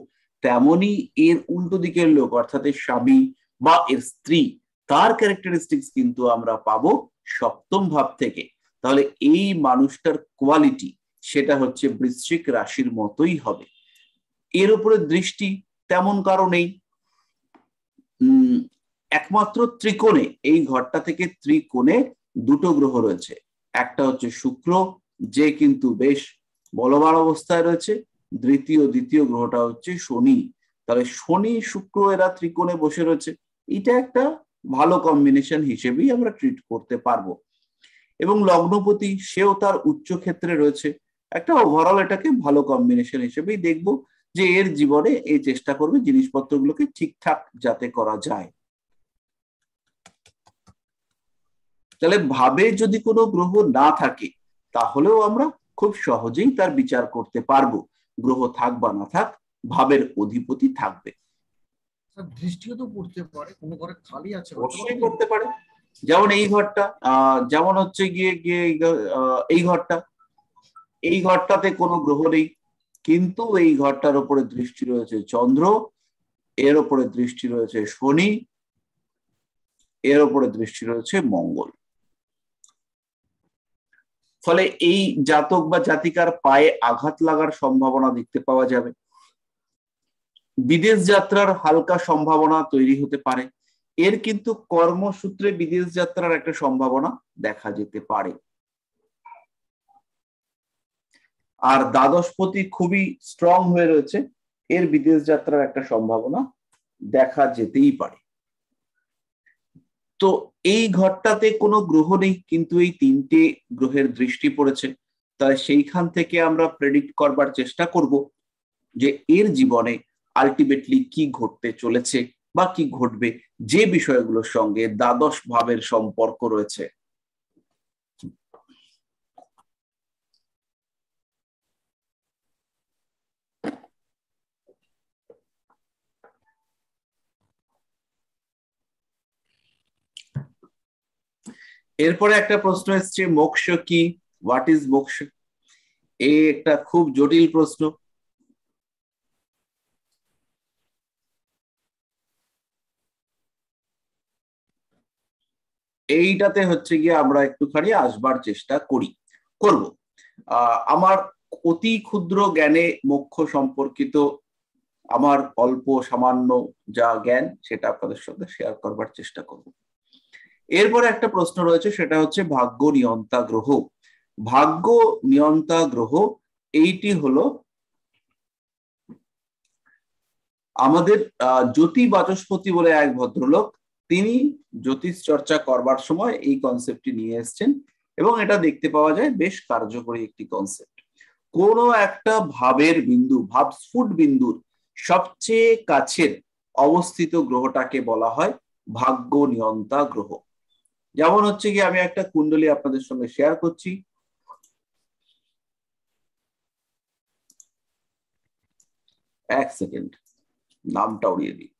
তেমনি এর উল্টো দিকের লোক অর্থাৎ এর স্বামী বা এর স্ত্রী, তার ক্যারেক্টারিস্টিক্স কিন্তু আমরা পাবো সপ্তম ভাব থেকে। তাহলে এই মানুষটার কোয়ালিটি সেটা হচ্ছে বৃশ্চিক রাশির মতোই হবে। এর উপরে দৃষ্টি তেমন কারো নেই, একমাত্র ত্রিকোণে, এই ঘরটা থেকে ত্রিকোণে দুটো গ্রহ রয়েছে, একটা হচ্ছে শুক্র যে কিন্তু বেশ বলবান অবস্থায় রয়েছে, দ্বিতীয় গ্রহটা হচ্ছে শনি। তাহলে শনি শুক্র এরা ত্রিকোণে বসে রয়েছে, এটা একটা ভালো কম্বিনেশন হিসেবেই আমরা ট্রিট করতে পারবো। এবং লগ্নপতি সেও তার উচ্চ ক্ষেত্রে রয়েছে, একটা ওভারঅল এটাকে ভালো কম্বিনেশন হিসেবেই দেখবো যে এর জীবনে এই চেষ্টা করবে জিনিসপত্রগুলোকে ঠিকঠাক যাতে করা যায়। তাহলে ভাবে যদি কোনো গ্রহ না থাকে তাহলেও আমরা খুব সহজেই তার বিচার করতে পারবো, গ্রহ থাক বা না থাক ভাবের অধিপতি থাকবে। দৃষ্টিও তো পড়তে পারে, কোনো ঘরে খালি আছে অবশ্যই করতে পারে, যেমন এই ঘরটা, যেমন হচ্ছে গিয়ে এই ঘরটাতে কোনো গ্রহ নেই, কিন্তু এই ঘরটার উপরে দৃষ্টি রয়েছে চন্দ্র, এর উপরে দৃষ্টি রয়েছে শনি, এর উপরে দৃষ্টি রয়েছে মঙ্গল। ফলে এই জাতক বা জাতিকার পায়ে আঘাত লাগার সম্ভাবনা দেখতে পাওয়া যাবে, বিদেশ যাত্রার হালকা সম্ভাবনা তৈরি হতে পারে, এর কিন্তু কর্মসূত্রে বিদেশ যাত্রার একটা সম্ভাবনা দেখা যেতে পারে। আর দ্বাদশপতি খুবই স্ট্রং হয়ে রয়েছে, এর বিদেশ যাত্রার একটা সম্ভাবনা দেখা যেতেই পারে। তো এই ঘরটাতে কোনো গ্রহ নেই, কিন্তু এই তিনটে গ্রহের দৃষ্টি পড়েছে, তাই সেইখান থেকে আমরা প্রেডিক্ট করবার চেষ্টা করব যে এর জীবনে আলটিমেটলি কি ঘটতে চলেছে বা কি ঘটবে, যে বিষয়গুলোর সঙ্গে দ্বাদশ ভাবের সম্পর্ক রয়েছে। এরপরে একটা প্রশ্ন এসছে, মোক্ষ কি, হোয়াট ইজ মোক্ষ? এই একটা খুব জটিল প্রশ্ন। এইটাতে হচ্ছে গিয়ে আমরা একটুখানি আসবার চেষ্টা করব। আমার অতি ক্ষুদ্র জ্ঞানে মোক্ষ সম্পর্কিত আমার অল্প সামান্য যা জ্ঞান সেটা আপনাদের সঙ্গে শেয়ার করবার চেষ্টা করব। এরপরে একটা প্রশ্ন রয়েছে, সেটা হচ্ছে ভাগ্য নিয়ন্তা গ্রহ। ভাগ্য নিয়ন্তা গ্রহ এইটি হলো আমাদের জ্যোতি বাচস্পতি বলে এক ভদ্রলোক, তিনি জ্যোতিষ চর্চা করবার সময় এই কনসেপ্টটি নিয়ে এসেছেন এবং এটা দেখতে পাওয়া যায় বেশ কার্যকরী একটি কনসেপ্ট। কোন একটা ভাবের বিন্দু, ভাবস্ফুট বিন্দুর সবচেয়ে কাছের অবস্থিত গ্রহটাকে বলা হয় ভাগ্য নিয়ন্তা গ্রহ। যেমন হচ্ছে কি, আমি একটা কুণ্ডলী আপনাদের সঙ্গে শেয়ার করছি, এক সেকেন্ড, নামটা উড়িয়ে দিই।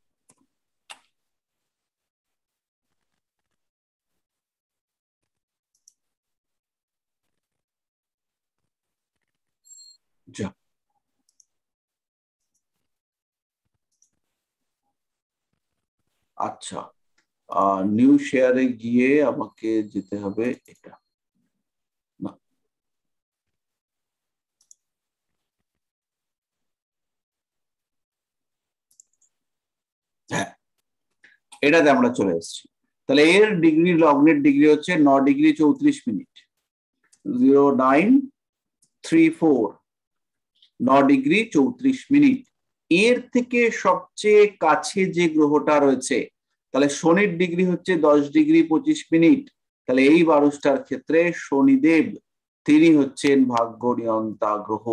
আচ্ছা, নিউ শেয়ারে গিয়ে আমাকে যেতে হবে, এটা না, হ্যাঁ এটাতে আমরা চলে এসেছি। তাহলে এর ডিগ্রি, লগ্নের ডিগ্রি হচ্ছে 9°34', 0934, 9°34'। এর থেকে সবচেয়ে কাছে যে গ্রহটা রয়েছে, তাহলে শনির ডিগ্রি হচ্ছে 10°25'। তাহলে এই মানুষটার ক্ষেত্রে শনিদেব তিনি হচ্ছেন ভাগ্য নিয়ন্তা গ্রহ।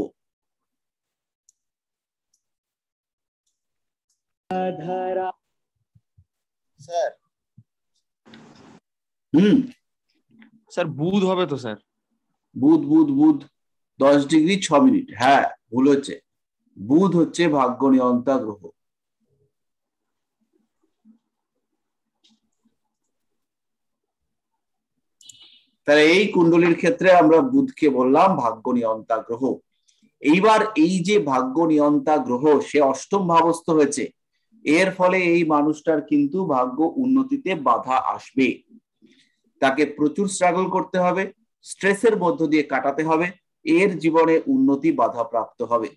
স্যার স্যার বুধ হবে তো স্যার? বুধ 10°6'। হ্যাঁ ভুল হচ্ছে, বুধ হচ্ছে ভাগ্য নিয়ন্তা গ্রহ। তাহলে এই কুণ্ডলীর ক্ষেত্রে আমরা বুধকে বললাম ভাগ্য নিয়ন্তা গ্রহ। এইবার এই যে ভাগ্য নিয়ন্তা গ্রহ সে অষ্টম ভাবস্থ হয়েছে, এর ফলে এই মানুষটার কিন্তু ভাগ্য উন্নতিতে বাধা আসবে। তাকে প্রচুর স্ট্রাগল করতে হবে, স্ট্রেসের মধ্য দিয়ে কাটাতে হবে, এর জীবনে উন্নতি বাধা প্রাপ্ত হবে।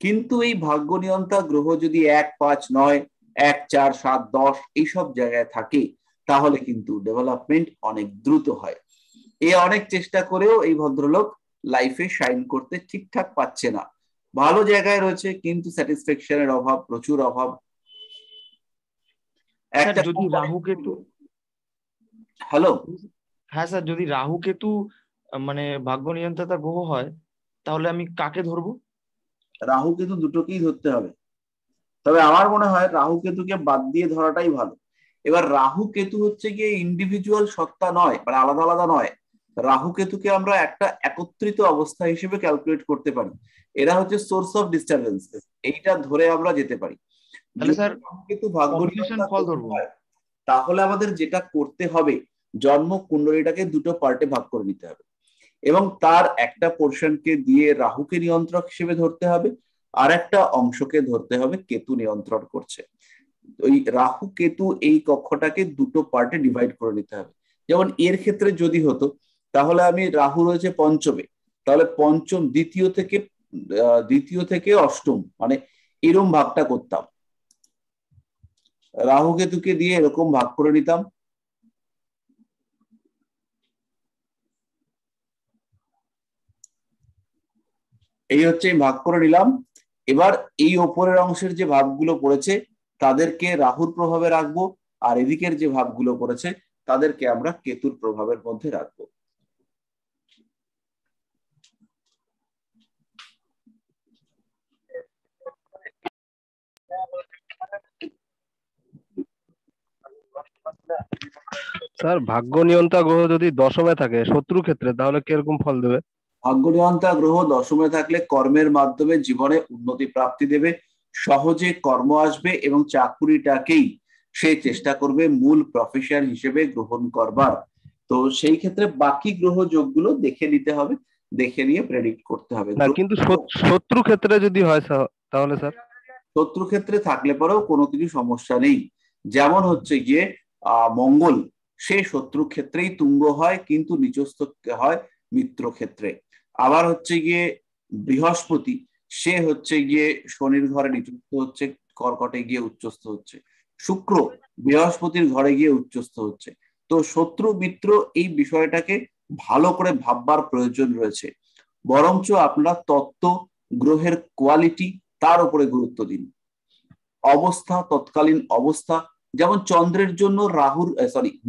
কিন্তু এই ভাগ্য নিয়ন্তা গ্রহ যদি 1, 5, 9, 1, 4, 7, 10 এইসব জায়গায় থাকে তাহলে কিন্তু ডেভেলপমেন্ট অনেক দ্রুত হয়। অনেক চেষ্টা করেও এই ভদ্রলোক লাইফে শাইন করতে ঠিকঠাক পাচ্ছে না, ভালো জায়গায় রয়েছে কিন্তু স্যাটিসফ্যাকশনের অভাব, প্রচুর অভাব। একটা যদি রাহু কেতু, হ্যালো, হ্যাঁ স্যার, যদি রাহু কেতু মানে ভাগ্য নিয়ন্ত্রতা গ্রহ হয় তাহলে আমি কাকে ধরবো? রাহু কেতু দুটোকেই ধরতে হবে, তবে আমার মনে হয় রাহু কেতুকে বাদ দিয়ে ধরাটাই ভালো। এবার রাহু কেতু হচ্ছে গিয়ে ইন্ডিভিজুয়াল সত্তা নয়, মানে আলাদা আলাদা নয়। রাহু কেতুকে আমরা একটা একত্রিত অবস্থা হিসেবে ক্যালকুলেট করতে পারি। এরা হচ্ছে সোর্স অফ ডিস্টারবেন্স, এইটা ধরে আমরা যেতে পারি। তাহলে স্যার রাহু কেতু ভাগ্য নিয়ন্তা ফল ধরবো, তাহলে আমাদের যেটা করতে হবে জন্ম কুণ্ডলীটাকে দুটো পার্টে ভাগ করে নিতে হবে এবং তার একটা পোর্শনকে দিয়ে রাহুকে নিয়ন্ত্রক হিসেবে ধরতে হবে, আর একটা অংশকে ধরতে হবে কেতু নিয়ন্ত্রণ করছে। ওই রাহু কেতু এই কক্ষটাকে দুটো পার্টে ডিভাইড করে নিতে হবে। যেমন এর ক্ষেত্রে যদি হতো তাহলে আমি রাহু রয়েছে পঞ্চমে, তাহলে পঞ্চম দ্বিতীয় থেকে অষ্টম মানে এরকম ভাগটা করতাম, রাহু কেতুকে দিয়ে এরকম ভাগ করে নিতাম। এই হচ্ছে ভাগ করে নিলাম। এবার এই ওপরের অংশের যে ভাবগুলো পড়েছে তাদেরকে রাহুর প্রভাবে রাখবো, আর এদিকের যে ভাবগুলো পড়েছে তাদেরকে আমরা কেতুর প্রভাবের মধ্যে রাখবো। স্যার ভাগ্য নিয়ন্তা গ্রহ যদি দশমে থাকে শত্রু ক্ষেত্রে তাহলে কিরকম ফল দেবে? ভাগ্য নিয়ন্তা গ্রহ দশমে থাকলে কর্মের মাধ্যমে জীবনে উন্নতি প্রাপ্তি দেবে, সহজে কর্ম আসবে এবং চাকুরিটাকেই সে চেষ্টা করবে মূল প্রফেশন হিসেবে গ্রহণ করবার। তো সেই ক্ষেত্রে বাকি গ্রহ যোগগুলো দেখে নিতে হবে, দেখে নিয়ে প্রেডিক্ট করতে হবে। না কিন্তু শত্রু ক্ষেত্রে যদি হয় তাহলে স্যার? শত্রু ক্ষেত্রে থাকলে পরেও কোনো কিছু সমস্যা নেই। যেমন হচ্ছে গিয়ে মঙ্গল, সে শত্রু ক্ষেত্রেই তুঙ্গ হয় কিন্তু নিচস্থ হয় মিত্র ক্ষেত্রে। আবার হচ্ছে গিয়ে বৃহস্পতি, সে হচ্ছে গিয়ে শনির ঘরে নিচস্থ হচ্ছে, কর্কটে গিয়ে উচ্চস্থ হচ্ছে। শুক্র বৃহস্পতির ঘরে গিয়ে উচ্চস্থ হচ্ছে। তো শত্রু মিত্র এই বিষয়টাকে ভালো করে ভাববার প্রয়োজন রয়েছে। বরঞ্চ আপনারা তত্ত্ব, গ্রহের কোয়ালিটি তার উপরে গুরুত্ব দিন। অবস্থা, তৎকালীন অবস্থা, যেমন চন্দ্রের জন্য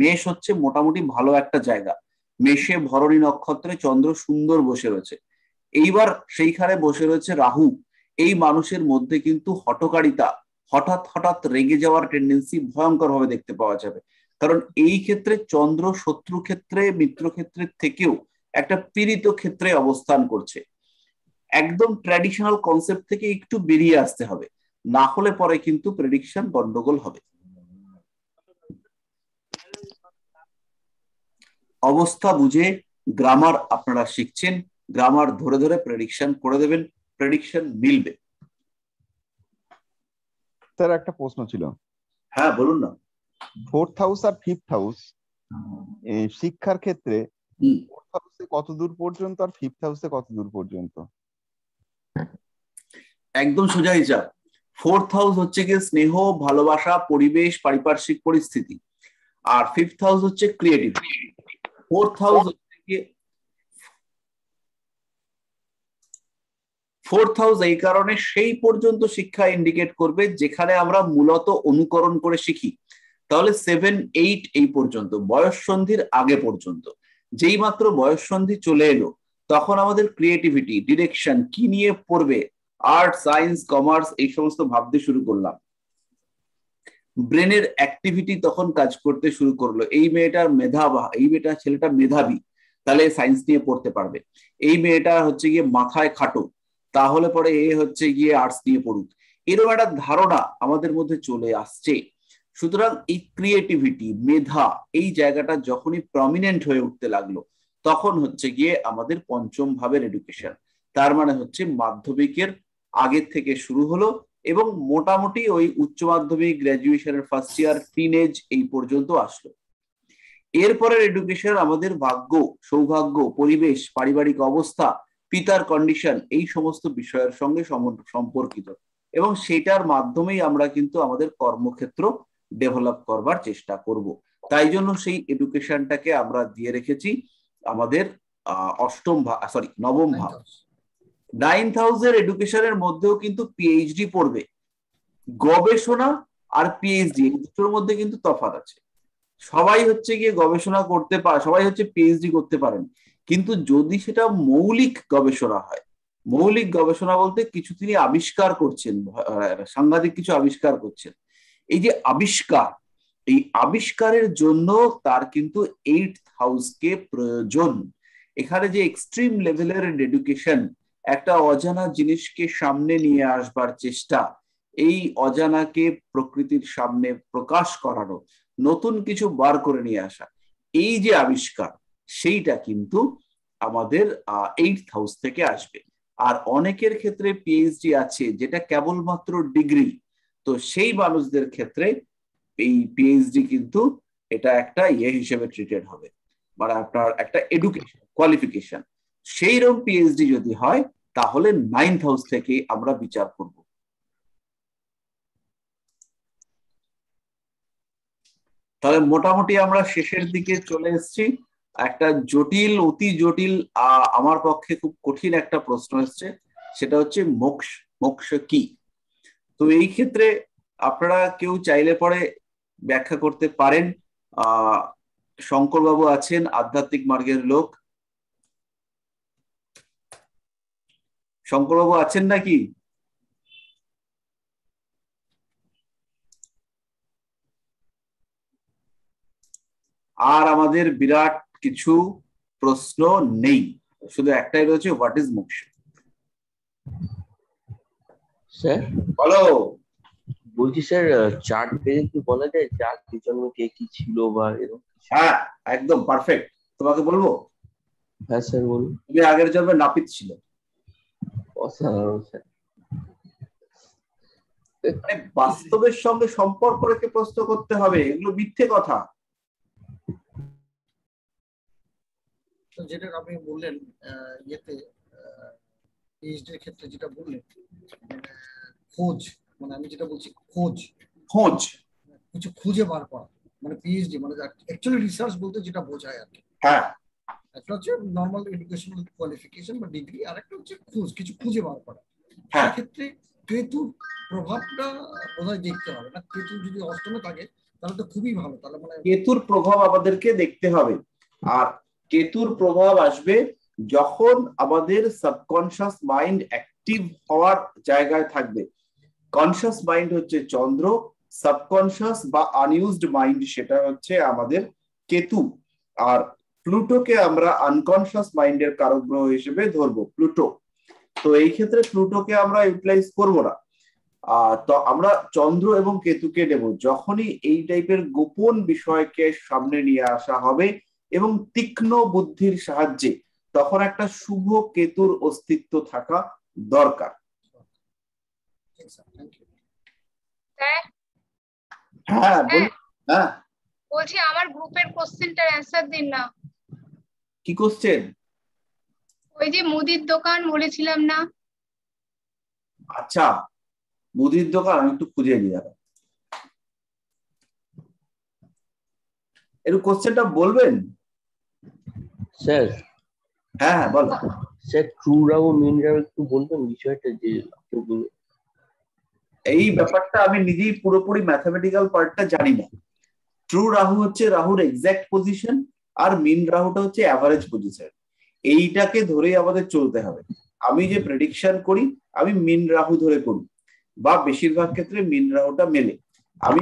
মেষ হচ্ছে মোটামুটি ভালো একটা জায়গা। মেষে ভরণী নক্ষত্রে চন্দ্র সুন্দর বসে রয়েছে। এইবার সেইখানে বসে রয়েছে রাহু। এই মানুষের মধ্যে কিন্তু হঠকারিতা, হঠাৎ হঠাৎ রেগে যাওয়ার টেন্ডেন্সি ভয়ঙ্কর ভাবে দেখতে পাওয়া যাবে। কারণ এই ক্ষেত্রে চন্দ্র শত্রু ক্ষেত্রে, মিত্র ক্ষেত্রের থেকেও একটা পীড়িত ক্ষেত্রে অবস্থান করছে। একদম ট্র্যাডিশনাল কনসেপ্ট থেকে একটু বেরিয়ে আসতে হবে, না হলে পরে কিন্তু প্রেডিকশন গন্ডগোল হবে। অবস্থা বুঝে গ্রামার আপনারা শিখছেন, গ্রামার ধরে ধরে প্রেডিকশন করে দেবেন, প্রেডিকশন মিলবে। স্যার একটা প্রশ্ন ছিল। হ্যাঁ বলুন না। 4th হাউস আর 5th হাউস শিক্ষার ক্ষেত্রে 4th হাউসে কত দূর পর্যন্ত আর 5th হাউসে কত দূর পর্যন্ত? একদম সোজা হিসাব। 4th হাউস হচ্ছে গিয়ে স্নেহ, ভালোবাসা, পরিবেশ, পারিপার্শ্বিক পরিস্থিতি, আর 5th হাউস হচ্ছে ক্রিয়েটিভ। 4th হাউস হচ্ছে গিয়ে ফোর্থ হাউস এই কারণে সেই পর্যন্ত শিক্ষা ইন্ডিকেট করবে যেখানে আমরা মূলত অনুকরণ করে শিখি। তাহলে 7, 8 এই পর্যন্ত, বয়স সন্ধির আগে পর্যন্ত। যেই মাত্র বয়স সন্ধি চলে এলো তখন আমাদের ক্রিয়েটিভিটি, ডিরেকশন, কি নিয়ে পড়বে, আর্ট, সায়েন্স, কমার্স এই সমস্ত ভাবতে শুরু করলাম। ব্রেনের অ্যাক্টিভিটি তখন কাজ করতে শুরু করলো। এই মেয়েটার ছেলেটা মেধাবী, তাহলে সায়েন্স নিয়ে পড়তে পারবে। এই মেয়েটা হচ্ছে গিয়ে মাথায় খাটো, তাহলে পরে এ হচ্ছে গিয়ে আর্টস নিয়ে পড়ুক, এরকম একটা ধারণা আমাদের মধ্যে চলে আসছে। সুতরাং এই ক্রিয়েটিভিটি, মেধা, এই জায়গাটা যখনই প্রমিনেন্ট হয়ে উঠতে লাগলো, তখন হচ্ছে গিয়ে আমাদের পঞ্চম ভাবের এডুকেশন, তার মানে হচ্ছে মাধ্যমিকের আগের থেকে শুরু হলো এবং মোটামুটি ওই উচ্চ মাধ্যমিক, গ্রাজুয়েশনের ফার্স্ট ইয়ার, টিনেজ এই পর্যন্ত আসলো। এরপরের এডুকেশন আমাদের ভাগ্য, সৌভাগ্য, পরিবেশ, পারিবারিক অবস্থা, পিতার কন্ডিশন, এই সমস্ত বিষয়ের সঙ্গে সম্পর্কিত, এবং সেটার মাধ্যমেই আমরা কিন্তু আমাদের কর্মক্ষেত্র ডেভেলপ করবার চেষ্টা করব। তাই জন্য সেই এডুকেশনটাকে আমরা দিয়ে রেখেছি আমাদের নবম ভাব। 9th হাউসের এডুকেশনের মধ্যেও কিন্তু পিএইচডি পড়বে। গবেষণা আর পিএইচডি এই দুটোর মধ্যে কিন্তু তফাৎ আছে। সবাই হচ্ছে গিয়ে গবেষণা করতে পারে, সবাই হচ্ছে পিএইচডি করতে পারেন, কিন্তু যদি সেটা মৌলিক গবেষণা হয়, মৌলিক গবেষণা বলতে কিছু তিনি আবিষ্কার করছেন, সাংঘাতিক কিছু আবিষ্কার করছেন, এই যে আবিষ্কার, এই আবিষ্কারের জন্য তার কিন্তু 8th হাউসকে প্রয়োজন। এখানে যে এক্সট্রিম লেভেলের এডুকেশন, একটা অজানা জিনিসকে সামনে নিয়ে আসবার চেষ্টা, এই অজানাকে প্রকৃতির সামনে প্রকাশ করানো, নতুন কিছু বার করে নিয়ে আসা, এই যে আবিষ্কার, সেইটা কিন্তু আমাদের 8th হাউস থেকে আসবে। আর অনেকের ক্ষেত্রে পিএইচডি আছে যেটা কেবলমাত্র ডিগ্রি, তো সেই মানুষদের ক্ষেত্রে এই পিএইচডি কিন্তু এটা একটা হিসেবে ট্রিটেড হবে, মানে আপনার একটা এডুকেশন কোয়ালিফিকেশন। সেই রকম পিএইচডি যদি হয় তাহলে 9th হাউস থেকে আমরা বিচার করব। তাহলে মোটামুটি আমরা শেষের দিকে চলে এসেছি। একটা জটিল, অতি জটিল, আমার পক্ষে খুব কঠিন একটা প্রশ্ন এসছে, সেটা হচ্ছে মোক্ষ। মোক্ষ কি? তো এই ক্ষেত্রে আপনারা কেউ চাইলে পরে ব্যাখ্যা করতে পারেন। শঙ্করবাবু আছেন, আধ্যাত্মিক মার্গের লোক। শঙ্করবাবু আছেন নাকি? আর আমাদের বিরাট কিছু প্রশ্ন নেই, শুধু একটাই রয়েছে, হোয়াট ইজ মোক্ষ? স্যার বলো। বলছি স্যার, চার্ট পেজে কি বলা যায় যার পিছনে কে কি ছিল বা এরকম? হ্যাঁ, একদম পারফেক্ট। তোমাকে বলবো? হ্যাঁ স্যার বলুন। তুমি আগের জন্মে নাপিত ছিল। অসাধারণ স্যার। মানে বাস্তবের সঙ্গে সম্পর্ক রেখে প্রশ্ন করতে হবে, এগুলো মিথ্যে কথা। যেটা আপনি বললেন ইয়েতে পিএইচডির ক্ষেত্রে যেটা বললেন, খোঁজ, মানে আমি যেটা বলছি খোঁজ, কিছু খুঁজে বার করা, মানে পিএইচডি মানে অ্যাকচুয়ালি রিসার্চ বলতে যেটা বোঝায় আর কি। হ্যাঁ, একটা হচ্ছে নর্মাল এডুকেশনাল কোয়ালিফিকেশন বা ডিগ্রি, আর একটা হচ্ছে খোঁজ, কিছু খুঁজে বার করা। সেক্ষেত্রে কেতুর প্রভাবটা বোধহয় দেখতে হবে না। কেতু যদি অষ্টমে থাকে তাহলে তো খুবই ভালো। তাহলে মানে কেতুর প্রভাব আমাদেরকে দেখতে হবে। আর কেতুর প্রভাব আসবে যখন আমাদের সাবকনশিয়াস মাইন্ড অ্যাক্টিভ হওয়ার জায়গায় থাকবে। কনশিয়াস মাইন্ড হচ্ছে চন্দ্র, সাবকনশিয়াস বা আনইউজড মাইন্ড সেটা হচ্ছে আমাদের কেতু। আর প্লুটোকে আমরা আনকনশিয়াস মাইন্ডের কারক গ্রহ হিসেবে ধরবো, প্লুটো। তো এই ক্ষেত্রে প্লুটোকে আমরা ইউটিলাইজ করবো না। তো আমরা চন্দ্র এবং কেতুকে নেব যখনই এই টাইপের গোপন বিষয়কে সামনে নিয়ে আসা হবে এবং তীক্ষ্ণ বুদ্ধির সাহায্যে, তখন একটা শুভ কেতুর অস্তিত্ব থাকা দরকার। হ্যাঁ বলুন। হ্যাঁ বলছি আমার গ্রুপের কোশ্চেনটার অ্যানসার দিন না। কি কোশ্চেন? ওই যে মুদির দোকান বলেছিলাম না। আচ্ছা, মুদির দোকান আমি একটু খুঁজে নিয়ে যাবো। একটু কোশ্চেনটা বলবেন স্যার? হ্যাঁ হ্যাঁ বলো স্যার। ট্রু রাহু মিন রাহু একটু বলবেন বিষয়টা, যে এই ব্যাপারটা আমি নিজেই পুরোপুরি ম্যাথমেটিক্যাল পার্টটা জানি না। ট্রু রাহু হচ্ছে রাহুর এক্সাক্ট পজিশন, আর মিন রাহুটা হচ্ছে অ্যাভারেজ পজিশন। এইটাকে ধরেই আমাদের চলতে হবে। আমি যে প্রেডিকশন করি আমি মিন রাহু ধরে করি, বা বেশিরভাগ ক্ষেত্রে মিন রাহুটা মেলে। আমি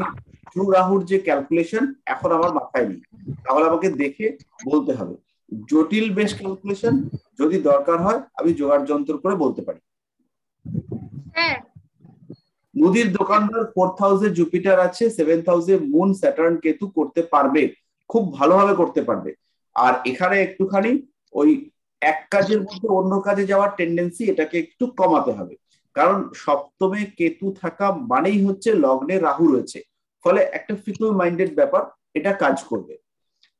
ট্রু রাহুর যে ক্যালকুলেশন এখন আমার মাথায় নেই, তাহলে আমাকে দেখে বলতে হবে। জটিল বেশ ক্যালকুলেশন যদি দরকার হয় আমি জোগাড় যন্ত্র করে বলতে পারি। হ্যাঁ মুদির দোকানদার 4th হাউসে জুপিটার আছে, 7th হাউসে মুন স্যাটার্ন কেতু করতে পারবে, খুব ভালোভাবে করতে পারবে। আর এখানে একটুখানি ওই এক কাজের মধ্যে অন্য কাজে যাওয়ার টেন্ডেন্সি, এটাকে একটু কমাতে হবে। কারণ সপ্তমে কেতু থাকা মানেই হচ্ছে লগ্নে রাহু রয়েছে, ফলে একটা ফিকল মাইন্ডেড ব্যাপার এটা কাজ করবে।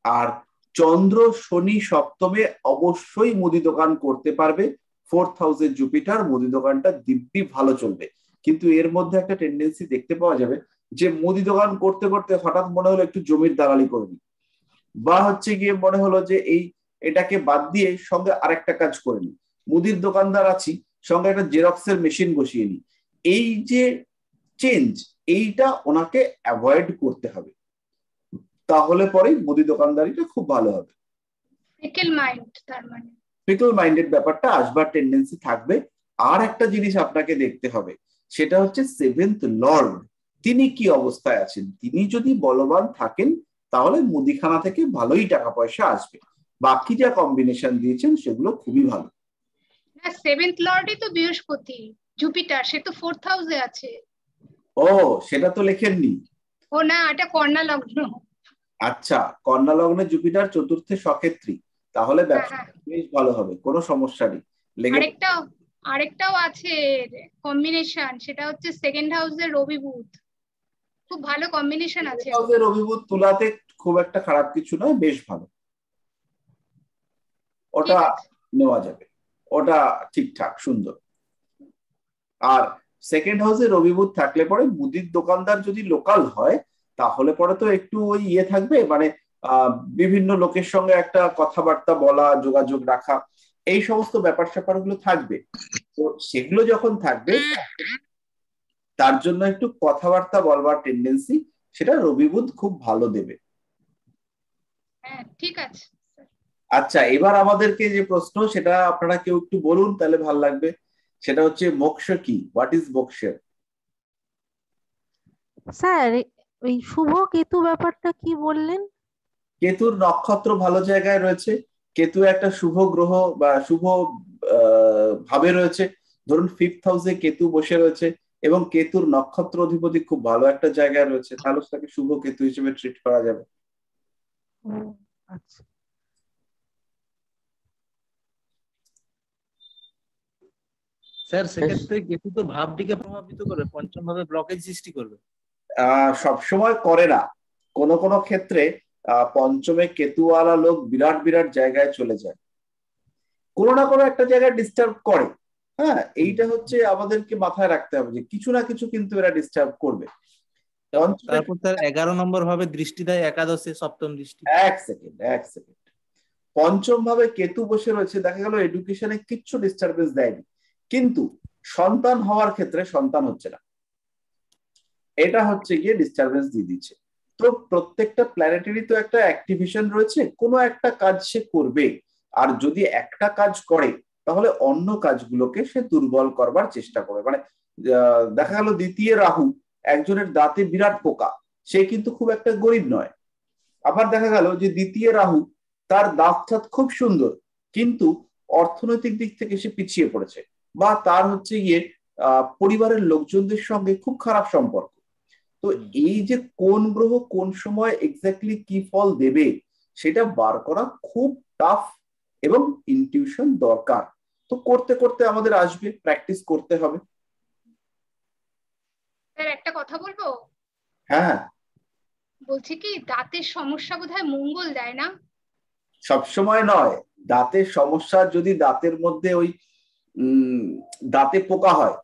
আর চন্দ্র শনি সপ্তমে অবশ্যই মুদি দোকান করতে পারবে। 4th হাউসে জুপিটার, মুদি দোকানটা দিব্যি ভালো চলবে। কিন্তু এর মধ্যে একটা টেন্ডেন্সি দেখতে পাওয়া যাবে যে মুদি দোকান করতে করতে হঠাৎ মনে হলো একটু জমির দালালি করে নি, বা হচ্ছে গিয়ে মনে হলো যে এটাকে বাদ দিয়ে সঙ্গে আরেকটা কাজ করে নি, মুদির দোকানদার আছি সঙ্গে একটা জেরক্সের মেশিন বসিয়ে নি। এই যে চেঞ্জ, এইটা ওনাকে অ্যাভয়েড করতে হবে, তাহলে পরেই মুদি দোকানদারিটা খুব ভালো হবে। ফিকেল মাইন্ড, তার মানে ফিকল মাইন্ডেড ব্যাপারটা আসবার টেন্ডেন্সি থাকবে। আর একটা জিনিস আপনাকে দেখতে হবে, সেটা হচ্ছে 7th লর্ড, তিনি কি অবস্থায় আছেন। তিনি যদি বলবান থাকেন তাহলে মুদিখানা থেকে ভালোই টাকা পয়সা আসবে। বাকি যা কম্বিনেশন দিয়েছেন সেগুলো খুবই ভালো। না, 7th লর্ডই তো বৃহস্পতি, জুপিটার, সে তো 4th হাউসে আছে। ও, সেটা তো লেখেননি। ও না, এটা কন্যা লগ্ন। আচ্ছা, কন্যা লগ্নে জুপিটার 4র্থে সক্ষেত্রী, তাহলে ব্যবসা বেশ ভালো হবে, কোনো সমস্যা নেই। আরেকটাও আছে কম্বিনেশন, সেটা হচ্ছে 2nd হাউসের রবি বুধ, খুব ভালো কম্বিনেশন আছে। রবি বুধ তুলাতে খুব একটা খারাপ কিছু নয়, বেশ ভালো, ওটা নেওয়া যাবে, ওটা ঠিকঠাক সুন্দর। আর 2nd হাউসে রবি বুধ থাকলে পরে মুদির দোকানদার যদি লোকাল হয় তাহলে পরে তো একটু ওই থাকবে, মানে বিভিন্ন লোকের সঙ্গে একটা কথাবার্তা বলা, যোগাযোগ রাখা, এই সমস্ত ব্যাপার স্যাপার গুলো থাকবে। তো সেগুলো যখন থাকবে তার জন্য একটু কথাবার্তা বলবার টেন্ডেন্সি, সেটা রবি বুধ খুব ভালো দেবে। হ্যাঁ ঠিক আছে। আচ্ছা, এবার আমাদেরকে যে প্রশ্ন, সেটা আপনারা কেউ একটু বলুন তাহলে ভালো লাগবে। সেটা হচ্ছে মোক্ষ কি, হোয়াট ইজ মোক্ষ? স্যার ওই শুভ কেতু ব্যাপারটা কি বললেন? কেতুর নক্ষত্র ভালো জায়গায় রয়েছে, কেতু একটা শুভ গ্রহ বা শুভ ভাবে রয়েছে। ধরুন 5th হাউসে কেতু বসে রয়েছে এবং কেতুর নক্ষত্র অধিপতি খুব ভালো একটা জায়গায় রয়েছে, তাহলে তাকে শুভ কেতু হিসেবে ট্রিট করা যাবে। আচ্ছা, স্যার সেক্ষেত্রে কেতু তো ভাবটিকে প্রভাবিত করে, পঞ্চম ভাবে ব্লকেজ সৃষ্টি করবে। সবসময় করে না, কোন কোন ক্ষেত্রে পঞ্চমে কেতুওয়ালা লোক বিরাট বিরাট জায়গায় চলে যায়, কোনো না কোনো একটা জায়গায় ডিস্টার্ব করে। হ্যাঁ, এইটা হচ্ছে আমাদেরকে মাথায় রাখতে হবে যে কিছু না কিছু কিন্তু এরা ডিস্টার্ব করবে। তারপর তার 11 নম্বর ভাবে দৃষ্টি দেয় একাদশে, সপ্তম দৃষ্টি। এক সেকেন্ড পঞ্চম ভাবে কেতু বসে রয়েছে, দেখা গেল এডুকেশনে কিচ্ছু ডিস্টারবেন্স দেয়নি, কিন্তু সন্তান হওয়ার ক্ষেত্রে সন্তান হচ্ছে না, এটা হচ্ছে গিয়ে ডিস্টারবেন্স দিয়ে দিচ্ছে। তো প্রত্যেকটা প্ল্যানেটারি তো একটা অ্যাক্টিভেশন রয়েছে, কোনো একটা কাজ সে করবে, আর যদি একটা কাজ করে তাহলে অন্য কাজগুলোকে সে দুর্বল করবার চেষ্টা করবে। মানে দেখা গেল দ্বিতীয় রাহু, একজনের দাঁতে বিরাট পোকা, সে কিন্তু খুব একটা গরিব নয়। আবার দেখা গেল যে দ্বিতীয় রাহু, তার দাঁত খুব সুন্দর, কিন্তু অর্থনৈতিক দিক থেকে সে পিছিয়ে পড়েছে, বা তার হচ্ছে গিয়ে পরিবারের লোকজনদের সঙ্গে খুব খারাপ সম্পর্ক। তো এই যে কোন গ্রহ কোন সময় এক্স্যাক্টলি কি ফল দেবে সেটা বার করা খুব টাফ এবং ইনটিউশন দরকার। তো করতে করতে আমাদের আসবে, প্র্যাকটিস করতে হবে। স্যার একটা কথা বলবো? হ্যাঁ, বলছি কি, দাঁতের সমস্যা বোধহয় মঙ্গল দেয় না? সবসময় নয়, দাঁতের সমস্যা যদি দাঁতের মধ্যে ওই দাঁতে পোকা হয়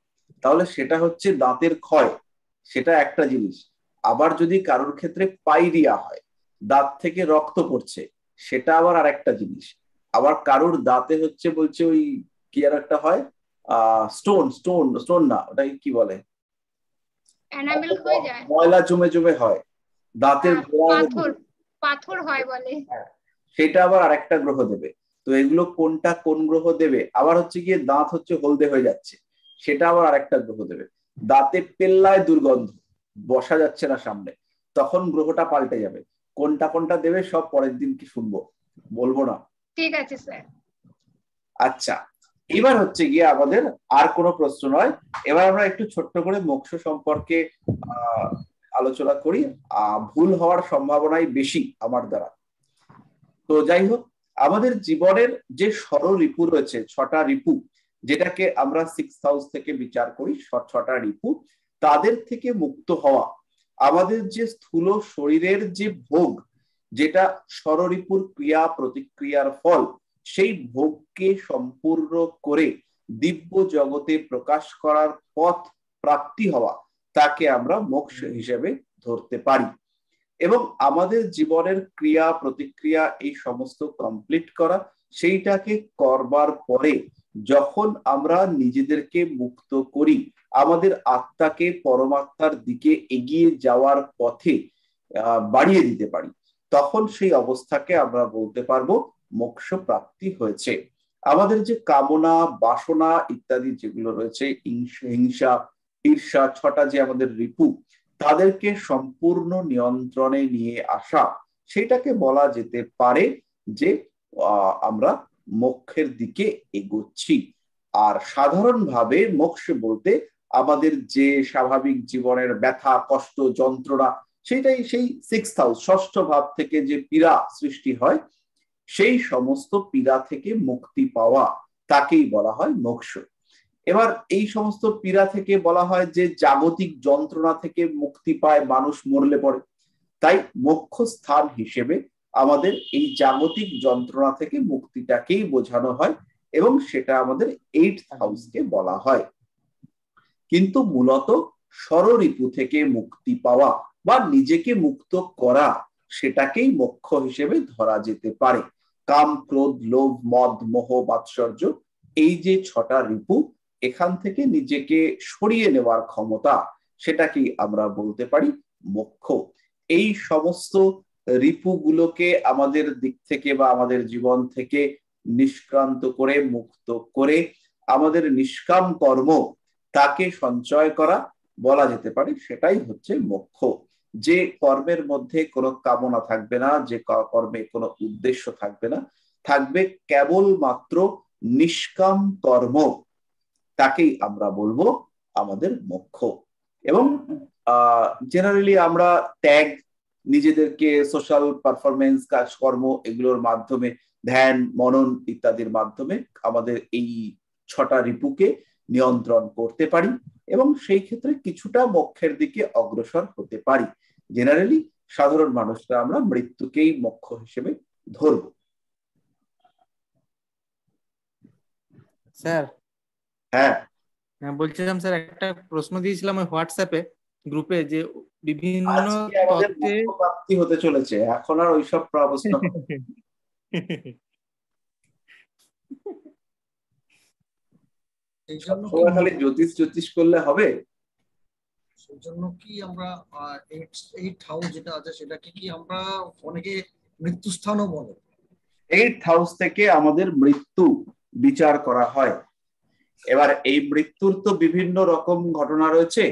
তাহলে সেটা হচ্ছে দাঁতের ক্ষয়, সেটা একটা জিনিস। আবার যদি কারোর ক্ষেত্রে পাইরিয়া হয়, দাঁত থেকে রক্ত পড়ছে, সেটা আবার আরেকটা জিনিস। আবার কারোর দাঁতে হচ্ছে বলছে ওই কি আর একটা হয়, স্টোন না, ওটাকে কি বলে, এনামেল হয়ে যায়, ময়লা জমে জমে হয় দাঁতের পাথর হয় বলে, সেটা আবার আরেকটা গ্রহ দেবে। তো এগুলো কোনটা কোন গ্রহ দেবে, আবার হচ্ছে গিয়ে দাঁত হচ্ছে হলদে হয়ে যাচ্ছে, সেটা আবার আরেকটা গ্রহ দেবে। দাঁতে পেল্লায় দুর্গন্ধ, বসা যাচ্ছে না সামনে, তখন গ্রহটা পাল্টে যাবে। কোনটা কোনটা দেবে সব পরের দিন কি শুনবো, বলবো না। ঠিক আছে স্যার। আচ্ছা, এবার হচ্ছে গিয়ে আমাদের আর কোনো প্রশ্ন নয়, এবার আমরা একটু ছোট্ট করে মোক্ষ সম্পর্কে আলোচনা করি। ভুল হওয়ার সম্ভাবনাই বেশি আমার দ্বারা। তো যাই হোক, আমাদের জীবনের যে ষড়ঋপু রয়েছে, 6টা ঋপু, যেটাকে আমরা 6th হাউস থেকে বিচার করি, 6টা ঋপু, তাদের থেকে মুক্ত হওয়া, আমাদের যে স্থূল শরীরের যে ভোগ, যেটা ষড়ঋপুর ক্রিয়া প্রতিক্রিয়ার ফল, সেই ভোগকে সম্পূর্ণ করে দিব্য জগতে প্রকাশ করার পথ প্রাপ্তি হওয়া, তাকে আমরা মোক্ষ হিসেবে ধরতে পারি। এবং আমাদের জীবনের ক্রিয়া প্রতিক্রিয়া এই সমস্ত কমপ্লিট করা, সেইটাকে করবার পরে যখন আমরা নিজেদেরকে মুক্ত করি, আমাদের আত্মাকে পরমাত্মার দিকে এগিয়ে যাওয়ার পথে বাড়িয়ে দিতে পারি, তখন সেই অবস্থাকে আমরা বলতে পারবো মোক্ষ প্রাপ্তি হয়েছে। আমাদের যে কামনা বাসনা ইত্যাদি যেগুলো রয়েছে, হিংসা ঈর্ষা, 6টা যে আমাদের ঋপু, তাদেরকে সম্পূর্ণ নিয়ন্ত্রণে নিয়ে আসা, সেটাকে বলা যেতে পারে যে আমরা মোক্ষের দিকে এগোচ্ছি। আর সাধারণভাবে মোক্ষ বলতে আমাদের যে স্বাভাবিক জীবনের ব্যথা কষ্ট যন্ত্রণা, সেটাই সেই 6th হাউস 6ষ্ঠ ভাব থেকে যে পীড়া সৃষ্টি হয়, সেই সমস্ত পীড়া থেকে মুক্তি পাওয়া, তাকেই বলা হয় মোক্ষ। এবার এই সমস্ত পীড়া থেকে বলা হয় যে জাগতিক যন্ত্রণা থেকে মুক্তি পায় মানুষ মরলে পরে, তাই মোক্ষ স্থান হিসেবে আমাদের এই জাগতিক যন্ত্রণা থেকে মুক্তিটাকেই বোঝানো হয়, এবং সেটা আমাদের 8th হাউসকে বলা হয়। কিন্তু মূলত ষড়ঋপু থেকে মুক্তি পাওয়া বা নিজেকে মুক্ত করা, সেটাকেই মোক্ষ হিসেবে ধরা যেতে পারে। কাম ক্রোধ লোভ মদ মোহ মাৎসর্য, এই যে 6টা ঋপু, এখান থেকে নিজেকে সরিয়ে নেওয়ার ক্ষমতা, সেটাকেই আমরা বলতে পারি মোক্ষ। এই সমস্ত ঋপুগুলোকে আমাদের দিক থেকে বা আমাদের জীবন থেকে নিষ্ক্রান্ত করে মুক্ত করে আমাদের নিষ্কাম কর্ম, তাকে সঞ্চয় করা বলা যেতে পারে, সেটাই হচ্ছে মোক্ষ। যে কর্মের মধ্যে কোনো কামনা থাকবে না, যে কর্মে কোনো উদ্দেশ্য থাকবে না, থাকবে কেবলমাত্র নিষ্কাম কর্ম, তাকেই আমরা বলবো আমাদের মোক্ষ। এবং জেনারেলি আমরা ত্যাগ, নিজেদেরকে সোশ্যাল পারফরমেন্স কাজকর্ম এগুলোর মাধ্যমে, ধ্যান মনন ইত্যাদির মাধ্যমে আমাদের এই 6টা ঋপুকে নিয়ন্ত্রণ করতে পারি, এবং সেই ক্ষেত্রে কিছুটা মোক্ষের দিকে অগ্রসর হতে পারি। জেনারেলি সাধারণ মানুষরা আমরা মৃত্যুকেই মোক্ষ হিসেবে ধরব। স্যার হ্যাঁ, বলছিলাম স্যার, একটা প্রশ্ন দিয়েছিলাম ওই হোয়াটসঅ্যাপে গ্রুপে, যে বিভিন্ন তত্ত্বে প্রাপ্তি হতে চলেছে, এখন আর ওইসব প্রশ্ন খালি জ্যোতিষ জ্যোতিষ করলে হবে? সেই জন্য কি আমরা 8th হাউস যেটা আছে, সেটাকে কি আমরা অনেকে মৃত্যুস্থানও বলে। 8th হাউস থেকে আমাদের মৃত্যু বিচার করা হয়। এবার এই মৃত্যুর তো বিভিন্ন রকম ঘটনা রয়েছে।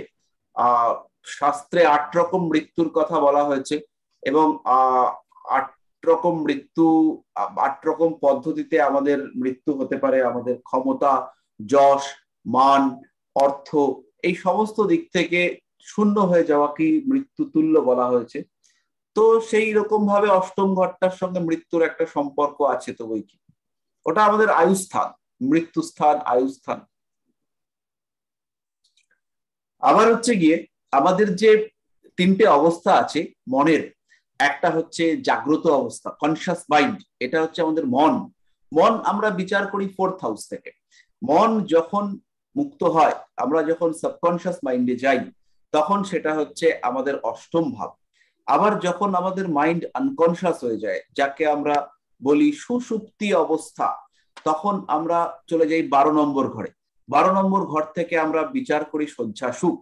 শাস্ত্রে 8 রকম মৃত্যুর কথা বলা হয়েছে, এবং 8 রকম মৃত্যু, 8 রকম পদ্ধতিতে আমাদের মৃত্যু হতে পারে। আমাদের ক্ষমতা, যশ, মান, অর্থ, এই সমস্ত দিক থেকে শূন্য হয়ে যাওয়া কি মৃত্যু তুল্য বলা হয়েছে। তো সেই রকম ভাবে 8ম ঘরটার সঙ্গে মৃত্যুর একটা সম্পর্ক আছে তো বই কি, ওটা আমাদের আয়ুস্থান, মৃত্যুস্থান, আয়ুস্থান। আবার হচ্ছে গিয়ে আমাদের যে 3টে অবস্থা আছে মনের, একটা হচ্ছে জাগ্রত অবস্থা, কনসিয়াস মাইন্ড, এটা হচ্ছে আমাদের মন। মন আমরা বিচার করি 4th হাউস থেকে। মন যখন মুক্ত হয়, আমরা যখন সাবকনসিয়াস মাইন্ডে যাই, তখন সেটা হচ্ছে আমাদের 8ম ভাব। আবার যখন আমাদের মাইন্ড আনকনসিয়াস হয়ে যায়, যাকে আমরা বলি সুষুপ্তি অবস্থা, তখন আমরা চলে যাই 12 নম্বর ঘরে। 12 নম্বর ঘর থেকে আমরা বিচার করি শয্যা সুখ।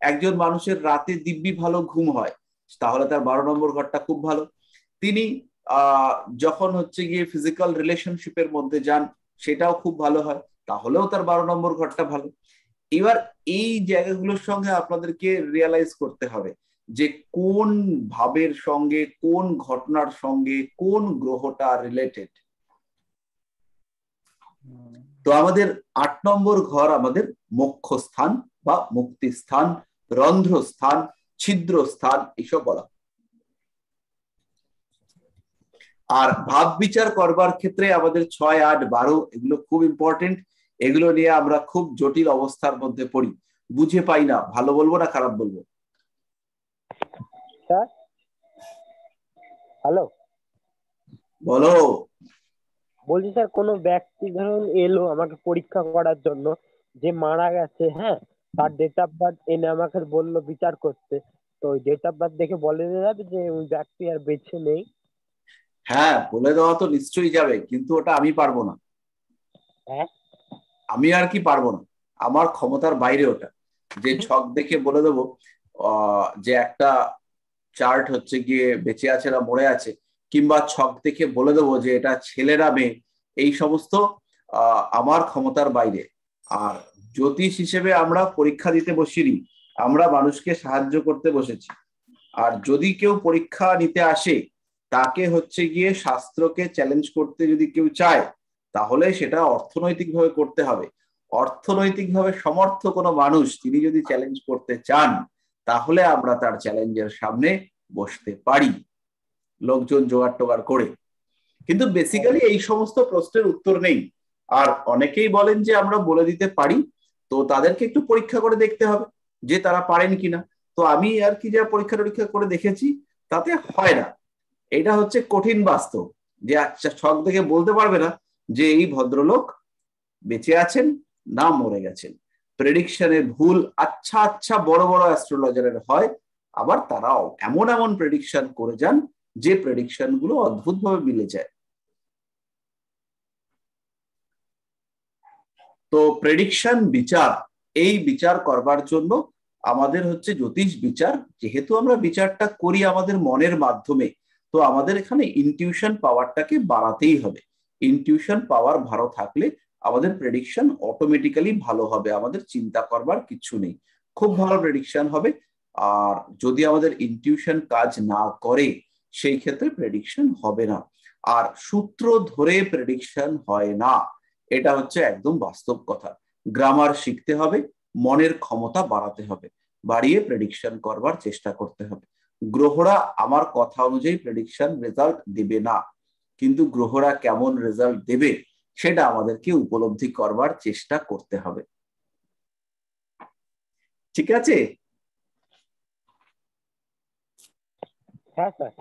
একজন মানুষের রাতে দিব্যি ভালো ঘুম হয়, তাহলে তার 12 নম্বর ঘরটা খুব ভালো। তিনি যখন হচ্ছে গিয়ে ফিজিক্যাল রিলেশনশিপের মধ্যে যান, সেটাও খুব ভালো হয়, তাহলেও তার 12 নম্বর ঘরটা ভালো। এবার এই জায়গাগুলোর সঙ্গে আপনাদেরকে রিয়ালাইজ করতে হবে যে কোন ভাবের সঙ্গে, কোন ঘটনার সঙ্গে কোন গ্রহটা রিলেটেড। তো আমাদের 8 নম্বর ঘর আমাদের মোক্ষ স্থান বা মুক্তি স্থান, রন্ধ্র স্থান, ছিদ্র স্থান এইসব বলা। আর ভাব বিচার করবার ক্ষেত্রে আমাদের 6, 8, 12 এগুলো খুব ইম্পর্টেন্ট। এগুলো নিয়ে আমরা খুব জটিল অবস্থার মধ্যে পড়ি, বুঝে পাই না, ভালো বলবো না খারাপ বলবো। স্যার হ্যালো, বলো। বলছি স্যার কোনো ব্যক্তি ধরুন এলো আমাকে পরীক্ষা করার জন্য, যে মারা গেছে, হ্যাঁ, তার ডেট অফ বার্থ এনে আমাকে বললো বিচার করতে, তো ওই ডেট অফ বার্থ দেখে বলে দেওয়া যাবে যে ওই ব্যক্তি আর বেঁচে নেই? হ্যাঁ, বলে দেওয়া তো নিশ্চয়ই যাবে, কিন্তু ওটা আমি পারবো না। হ্যাঁ, আমি আর কি পারবো না, আমার ক্ষমতার বাইরে ওটা। যে ছক দেখে বলে দেবো যে একটা চার্ট হচ্ছে গিয়ে বেঁচে আছে না মরে আছে, কিংবা ছক দেখে বলে দেবো যে এটা ছেলেরা মেয়ে, এই সমস্ত আমার ক্ষমতার বাইরে। আর জ্যোতিষ হিসেবে আমরা পরীক্ষা দিতে বসিনি, আমরা মানুষকে সাহায্য করতে বসেছি। আর যদি কেউ পরীক্ষা নিতে আসে, তাকে হচ্ছে গিয়ে শাস্ত্রকে চ্যালেঞ্জ করতে যদি কেউ চায়, তাহলে সেটা অর্থনৈতিকভাবে করতে হবে। অর্থনৈতিকভাবে সমর্থ কোনো মানুষ তিনি যদি চ্যালেঞ্জ করতে চান, তাহলে আমরা তার চ্যালেঞ্জের সামনে বসতে পারি লোকজন জোগাড় টোগাড় করে। কিন্তু বেসিক্যালি এই সমস্ত প্রশ্নের উত্তর নেই। আর অনেকেই বলেন যে আমরা বলে দিতে পারি, তো তাদেরকে একটু পরীক্ষা করে দেখতে হবে যে তারা পারেন কিনা। তো আমি আর কি যা পরীক্ষা টরীক্ষা করে দেখেছি, তাতে হয় না। এটা হচ্ছে কঠিন বাস্তব, যে আচ্ছা ছক দেখে বলতে পারবে না যে এই ভদ্রলোক বেঁচে আছেন না মরে গেছেন। প্রেডিকশনে ভুল আচ্ছা আচ্ছা বড় বড় অ্যাস্ট্রোলজারের হয়, আবার তারাও এমন এমন প্রেডিকশন করে যান যে প্রেডিকশন গুলো অদ্ভুতভাবে মিলে যায়। তো প্রেডিকশন বিচার, এই বিচার করবার জন্য আমাদের হচ্ছে জ্যোতিষ বিচার। যেহেতু আমরা বিচারটা করি আমাদের মনের মাধ্যমে, তো আমাদের এখানে ইনটিউশন পাওয়ারটাকে বাড়াতেই হবে। ইনটিউশন পাওয়ার ভালো থাকলে আমাদের প্রেডিকশন অটোমেটিক্যালি ভালো হবে, আমাদের চিন্তা করবার কিছু নেই, খুব ভালো প্রেডিকশন হবে। আর যদি আমাদের ইনটিউশন কাজ না করে, সেই ক্ষেত্রে প্রেডিকশন হবে না। আর সূত্র ধরে প্রেডিকশন হয় না, এটা হচ্ছে একদম বাস্তব কথা। গ্রামার শিখতে হবে, মনের ক্ষমতা বাড়াতে হবে, বাড়িয়ে প্রেডিকশন করবার চেষ্টা করতে হবে। গ্রহরা আমার কথা অনুযায়ী প্রেডিকশন রেজাল্ট দেবে না, কিন্তু গ্রহরা কেমন রেজাল্ট দেবে সেটা আমাদেরকে উপলব্ধি করবার চেষ্টা করতে হবে। ঠিক আছে? হ্যাঁ স্যার।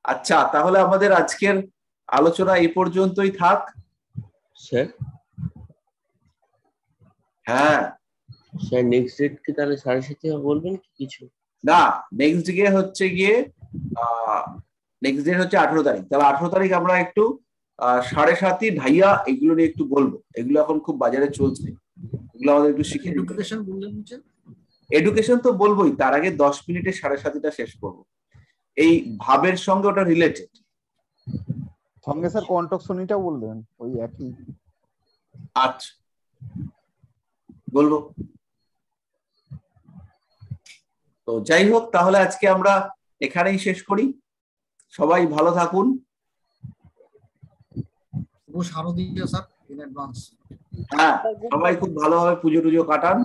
আচ্ছা, তাহলে আমাদের আজকের আলোচনা এই পর্যন্তই থাক। স্যার, হ্যাঁ স্যার নেক্সট ডেট কি তাহলে 7:30 বলবেন কি কিছু? না, নেক্সট ডে হচ্ছে গিয়ে নেক্সট ডে হচ্ছে 18 তারিখ। তাহলে 18 তারিখ আমরা একটু 7:30 ঢাইয়া এগুলো নিয়ে একটু বলবো। এগুলো এখন খুব বাজারে চলছে, এগুলো আমাদের একটু শিখে। এডুকেশন বললেন যে এডুকেশন তো বলবোই, তার আগে 10 মিনিটে 7:30টা শেষ করবো। এই ভাবের সঙ্গে ওটা রিলেটেড। সঙ্গে স্যার কন্টকশনিটাও বলবেন, ওই একই। আচ্ছা, বলবো। তো যাই হোক, তাহলে আজকে আমরা এখানেই শেষ করি। সবাই ভালো থাকুন। শারদীয়া স্যার ইন অ্যাডভান্স। হ্যাঁ, সবাই খুব ভালোভাবে পুজো টুজো কাটান।